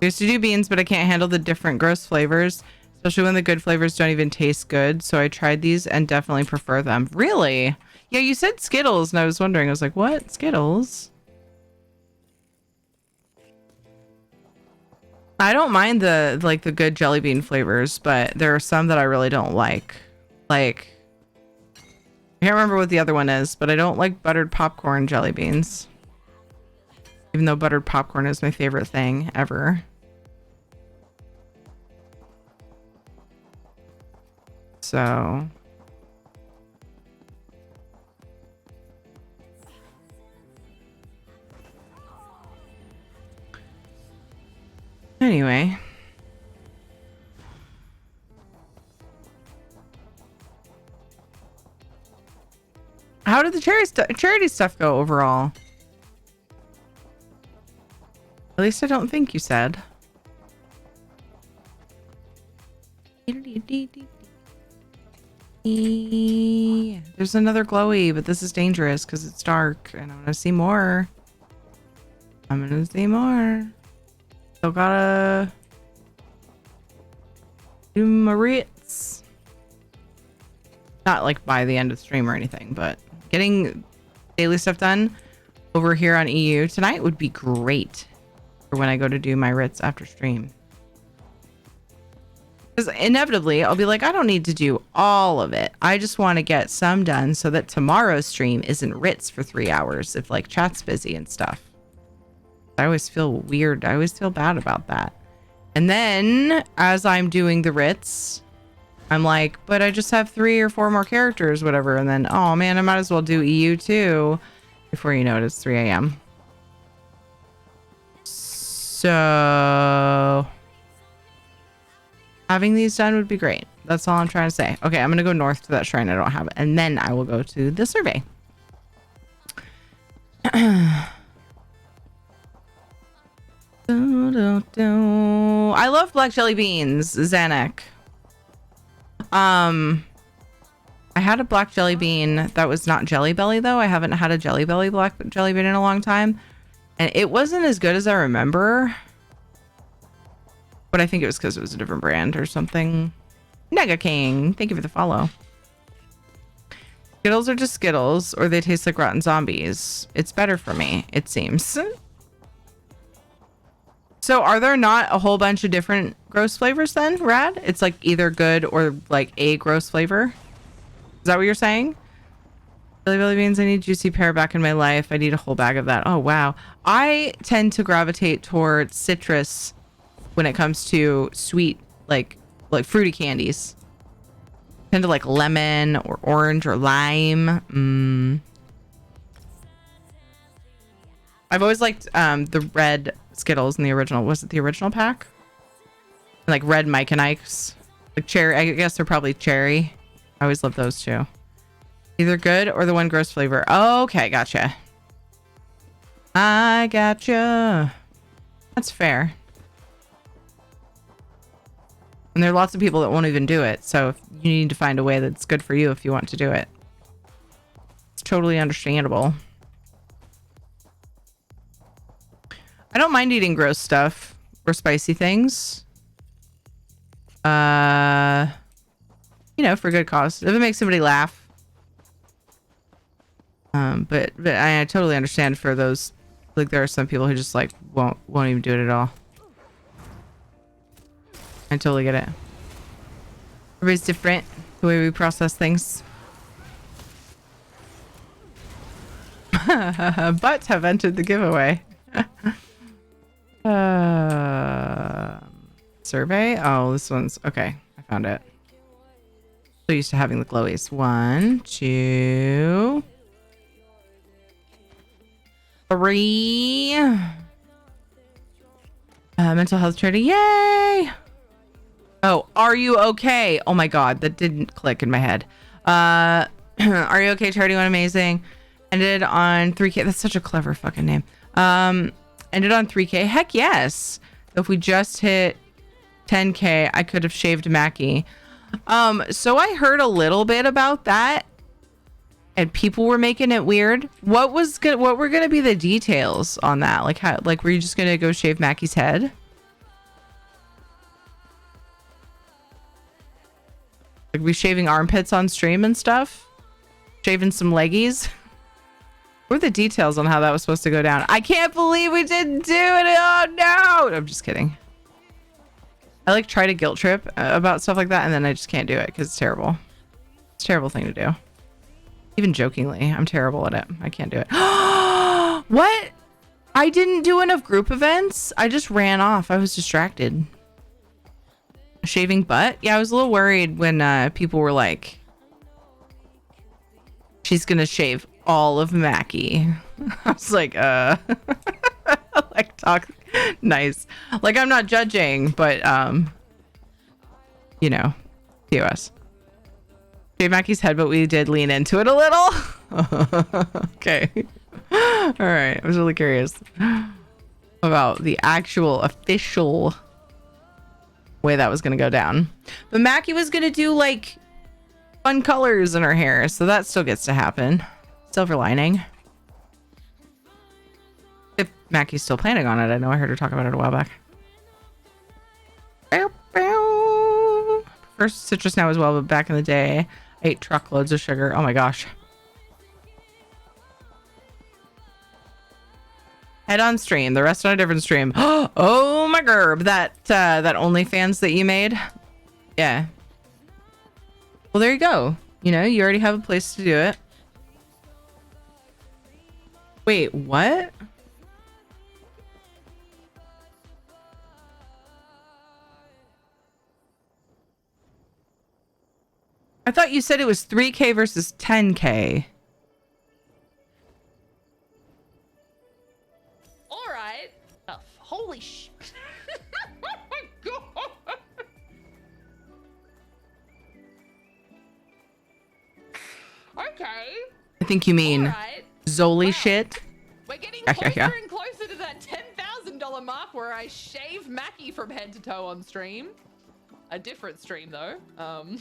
I used to do beans, but I can't handle the different gross flavors, especially when the good flavors don't even taste good. So I tried these and definitely prefer them. Really? Yeah, you said Skittles, and I was wondering. I was like, what? Skittles? I don't mind the good jelly bean flavors, but there are some that I really don't like. Like, I can't remember what the other one is, but I don't like buttered popcorn jelly beans. Even though buttered popcorn is my favorite thing ever. So. Anyway. How did the charity stuff go overall? At least I don't think you said. There's another glowy, but this is dangerous because it's dark and I want to see more. I'm gonna see more. Still gotta do my writs. Not like by the end of the stream or anything, but getting daily stuff done over here on EU tonight would be great for when I go to do my writs after stream. Because inevitably I'll be like, I don't need to do all of it. I just want to get some done so that tomorrow's stream isn't writs for 3 hours if like chat's busy and stuff. I always feel weird. I always feel bad about that. And then as I'm doing the writs, I'm like, but I just have 3 or 4 more characters, whatever. And then, oh man, I might as well do EU too. Before you know it, it's 3 a.m. So having these done would be great. That's all I'm trying to say. Okay, I'm gonna go north to that shrine I don't have, and then I will go to the survey. I love black jelly beans, Zanuck. I had a black jelly bean that was not Jelly Belly though. I haven't had a Jelly Belly black jelly bean in a long time, and it wasn't as good as I remember. But I think it was because it was a different brand or something. Nega King, thank you for the follow. Skittles are just Skittles, or they taste like rotten zombies. It's better for me, it seems. So are there not a whole bunch of different gross flavors then, Rad? It's like either good or like a gross flavor? Is that what you're saying? Jelly Belly beans, I need juicy pear back in my life. I need a whole bag of that. Oh, wow. I tend to gravitate towards citrus when it comes to sweet, like fruity candies. I tend to like lemon or orange or lime. I've always liked the red Skittles in the original. Was it the original pack? Like red Mike and Ike's. Like cherry. I guess they're probably cherry. I always love those too. Either good or the one gross flavor. Okay, gotcha. I gotcha. That's fair. And there are lots of people that won't even do it. So you need to find a way that's good for you if you want to do it. It's totally understandable. I don't mind eating gross stuff or spicy things. You know, for good cause. If it makes somebody laugh. But I totally understand for those, like there are some people who just like won't even do it at all. I totally get it. Everybody's different, the way we process things. But have entered the giveaway. Survey? Oh, this one's okay. I found it. So used to having the glowies. 1, 2, 3. Mental health charity. Yay! Oh, are you okay? Oh my god, that didn't click in my head. Are you okay, charity went amazing. Ended on 3K. That's such a clever fucking name. Ended on 3K. Heck yes. If we just hit 10K, I could have shaved Mackie. So I heard a little bit about that, and people were making it weird. What were gonna be the details on that? Like how? Like were you just gonna go shave Mackie's head? Like we shaving armpits on stream and stuff? Shaving some leggies? What were the details on how that was supposed to go down? I can't believe we didn't do it. Oh no! I'm just kidding. I like try to guilt trip about stuff like that, and then I just can't do it because it's terrible. It's a terrible thing to do. Even jokingly, I'm terrible at it. I can't do it. What? I didn't do enough group events. I just ran off. I was distracted. Shaving butt? Yeah, I was a little worried when people were like, she's gonna shave all of Mackie. I was like, like talk nice. Like I'm not judging, but you know, POS. Shave Mackie's head, but we did lean into it a little. Okay. All right. I was really curious about the actual official way that was going to go down. But Mackie was going to do like fun colors in her hair, so that still gets to happen. Silver lining. If Mackie's still planning on it. I know I heard her talk about it a while back. First citrus now as well, but back in the day, I ate truckloads of sugar. Oh my gosh. Head on stream, the rest on a different stream. Oh my gerb, that OnlyFans that you made. Yeah. Well, there you go. You know, you already have a place to do it. Wait, what? I thought you said it was 3K versus 10K. All right. Holy sh... Okay. I think you mean Alright. Zoli shit. We're getting Yeah, closer yeah. and closer to that $10,000 mark where I shave Mackie from head to toe on stream. A different stream though. Holy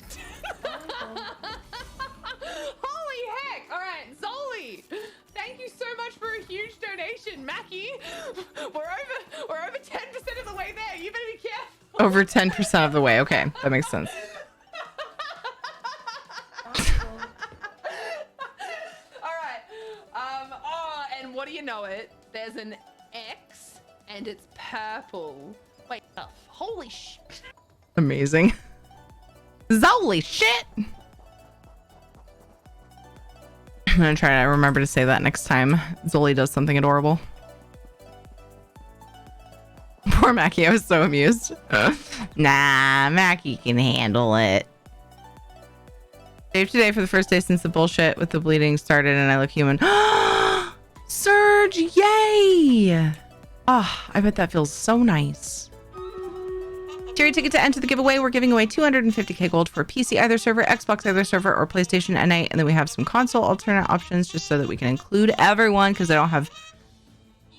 heck! All right, Zoli, thank you so much for a huge donation, Mackie. We're over 10% of the way there. You better be careful. Over 10% of the way. Okay, that makes sense. All right. Oh, and what do you know it? There's an X, and it's purple. Wait, holy shit. Amazing. Zoli shit. I'm gonna try to remember to say that next time Zoli does something adorable. Poor Mackie, I was so amused. Nah, Mackie can handle it. Saved today for the first day since the bullshit with the bleeding started and I look human. Surge, yay! Oh, I bet that feels so nice. Tier ticket to enter the giveaway. We're giving away 250k gold for PC either server, Xbox either server, or PlayStation N8. And then we have some console alternate options just so that we can include everyone because I don't have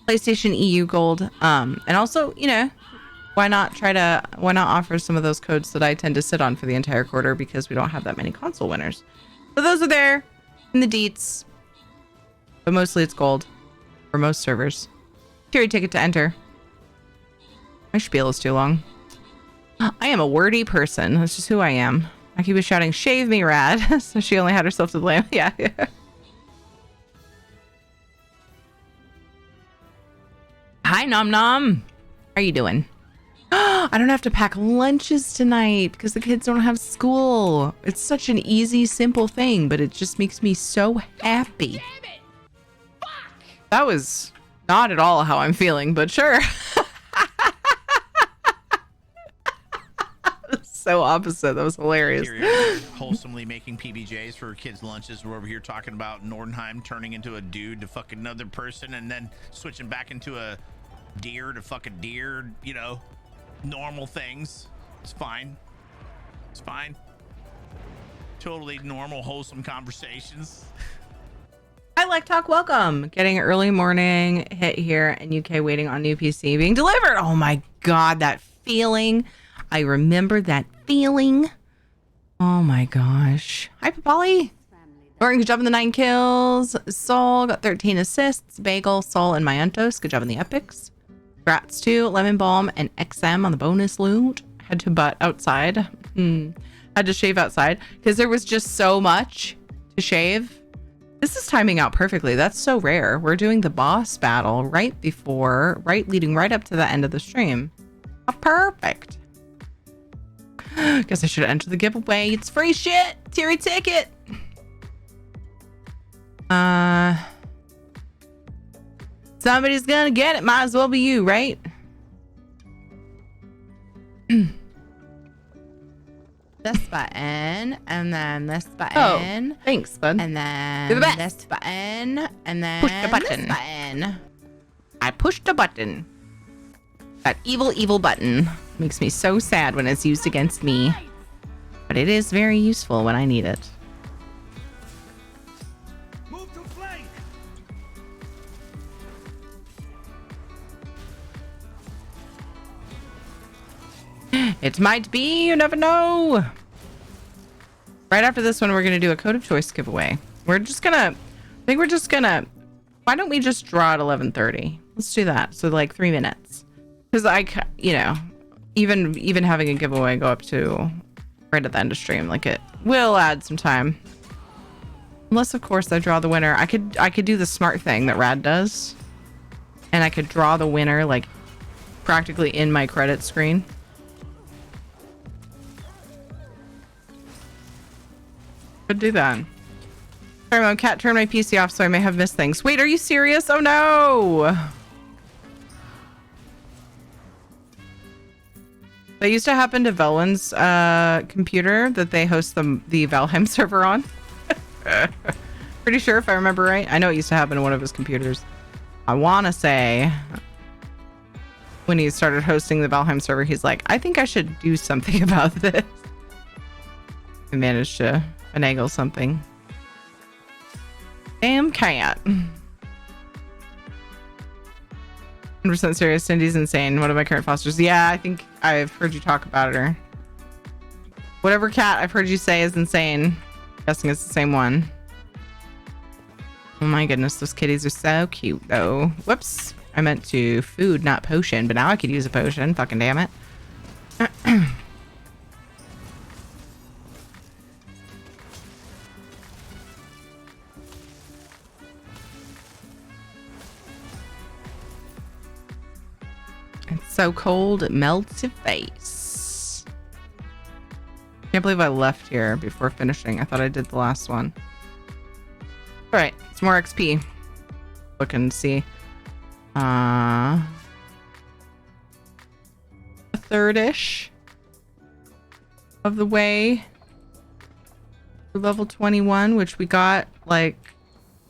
PlayStation EU gold. And also, you know, why not offer some of those codes that I tend to sit on for the entire quarter because we don't have that many console winners. So those are there in the deets. But mostly it's gold for most servers. Tier ticket to enter. My spiel is too long. I am a wordy person. That's just who I am. Mackie was shouting, "Shave me, Rad." So she only had herself to blame. Yeah. Hi, Nom Nom. How are you doing? I don't have to pack lunches tonight because the kids don't have school. It's such an easy, simple thing, but it just makes me so happy. Damn it! Fuck! That was not at all how I'm feeling, but sure. So opposite. That was hilarious. Wholesomely making PBJs for kids' lunches. We're over here talking about Nordenheim turning into a dude to fuck another person and then switching back into a deer to fuck a deer, you know, normal things. It's fine. It's fine. Totally normal, wholesome conversations. Hi, Like Talk. Welcome. Getting early morning hit here in UK waiting on new PC being delivered. Oh my God, that feeling. I remember that feeling. Oh my gosh. Hi, Papali. Lauren, good job in the 9 kills. Sol got 13 assists. Bagel, Sol, and Mayantos. Good job in the epics. Congrats to Lemon Balm and XM on the bonus loot. Had to butt outside. Had to shave outside because there was just so much to shave. This is timing out perfectly. That's so rare. We're doing the boss battle leading right up to the end of the stream. Oh, perfect. Guess I should have entered the giveaway. It's free shit. Tier ticket. Somebody's gonna get it. Might as well be you, right? This button, and then this button. Oh, thanks, bud. And then you're the best. This button, and then push the button. This button. I pushed the button. That evil, evil button makes me so sad when it's used against me, but it is very useful when I need it. Move to flank. It might be, you never know. Right after this one, we're going to do a code of choice giveaway. Why don't we just draw at 11:30? Let's do that. So like 3 minutes. Because even having a giveaway go up to right at the end of stream, like it will add some time. Unless of course I draw the winner. I could do the smart thing that Rad does. And I could draw the winner like practically in my credit screen. Could do that. Sorry, Mom, Cat turned my PC off so I may have missed things. Wait, are you serious? Oh no! That used to happen to Velwyn's computer that they host the Valheim server on. Pretty sure if I remember right. I know it used to happen to one of his computers. I want to say when he started hosting the Valheim server, he's like, I think I should do something about this. I managed to finagle something. Damn cat. 100% serious. Cindy's insane. One of my current fosters. Yeah, I think I've heard you talk about her. Whatever cat I've heard you say is insane. Guessing it's the same one. Oh my goodness, those kitties are so cute though. Whoops. I meant to food, not potion, but now I could use a potion. Fucking damn it. It's so cold, it melts your face. Can't believe I left here before finishing. I thought I did the last one. All right, it's more XP. Look and see. A third-ish of the way to level 21, which we got like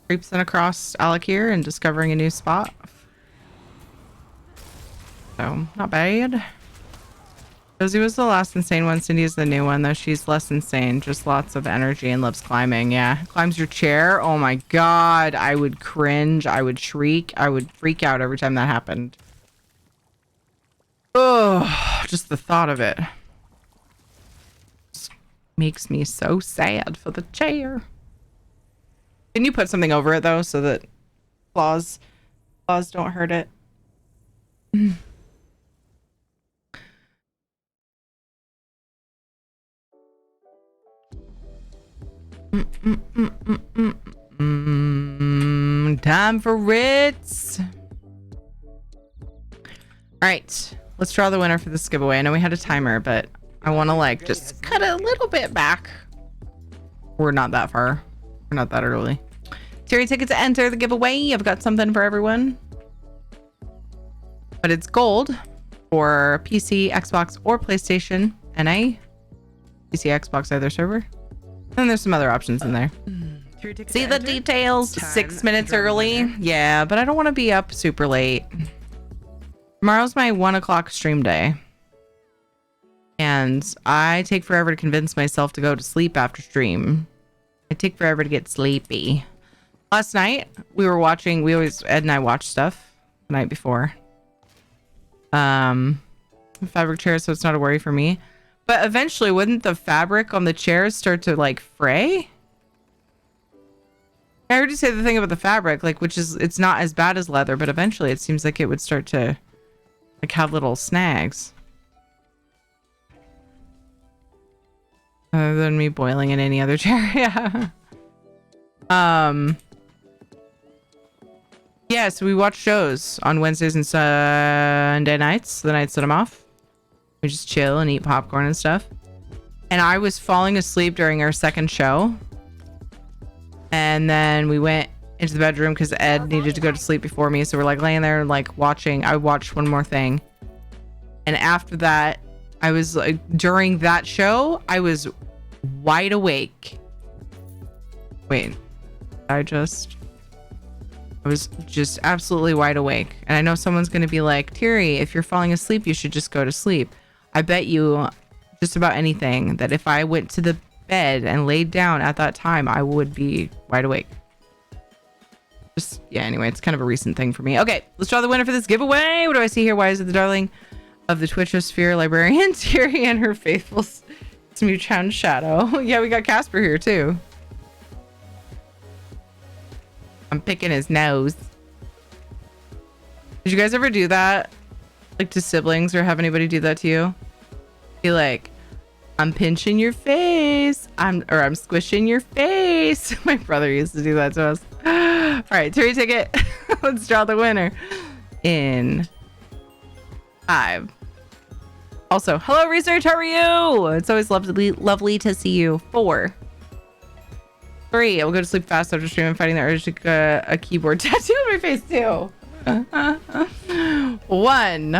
creeping across Alakir and discovering a new spot. So not bad. Josie was the last insane one. Cindy is the new one, though she's less insane. Just lots of energy and loves climbing. Yeah. Climbs your chair. Oh my god. I would cringe. I would shriek. I would freak out every time that happened. Oh, just the thought of it just makes me so sad for the chair. Can you put something over it though so that claws don't hurt it? Time for Ritz. All right, let's draw the winner for this giveaway. I know we had a timer, but I want to like just cut it a little bit back. We're not that far. We're not that early. Terry ticket to enter the giveaway. I've got something for everyone, but it's gold for PC, Xbox, or PlayStation NA. PC, Xbox, either server. And there's some other options in there. See the details. 6 minutes early. Yeah, but I don't want to be up super late. Tomorrow's my 1 o'clock stream day. And I take forever to convince myself to go to sleep after stream. I take forever to get sleepy. Last night, we were watching, Ed and I watch stuff the night before. Fabric chairs, so it's not a worry for me. But eventually, wouldn't the fabric on the chairs start to like fray? I heard you say the thing about the fabric, like, which is, it's not as bad as leather, but eventually it seems like it would start to like have little snags. Other than me boiling in any other chair. Yeah. Yeah, so we watch shows on Wednesdays and Sunday nights, the nights that I'm off. We just chill and eat popcorn and stuff. And I was falling asleep during our second show. And then we went into the bedroom because Ed needed to go to sleep before me. So we're like laying there like watching. I watched one more thing. And after that, I was like, during that show, I was wide awake. Wait, I was just absolutely wide awake. And I know someone's going to be like, Terry, if you're falling asleep, you should just go to sleep. I bet you just about anything that if I went to the bed and laid down at that time, I would be wide awake. Just, yeah, anyway, it's kind of a recent thing for me. Okay, let's draw the winner for this giveaway. What do I see here? Why is it the darling of the Twitchosphere librarian, Terry, and her faithful Smoochhound Shadow? Yeah, we got Casper here too. I'm picking his nose. Did you guys ever do that? Like to siblings, or have anybody do that to you? Be like, I'm pinching your face. I'm squishing your face. My brother used to do that to us. All right, Terry ticket. Let's draw the winner in 5. Also, hello research, how are you? It's always lovely to see you. 4. 3. I will go to sleep fast after stream and fighting the urge to get a keyboard tattoo on my face too. 1.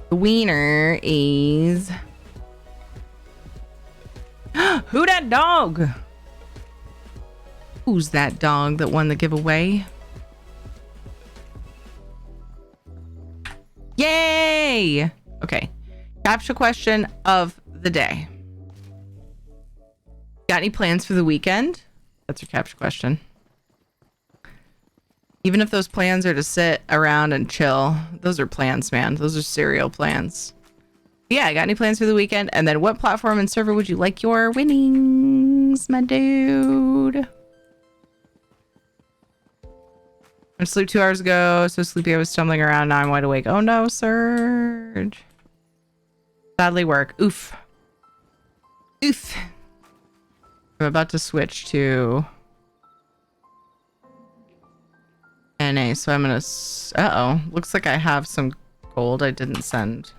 The wiener is who that dog? Who's that dog that won the giveaway? Yay! Okay. Captcha question of the day. Got any plans for the weekend? That's your capture question. Even if those plans are to sit around and chill, those are plans, man. Those are serial plans. Yeah, got any plans for the weekend? And then what platform and server would you like your winnings, my dude? I sleep 2 hours ago, so sleepy I was stumbling around. Now I'm wide awake. Oh no, Surge. Sadly work. Oof. Oof. I'm about to switch to NA, so I'm gonna... Uh-oh. Looks like I have some gold I didn't send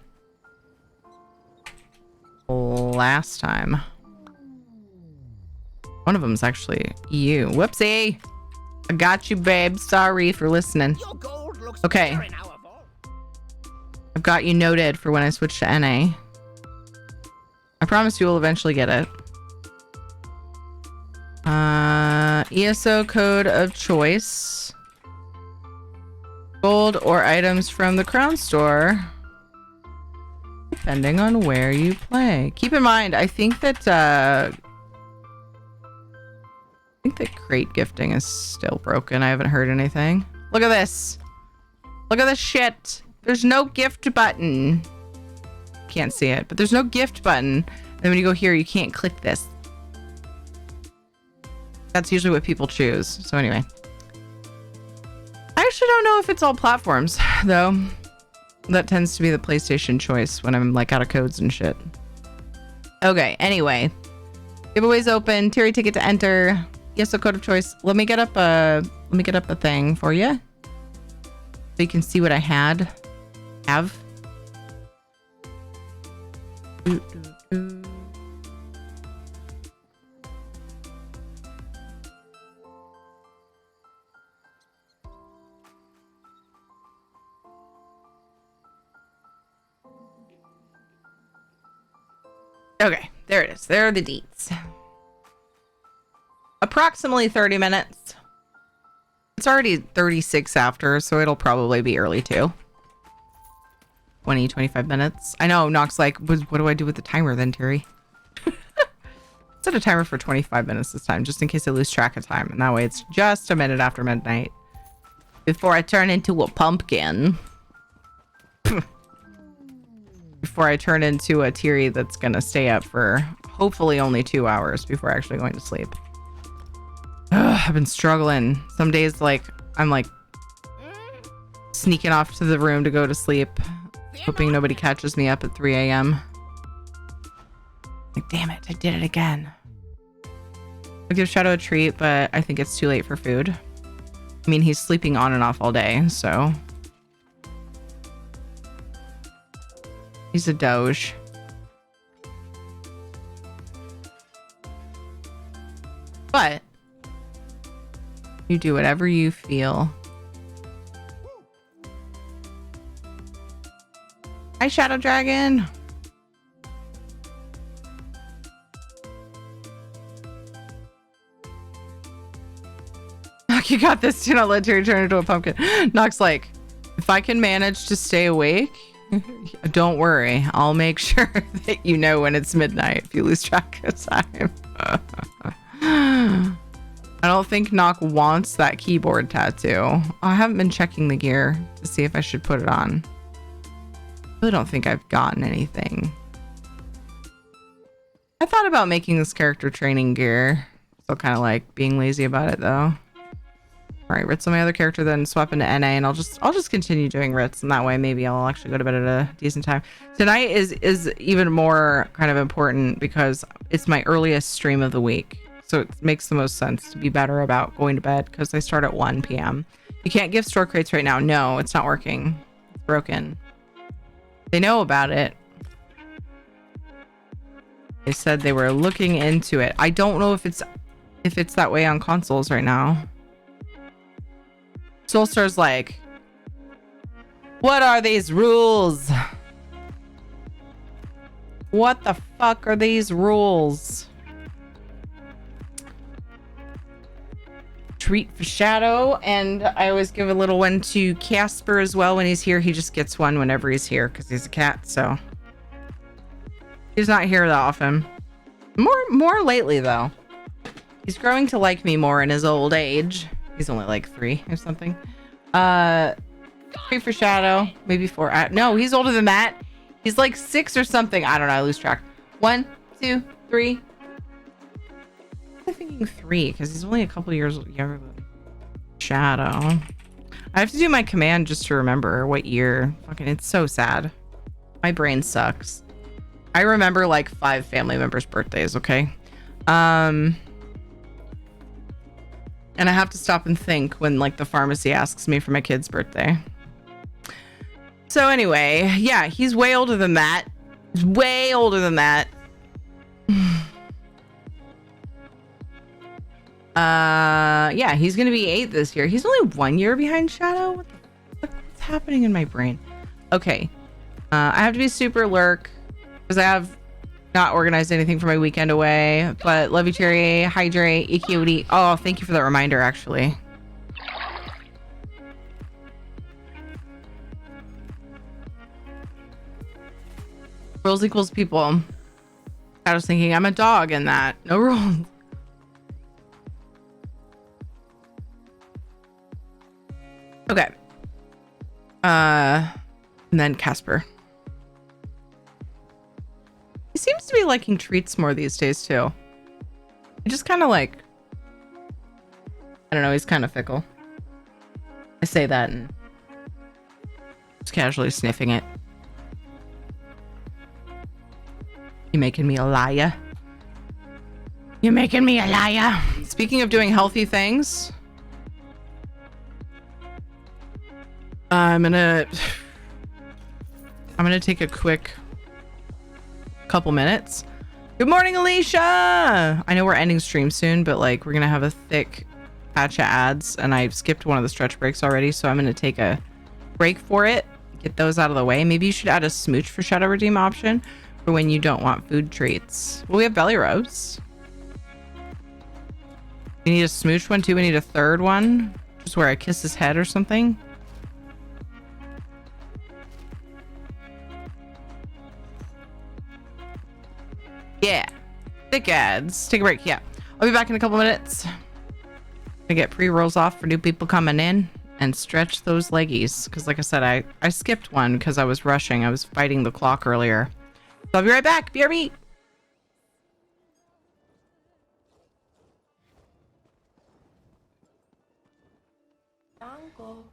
last time. One of them's actually you. Whoopsie! I got you, babe. Sorry for listening. Okay. I've got you noted for when I switch to NA. I promise you will eventually get it. ESO code of choice. Gold or items from the Crown Store. Depending on where you play. Keep in mind, I think that crate gifting is still broken. I haven't heard anything. Look at this. Look at this shit. There's no gift button. Can't see it, but there's no gift button. And when you go here, you can't click this. That's usually what people choose. So anyway. I actually don't know if it's all platforms, though. That tends to be the PlayStation choice when I'm like out of codes and shit. Okay, anyway. Giveaways open. Terry ticket to enter. Yes, a code of choice. Let me get up a thing for you. So you can see what I have. Okay, there it is. There are the deets. Approximately 30 minutes. It's already 36 after, so it'll probably be early too. 25 minutes. I know, Nox like, what do I do with the timer then, Terry? Set a timer for 25 minutes this time, just in case I lose track of time. And that way it's just a minute after midnight. Before I turn into a pumpkin. Before I turn into a Terry that's gonna stay up for hopefully only 2 hours before actually going to sleep. Ugh, I've been struggling. Some days I'm like sneaking off to the room to go to sleep, hoping nobody catches me up at 3 a.m. Like, damn it, I did it again. I'll give Shadow a treat, but I think it's too late for food. I mean, he's sleeping on and off all day, so. He's a doge. But you do whatever you feel. Hi, Shadow Dragon. You got this. Do not let Terry turn into a pumpkin. Nox like, if I can manage to stay awake, don't worry. I'll make sure that you know when it's midnight if you lose track of time. I don't think Nock wants that keyboard tattoo. I haven't been checking the gear to see if I should put it on. I really don't think I've gotten anything. I thought about making this character training gear. Still kind of like being lazy about it though. All right, Ritz on my other character, then swap into NA, and I'll just continue doing Ritz, and that way maybe I'll actually go to bed at a decent time. Tonight is even more kind of important because it's my earliest stream of the week, so it makes the most sense to be better about going to bed because I start at 1 p.m. You can't give store crates right now. No, it's not working. It's broken. They know about it. They said they were looking into it. I don't know if it's that way on consoles right now. Soulstar's like, what are these rules? What the fuck are these rules? Treat for Shadow, and I always give a little one to Casper as well when he's here. He just gets one whenever he's here because he's a cat, so he's not here that often. More lately though. He's growing to like me more in his old age. He's only like 3 or something. 3 for Shadow, maybe 4. No, he's older than that. He's like 6 or something. I don't know. I lose track. 1, 2, 3. I'm thinking 3 because he's only a couple years younger than Shadow. I have to do my command just to remember what year. Fucking, it's so sad. My brain sucks. I remember like 5 family members' birthdays, okay? And I have to stop and think when like the pharmacy asks me for my kid's birthday. So anyway, yeah, he's way older than that. He's way older than that. Yeah, he's gonna be 8 this year. He's only 1 year behind Shadow. What's happening in my brain? Okay, I have to be super lurk because I have not organized anything for my weekend away. But love you, Cherry. Hydrate, EQD. Oh, thank you for that reminder. Actually, rules equals people. I was thinking I'm a dog in that. No rules. Okay. And then Casper. He seems to be liking treats more these days too. He just kind of like, I don't know, he's kind of fickle. I say that and just casually sniffing it. You making me a liar? You're making me a liar. Speaking of doing healthy things, I'm gonna take a quick couple minutes. Good morning, Alicia. I know we're ending stream soon, but like we're gonna have a thick patch of ads, and I've skipped one of the stretch breaks already, so I'm gonna take a break for it. Get those out of the way. Maybe you should add a smooch for Shadow Redeem option for when you don't want food treats. Well, we have belly rubs. We need a smooch one too. We need a third one, just where I kiss his head or something. Yeah. Thick ads. Take a break. Yeah. I'll be back in a couple minutes. I get pre-rolls off for new people coming in and stretch those leggies. Because like I said, I skipped one because I was rushing. I was fighting the clock earlier. So I'll be right back. BRB. Uncle.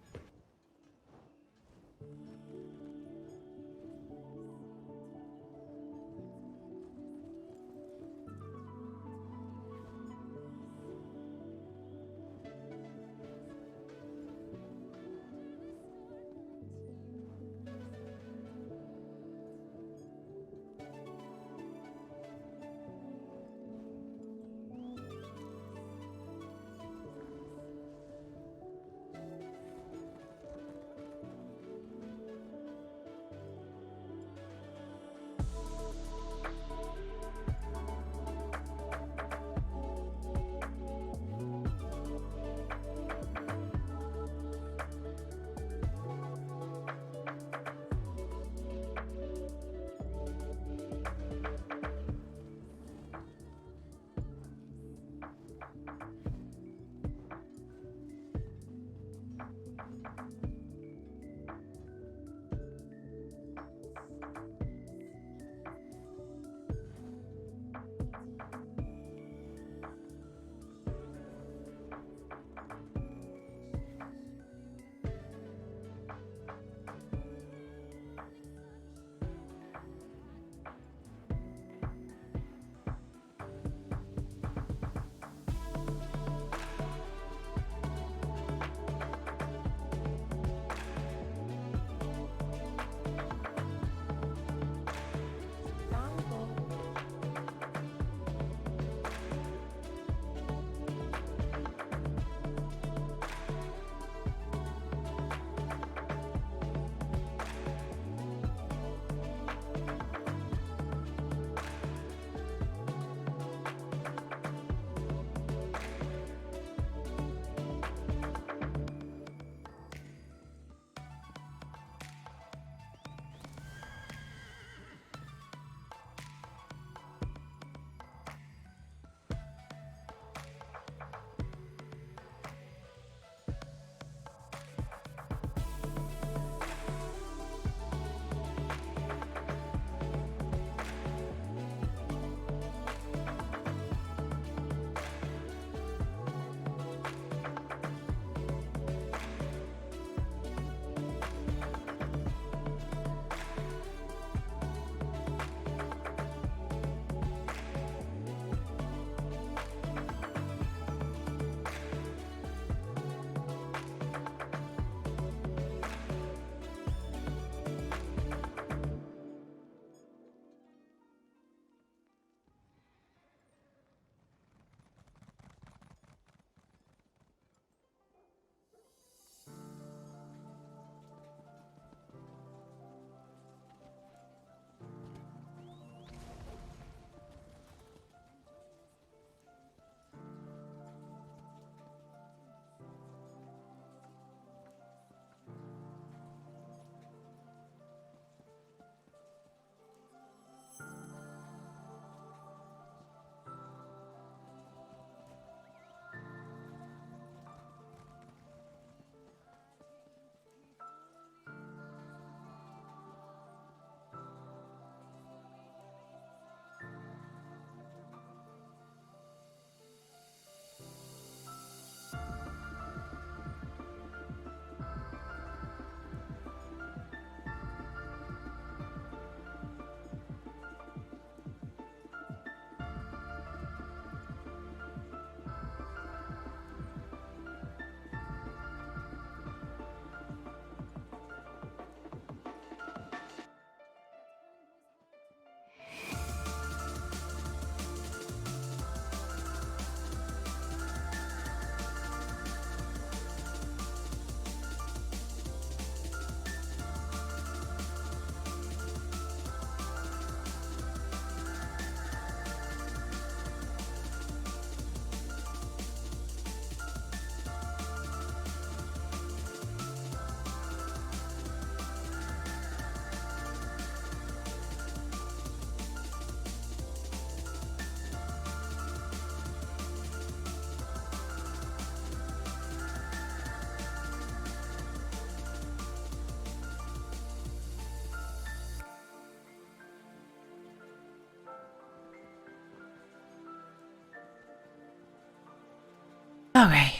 Okay,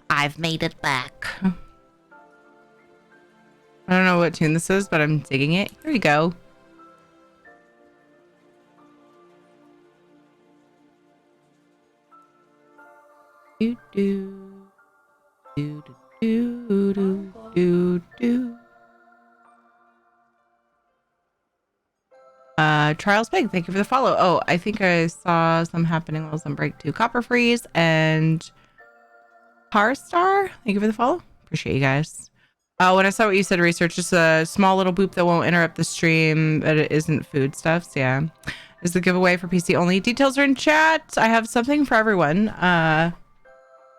I've made it back. I don't know what tune this is, but I'm digging it. Here we go. Do do do do do do do. Trials Pig, thank you for the follow. Oh, I think I saw some happening while I was on break too. Copper Freeze and Car Star, thank you for the follow. Appreciate you guys. When I saw what you said, research, just a small little boop that won't interrupt the stream, but it isn't foodstuffs. Yeah. Is the giveaway for PC only? Details are in chat. I have something for everyone.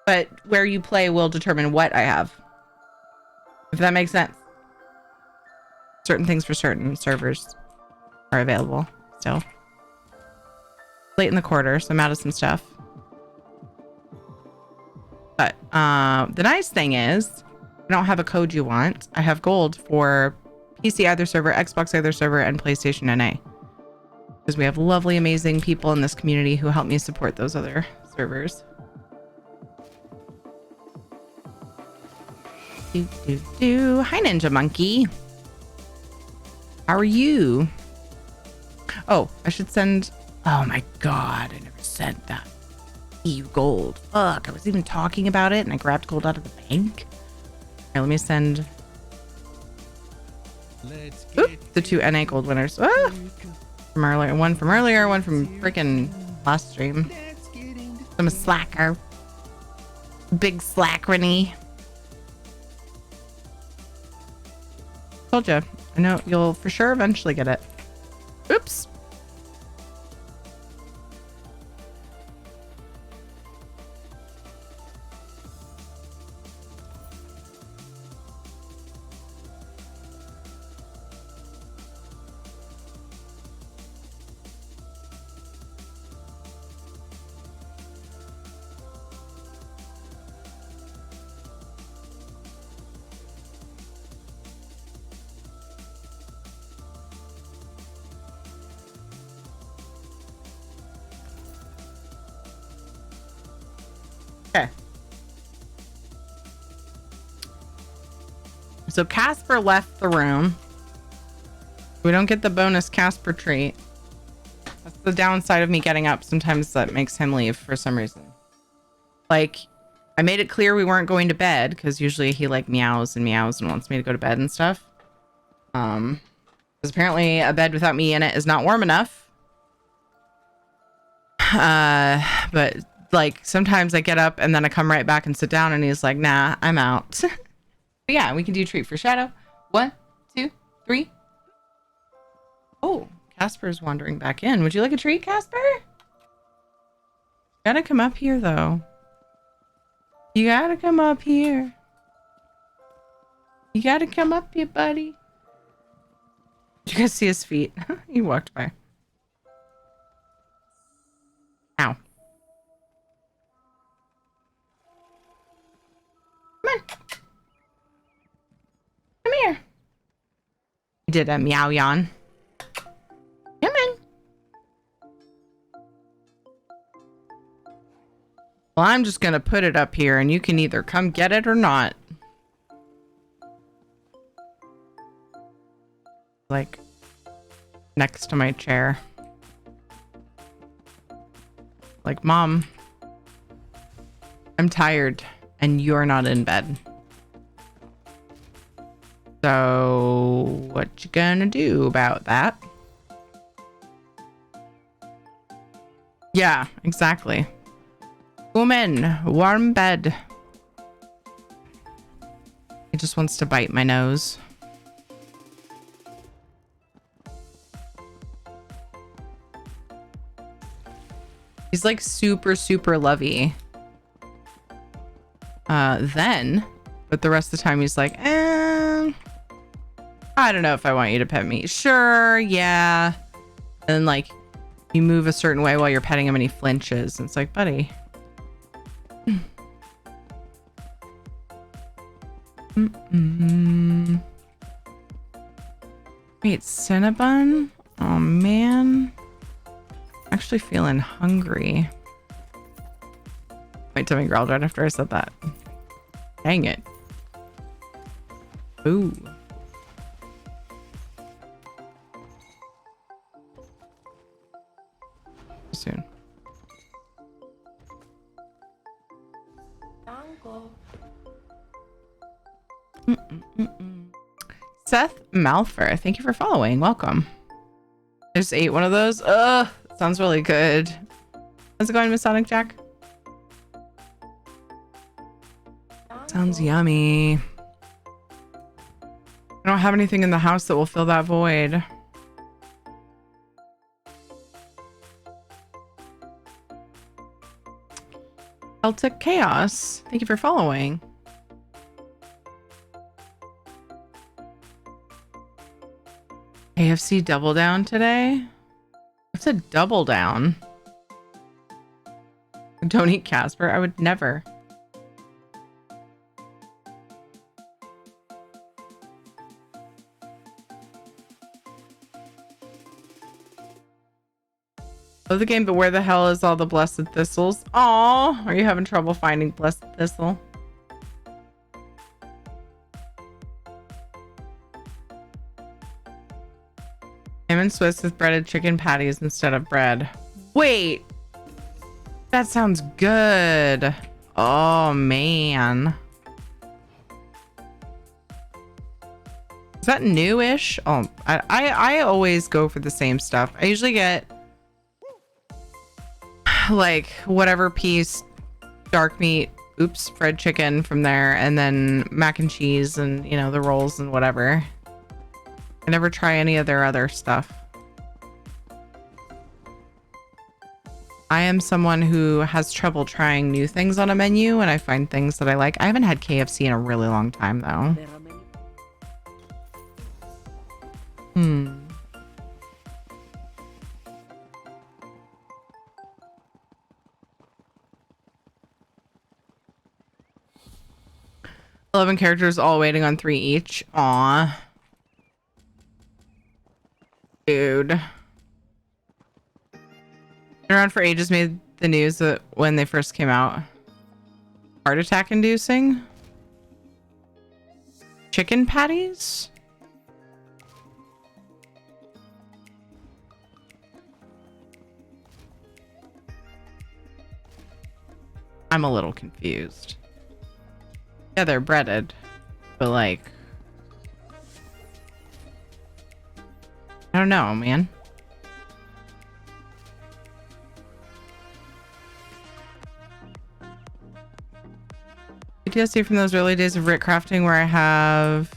But where you play will determine what I have. If that makes sense. Certain things for certain servers are available still. Late in the quarter, so I'm out of some stuff. But the nice thing is, I don't have a code you want. I have gold for PC either server, Xbox either server, and PlayStation NA. Because we have lovely, amazing people in this community who help me support those other servers. Do, do, do. Hi, Ninja Monkey. How are you? Oh, I should send... Oh my god, I never sent that. Gold. Fuck, I was even talking about it and I grabbed gold out of the bank. Right, let me send the 2 NA gold winners. Ah! From earlier, one from freaking last stream. I'm a slacker. Big slackerney. Told you. I know you'll for sure eventually get it. Oops. Okay. So Casper left the room. We don't get the bonus Casper treat. That's the downside of me getting up. Sometimes that makes him leave for some reason. Like, I made it clear we weren't going to bed because usually he like meows and wants me to go to bed and stuff. Because apparently a bed without me in it is not warm enough. But like sometimes I get up and then I come right back and sit down and he's like, nah, I'm out. But yeah, we can do treat for Shadow. 1, 2, 3. Oh, Casper's wandering back in. Would you like a treat, Casper? Gotta come up here though. You gotta come up here. You gotta come up here, buddy. Did you guys see his feet? He walked by. Ow. Come on. Come here. He did a meow yawn. Come on. Well, I'm just gonna put it up here and you can either come get it or not. Like next to my chair. Like, Mom, I'm tired and you're not in bed. So what you gonna do about that? Yeah, exactly. Woman, warm bed. He just wants to bite my nose. He's like super, super lovey. But the rest of the time he's like, I don't know if I want you to pet me. Sure, yeah. And like, you move a certain way while you're petting him and he flinches. And it's like, buddy. Wait, Cinnabon? Oh, man. Actually feeling hungry. My tummy growled right after I said that. Dang it. Ooh. Soon. Seth Malfer, thank you for following. Welcome. I just ate one of those. Ugh, sounds really good. How's it going, Miss Sonic Jack? Sounds yummy. I don't have anything in the house that will fill that void. Celtic Chaos, thank you for following. AFC double down today? What's a double down? Don't eat Casper. I would never. Love the game, but where the hell is all the blessed thistles? Aw, are you having trouble finding blessed thistle? Ham and Swiss with breaded chicken patties instead of bread. Wait, that sounds good. Oh man, is that newish? Oh, I always go for the same stuff. I usually get like whatever piece dark meat, fried chicken from there, and then mac and cheese, and you know, the rolls and whatever. I never try any of their other stuff. I am someone who has trouble trying new things on a menu, and I find things that I like. I haven't had KFC in a really long time though. 11 characters all waiting on 3 each. Aw. Dude. Been around for ages, made the news that when they first came out. Heart attack inducing? Chicken patties? I'm a little confused. Yeah, they're breaded, but like, I don't know, man. PTSD from those early days of Rick crafting where I have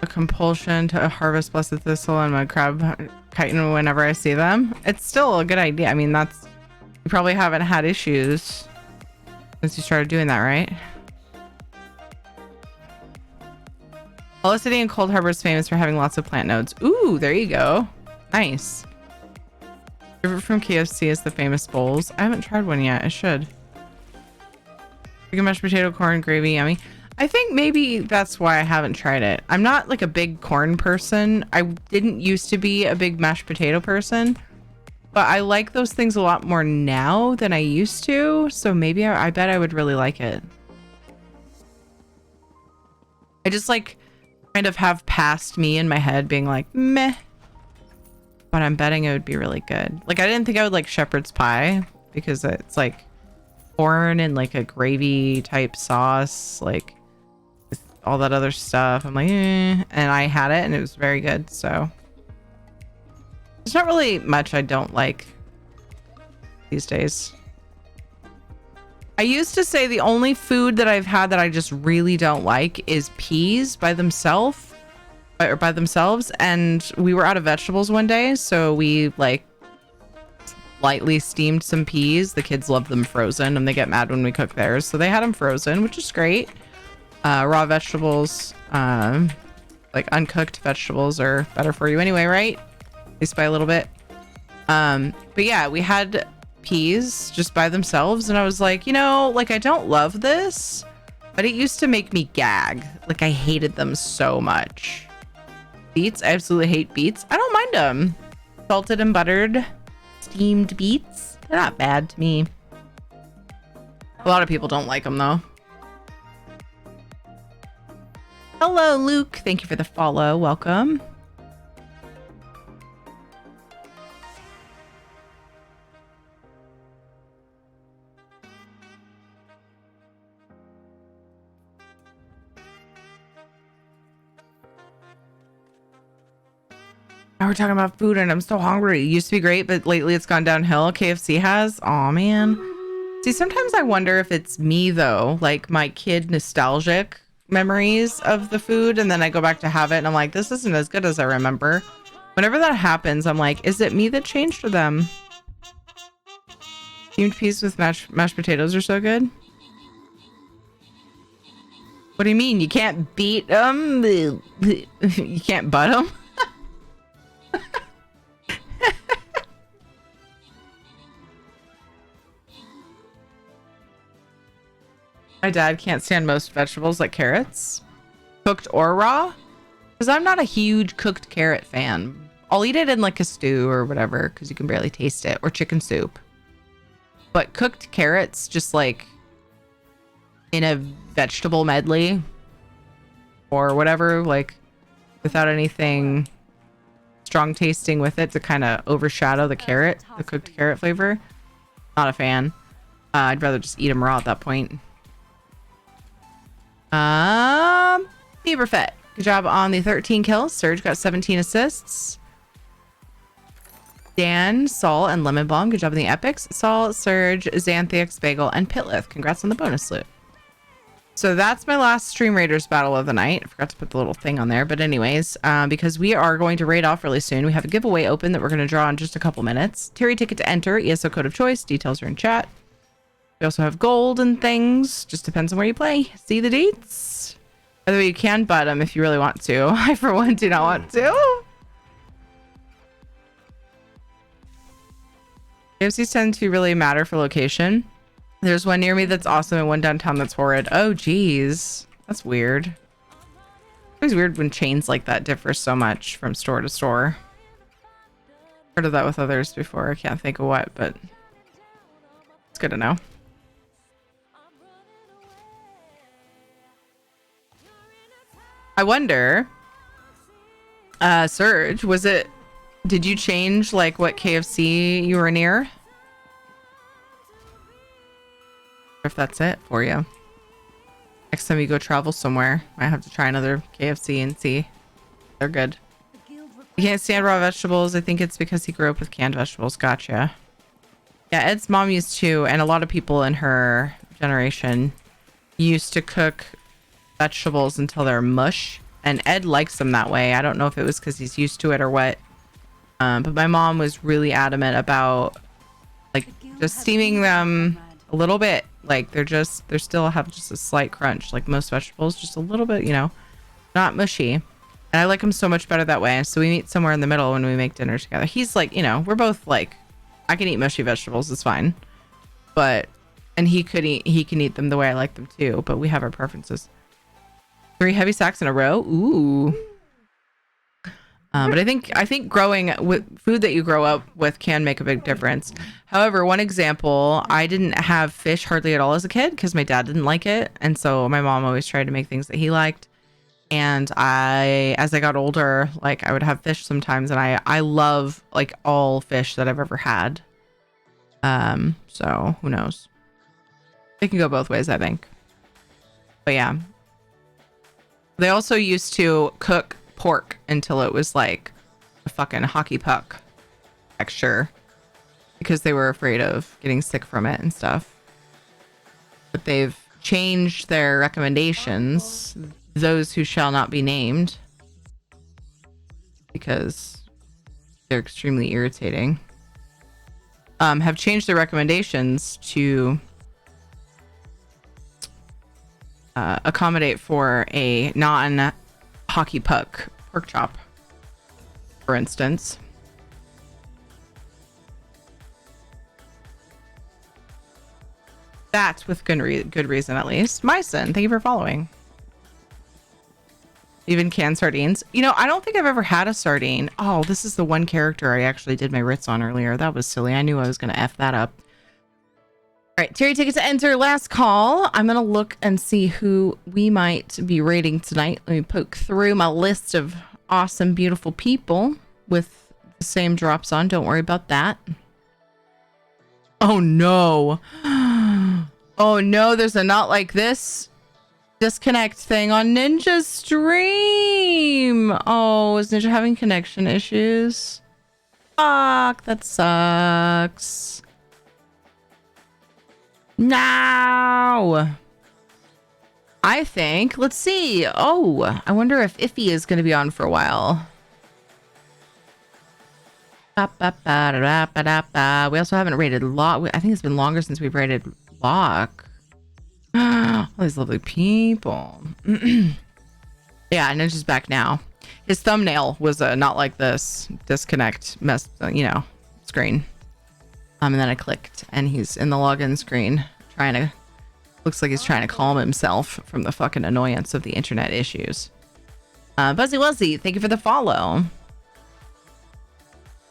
a compulsion to harvest blessed thistle and my crab chitin whenever I see them. It's still a good idea. I mean, that's, you probably haven't had issues since you started doing that, right? Hollow City and Cold Harbor is famous for having lots of plant nodes. Ooh, there you go. Nice. Favorite from KFC is the famous bowls. I haven't tried one yet. I should. Chicken mashed potato, corn, gravy, yummy. I think maybe that's why I haven't tried it. I'm not like a big corn person. I didn't used to be a big mashed potato person, but I like those things a lot more now than I used to. So maybe I bet I would really like it. I just like kind of have past me in my head being like, meh. But I'm betting it would be really good. Like, I didn't think I would like shepherd's pie because it's like corn and like a gravy type sauce, like with all that other stuff. I'm like, eh. And I had it and it was very good. So there's not really much I don't like these days. I used to say the only food that I've had that I just really don't like is peas by themselves. And we were out of vegetables one day, so we like lightly steamed some peas. The kids love them frozen and they get mad when we cook theirs, so they had them frozen, which is great. Raw vegetables, like uncooked vegetables, are better for you anyway, right? At least by a little bit. But yeah, we had peas just by themselves, and I was like, you know, like, I don't love this, but it used to make me gag. Like, I hated them so much. Beets, I absolutely hate beets. I don't mind them. Salted and buttered steamed beets, they're not bad to me. A lot of people don't like them though. Hello, Luke. Thank you for the follow. Welcome. Now we're talking about food and I'm so hungry. It used to be great, but lately it's gone downhill. KFC has. Oh man. See, sometimes I wonder if it's me though, like my kid nostalgic memories of the food, and then I go back to have it and I'm like, this isn't as good as I remember. Whenever that happens, I'm like, is it me that changed or them? Steamed peas with mashed potatoes are so good. What do you mean? You can't beat them? You can't butt them? My dad can't stand most vegetables like carrots, cooked or raw, because I'm not a huge cooked carrot fan. I'll eat it in like a stew or whatever because you can barely taste it, or chicken soup. But cooked carrots, just like in a vegetable medley or whatever, like without anything strong tasting with it to kind of overshadow the carrot, the cooked carrot flavor. Not a fan. I'd rather just eat them raw at that point. Feverfet. Good job on the 13 kills. Surge got 17 assists. Dan, Saul, and Lemon Bomb. Good job on the epics. Saul, Surge, Xanthix, Bagel, and Pitlith. Congrats on the bonus loot. So that's my last Stream Raiders battle of the night. I forgot to put the little thing on there. But anyways, because we are going to raid off really soon, we have a giveaway open that we're going to draw in just a couple minutes. Terry ticket to enter, ESO code of choice. Details are in chat. We also have gold and things. Just depends on where you play. See the dates? By the way, you can butt them if you really want to. I, for one, do not want to. KFCs tend to really matter for location. There's one near me that's awesome and one downtown that's horrid. Oh, geez. That's weird. It's always weird when chains like that differ so much from store to store. Heard of that with others before. I can't think of what, but it's good to know. I wonder, Surge, did you change like what KFC you were near? Or if that's it for you. Next time you go travel somewhere, might have to try another KFC and see. They're good. You can't stand raw vegetables. I think it's because he grew up with canned vegetables. Gotcha. Yeah, Ed's mom used to, and a lot of people in her generation used to cook vegetables until they're mush, and Ed likes them that way. I don't know if it was because he's used to it or what, but my mom was really adamant about like just steaming them a little bit, like they're still have just a slight crunch like most vegetables, just a little bit, you know, not mushy, and I like them so much better that way. So we meet somewhere in the middle when we make dinner together. He's like, you know, we're both like, I can eat mushy vegetables, it's fine, and he can eat them the way I like them too, but we have our preferences. 3 heavy sacks in a row. Ooh. But I think growing with food that you grow up with can make a big difference. However, one example, I didn't have fish hardly at all as a kid because my dad didn't like it. And so my mom always tried to make things that he liked. And as I got older, like I would have fish sometimes, and I love like all fish that I've ever had. So who knows? It can go both ways, I think. But yeah. They also used to cook pork until it was like a fucking hockey puck texture because they were afraid of getting sick from it and stuff. But they've changed their recommendations, those who shall not be named, because they're extremely irritating. Have changed their recommendations to accommodate for a non-hockey puck pork chop, for instance. That's with good reason, at least. Myson, thank you for following. Even canned sardines. You know, I don't think I've ever had a sardine. Oh, this is the one character I actually did my Ritz on earlier. That was silly. I knew I was going to F that up. right, Terry tickets to enter. Last call. I'm gonna look and see who we might be rating tonight. Let me poke through my list of awesome, beautiful people with the same drops on. Don't worry about that. Oh no. Oh no, there's a not like this disconnect thing on Ninja's stream. Oh, is Ninja having connection issues? Fuck, that sucks. No. I think, let's see. Oh, I wonder if Iffy is going to be on for a while. We also haven't rated Lock. I think it's been longer since we've rated Lock. All these lovely people. Yeah, Ninja's back now. His thumbnail was not like this disconnect mess, screen. And then I clicked, and he's in the login screen looks like he's trying to calm himself from the fucking annoyance of the internet issues. Buzzy Wuzzy, thank you for the follow.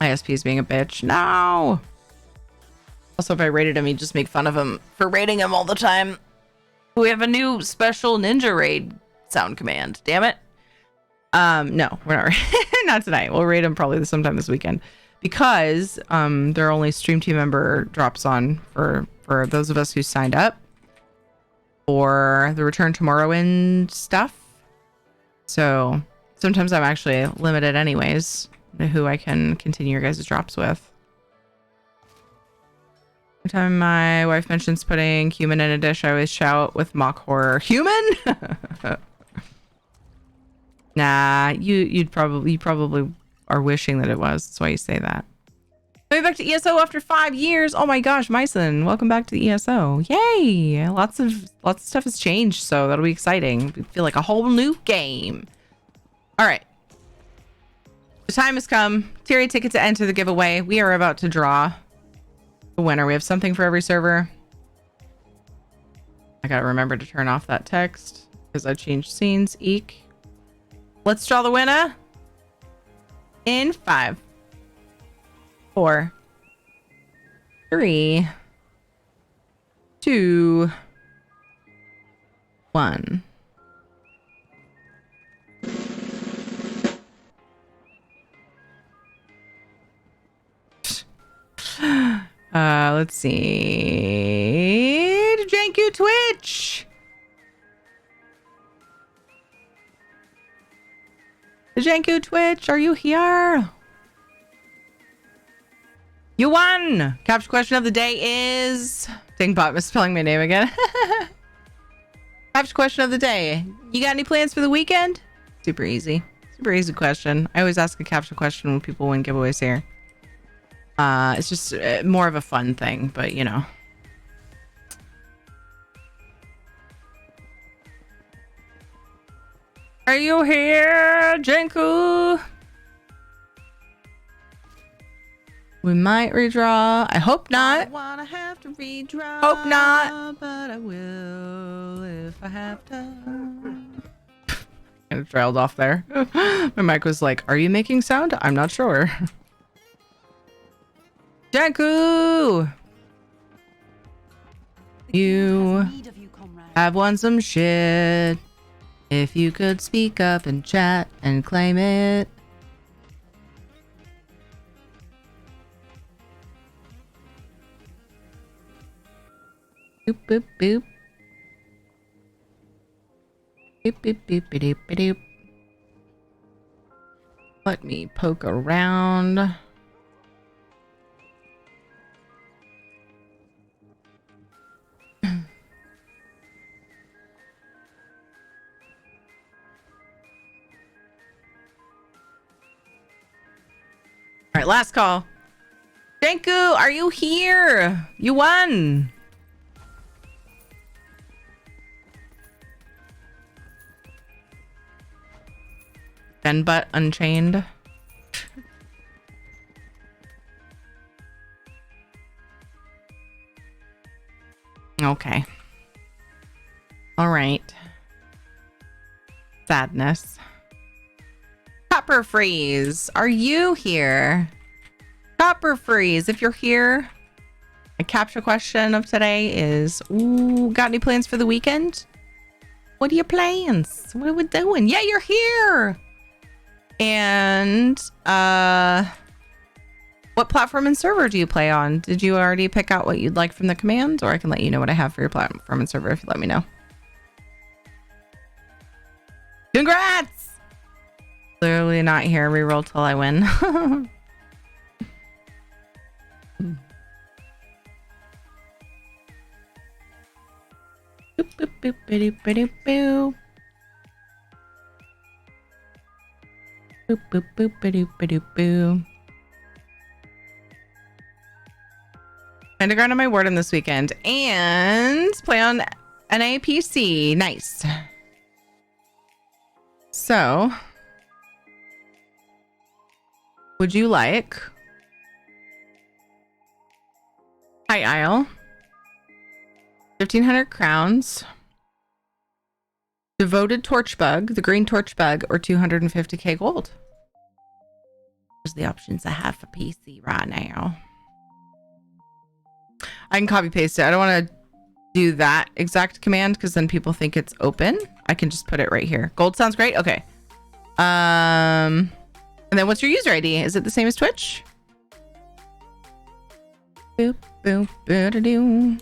ISP is being a bitch. No. Also, if I rated him, he'd just make fun of him for rating him all the time. We have a new special Ninja raid sound command. Damn it. No, we're not. Not tonight. We'll raid him probably sometime this weekend because there are only Stream Team member drops on for those of us who signed up for the Return to Morrowind stuff. So sometimes I'm actually limited anyways to who I can continue your guys' drops with. Every time my wife mentions putting human in a dish, I always shout with mock horror, "Human!" Nah, you probably are wishing that it was. That's why you say that. Coming back to ESO after 5 years. Oh my gosh, Myson, welcome back to the ESO. Yay! Lots of stuff has changed, so that'll be exciting. We feel like a whole new game. All right. The time has come. Tier ticket to enter the giveaway. We are about to draw the winner. We have something for every server. I gotta remember to turn off that text because I changed scenes. Eek. Let's draw the winner in 5, 4, 3, 2, 1. Let's see. Janku Twitch. Janku Twitch, are you here? You won! Caption question of the day is... Dingbot misspelling my name again. Caption question of the day. You got any plans for the weekend? Super easy. Super easy question. I always ask a caption question when people win giveaways here. It's just more of a fun thing, but you know. Are you here, Janku? We might redraw. I hope not. I wanna have to redraw. Hope not. But I will if I have to. Kind of trailed off there. My mic was like, "Are you making sound?" I'm not sure. Janku! You have won some shit. If you could speak up and chat and claim it. Boop, boop, boop. Boop, boop, boop, boop, boop, boop. Let me poke around. All right, last call. Janku, are you here? You won. Ben Butt Unchained. Okay. All right. Sadness. Copper Freeze, are you here? Copper Freeze, if you're here, My capture question of today is, ooh, got any plans for the weekend? What are your plans? What are we doing? Yeah, you're here. And what platform and server do you play on? Did you already pick out what you'd like from the commands? Or I can let you know what I have for your platform and server if you let me know. Congrats! Clearly not here. Reroll till I win. Boop, boop, boop, boop, boop, boop. Boop, boop, boop, boop, boop, boop. Plan to grind on my Warden this weekend and play on an APC. Nice. So, would you like High Isle, 1,500 crowns, Devoted Torchbug, the green Torchbug, or 250k gold? Those are the options I have for PC right now. I can copy paste it. I don't want to do that exact command because then people think it's open. I can just put it right here. Gold sounds great. Okay. And then what's your user ID? Is it the same as Twitch? Boop, boop, boop-a-doo.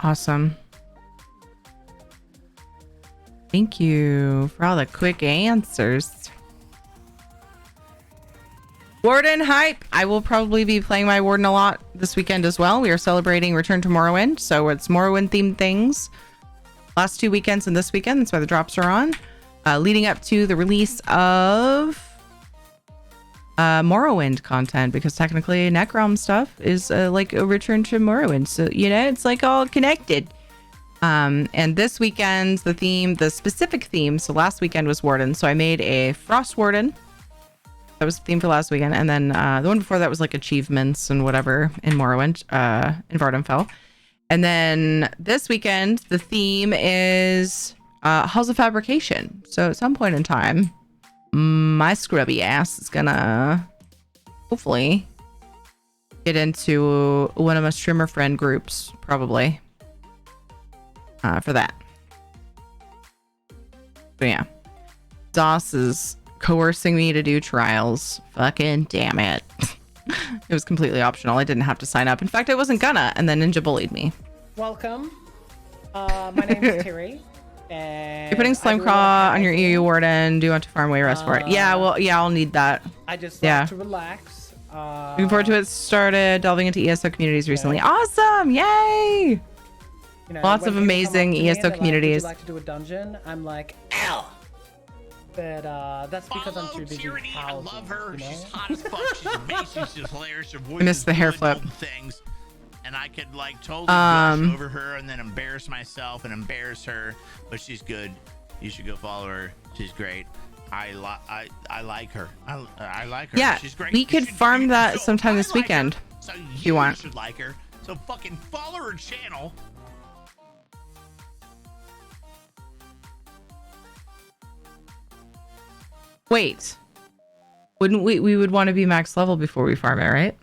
Awesome. Thank you for all the quick answers. Warden hype. I will probably be playing my Warden a lot this weekend as well. We are celebrating Return to Morrowind, so it's Morrowind themed things. Last 2 weekends and this weekend, that's why the drops are on. Leading up to the release of Morrowind content, because technically Necrom stuff is like a Return to Morrowind. So, you know, it's like all connected. And this weekend, the specific theme, so last weekend was Warden. So I made a Frost Warden. That was the theme for last weekend. And then the one before that was like achievements and whatever in Morrowind, in Vardenfell. And then this weekend, the theme is Halls of Fabrication. So at some point in time, my scrubby ass is gonna hopefully get into one of my streamer friend groups, probably. For that. So yeah. DOS is coercing me to do trials. Fucking damn it. It was completely optional. I didn't have to sign up. In fact, I wasn't gonna, and then Ninja bullied me. Welcome. My name is Terry. And you're putting Slime Claw on your EU Warden. Do you want to farm away rest for it? Yeah, well, yeah, I'll need that. I just like to relax. Looking forward to it. Started delving into ESO communities recently. Awesome! Yay! You know, lots of amazing ESO communities. Like, would you like to do a dungeon? I'm like, L. But that's because I'm too busy. I love her. You know? She's hot as fuck. She's amazing. She's hilarious. Her voice I missed the hair flip. Things, and I could like totally brush over her and then embarrass myself and embarrass her. But she's good. You should go follow her. She's great. I like her. I like her. Yeah, she's great. we could farm that sometime this weekend. So if you want. Should like her. So fucking follow her channel. Wait, wouldn't we would want to be max level before we farm it, right?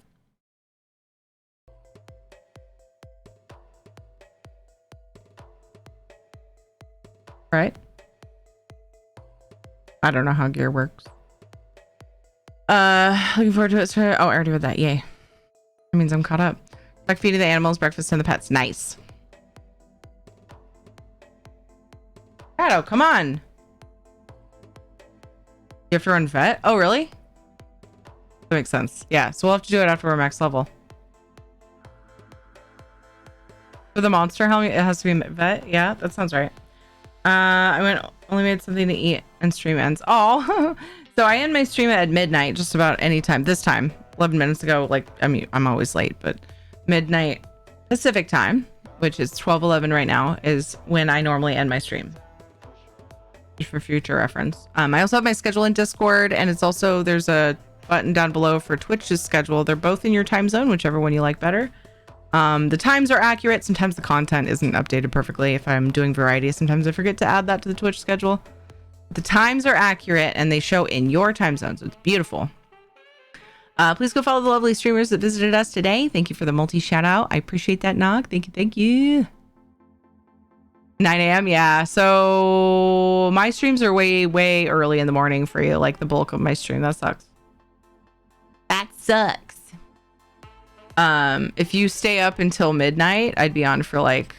Right? I don't know how gear works. Looking forward to it. Oh, I already read that. Yay. That means I'm caught up. Like feeding the animals, breakfast, and the pets. Nice. Shadow, come on. You have to run vet? Oh, really? That makes sense. Yeah, so we'll have to do it after we're max level. For the monster helmet, it has to be vet? Yeah, that sounds right. Only made something to eat and stream ends. Oh, so I end my stream at midnight, just about any time. This time, 11 minutes ago. Like, I mean, I'm always late, but midnight Pacific time, which is 12:11 right now, is when I normally end my stream. For future reference. I also have my schedule in Discord, and it's also, there's a button down below for Twitch's schedule. They're both in your time zone, whichever one you like better. The times are accurate. Sometimes the content isn't updated perfectly. If I'm doing variety, sometimes I forget to add that to the Twitch schedule. The times are accurate and they show in your time zone, so it's beautiful. Please go follow the lovely streamers that visited us today. Thank you for the multi shout out. I appreciate that, Nog. Thank you. Thank you. 9 a.m. Yeah. So my streams are way, way early in the morning for you. Like the bulk of my stream. That sucks. That sucks. If you stay up until midnight, I'd be on for like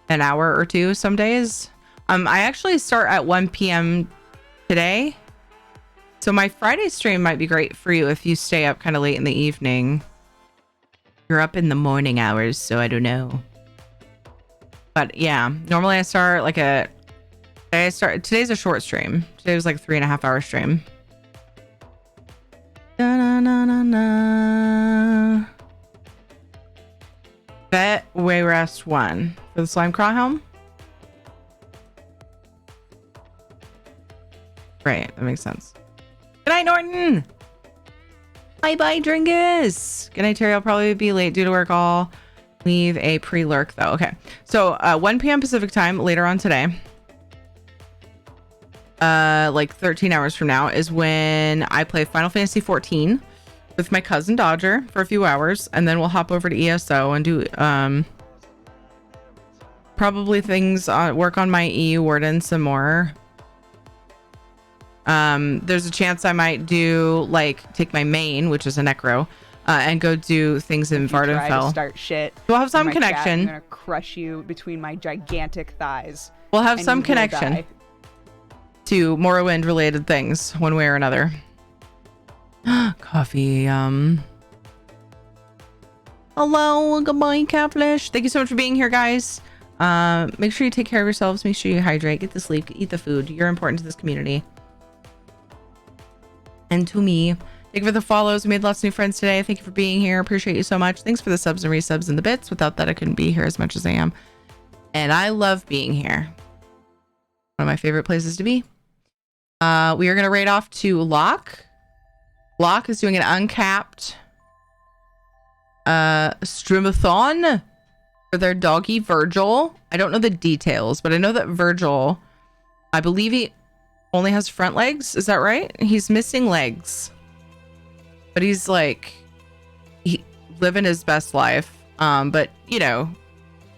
an hour or two some days. I actually start at 1 p.m. today. So my Friday stream might be great for you if you stay up kind of late in the evening. You're up in the morning hours, so I don't know. But yeah, normally I start like today's a short stream. Today was like a 3.5 hour stream. Da-na-na-na-na. Bet way rest 1 for the slime craw helm. Right, that makes sense. Good night, Norton. Bye, Dringus. Good night, Terry. I'll probably be late due to work. I'll leave a pre-lurk though. Okay, so 1 p.m. Pacific time later on today, like 13 hours from now, is when I play Final Fantasy 14 with my cousin Dodger for a few hours, and then we'll hop over to ESO and do probably things, work on my EU Warden some more. There's a chance I might do like take my main, which is a necro, and go do things in Vardenfell. Start shit. We'll have some in my connection. Chat, I'm gonna crush you between my gigantic thighs. We'll have and some you will connection die. to Morrowind related things one way or another. Coffee. Hello, goodbye, Catfish. Thank you so much for being here, guys. Make sure you take care of yourselves. Make sure you hydrate, get the sleep, eat the food. You're important to this community. And to me. Thank you for the follows. We made lots of new friends today. Thank you for being here. Appreciate you so much. Thanks for the subs and resubs and the bits. Without that, I couldn't be here as much as I am. And I love being here. One of my favorite places to be. We are going to raid off to Locke. Locke is doing an uncapped streamathon for their doggy Virgil. I don't know the details, but I know that Virgil, I believe he only has front legs. Is that right? He's missing legs. But he's like, living his best life. But, you know,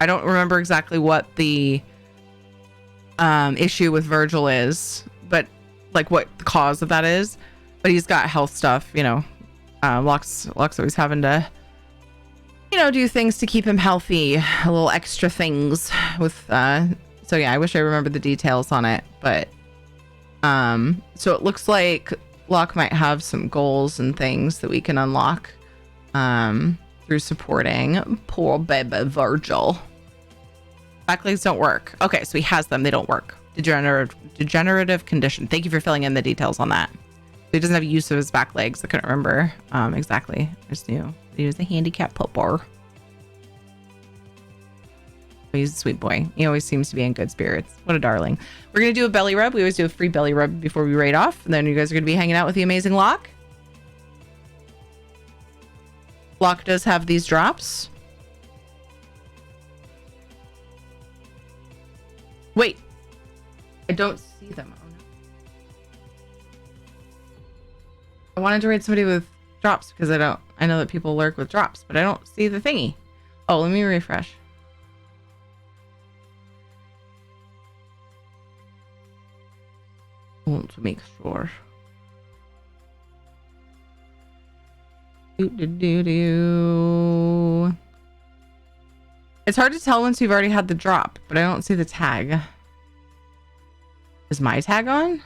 I don't remember exactly what the issue with Virgil is, but like what the cause of that is. But he's got health stuff, you know. Locke's always having to, you know, do things to keep him healthy, a little extra things with, so yeah, I wish I remembered the details on it, but, so it looks like Locke might have some goals and things that we can unlock, through supporting poor baby Virgil. Back legs don't work. Okay, so he has them, they don't work. Degenerative condition. Thank you for filling in the details on that. He doesn't have use of his back legs. I couldn't remember exactly. I just knew he was a handicapped pupper. He's a sweet boy. He always seems to be in good spirits. What a darling. We're going to do a belly rub. We always do a free belly rub before we raid off. And then you guys are going to be hanging out with the amazing Locke. Locke does have these drops. Wait. I don't see them. Oh, no. I wanted to raid somebody with drops because I know that people lurk with drops, but I don't see the thingy. Oh, let me refresh. I want to make sure. It's hard to tell once you've already had the drop, but I don't see the tag. Is my tag on?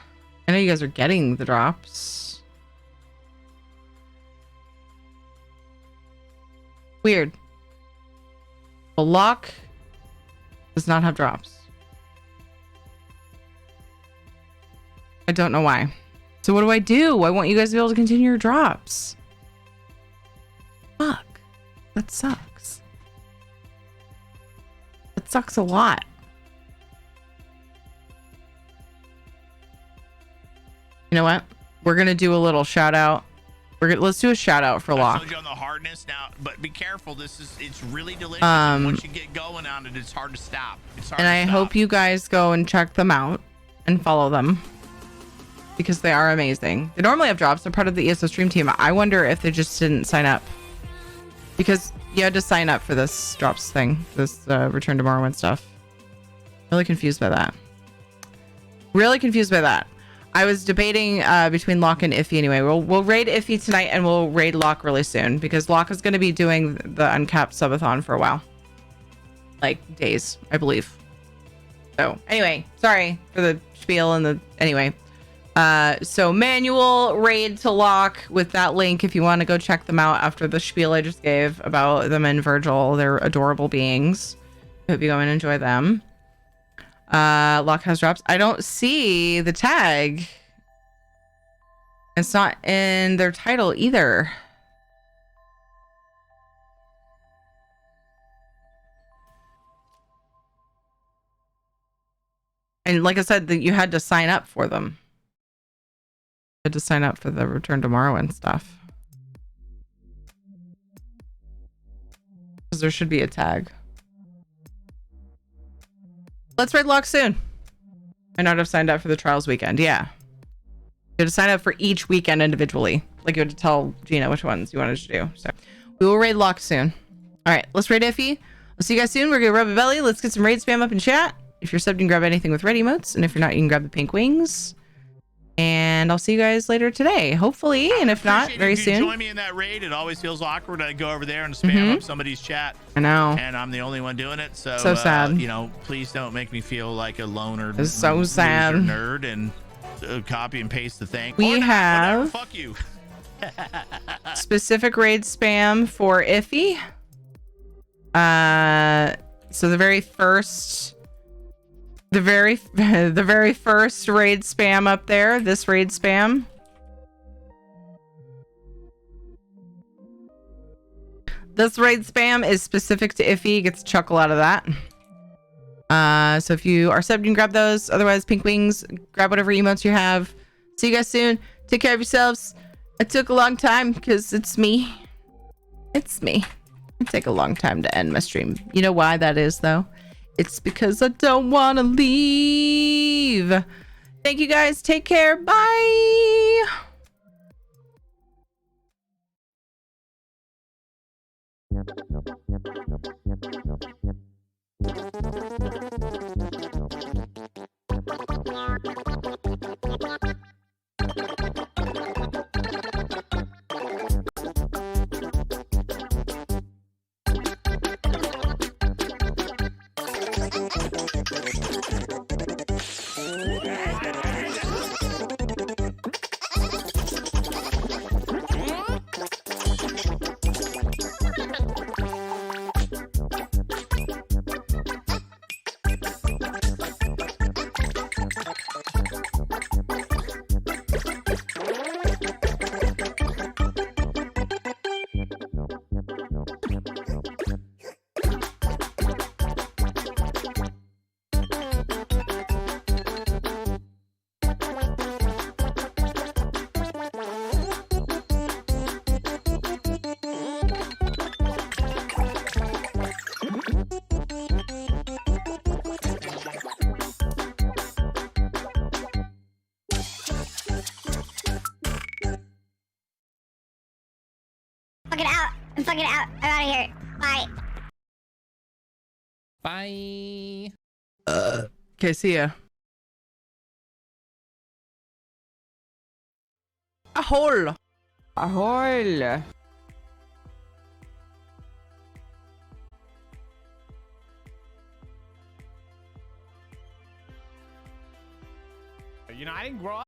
I know you guys are getting the drops. Weird. Well, Locke does not have drops. I don't know why. So what do? I want you guys to be able to continue your drops. Fuck. That sucks. That sucks a lot. You know what? We're going to do a little shout out Let's do a shout out for I Locke. told you on the hardness now, but be careful. It's really delicious. And once you get going on it, it's hard to stop. It's hard And to I stop. hope you guys go and check them out and follow them because they are amazing. They normally have drops. They're part of the ESO stream team. I wonder if they just didn't sign up because you had to sign up for this drops thing, this return tomorrow and stuff. Really confused by that. Really confused by that. I was debating between Locke and Iffy anyway. We'll raid Iffy tonight and we'll raid Locke really soon because Locke is going to be doing the uncapped subathon for a while. Like days, I believe. So anyway, sorry for the spiel and the anyway. So manual raid to Locke with that link if you want to go check them out after the spiel I just gave about them and Virgil. They're adorable beings. Hope you go and enjoy them. Locke has drops. I don't see the tag. It's not in their title either. And like I said, that you had to sign up for them. You had to sign up for the return tomorrow and stuff. Because there should be a tag. Let's raid Locke soon. I not have signed up for the trials weekend. Yeah. You had to sign up for each weekend individually. Like you had to tell Gina which ones you wanted to do. So we will raid Locke soon. All right, let's raid Iffy. I'll see you guys soon. We're going to rub a belly. Let's get some raid spam up in chat. If you're subbed, you can grab anything with red emotes. And if you're not, you can grab the pink wings. And I'll see you guys later today, hopefully. And if not, very soon. Join me in that raid. It always feels awkward. I go over there and spam up somebody's chat. I know. And I'm the only one doing it. So sad. You know, please don't make me feel like a loner. It's so sad. Nerd and copy and paste the thing. We have fuck you. specific raid spam for Iffy. So the very first raid spam up there, this raid spam. This raid spam is specific to Iffy. Gets a chuckle out of that. So if you are subbed, you can grab those. Otherwise, pink wings, grab whatever emotes you have. See you guys soon. Take care of yourselves. It took a long time because it's me. It's me. It take a long time to end my stream. You know why that is, though? It's because I don't want to leave. Thank you guys. Take care. Bye. Fuck it out. I'm fucking out. I'm out of here. Bye. Bye. Okay, see ya. Ahol. Ahol. You know, I didn't grow up.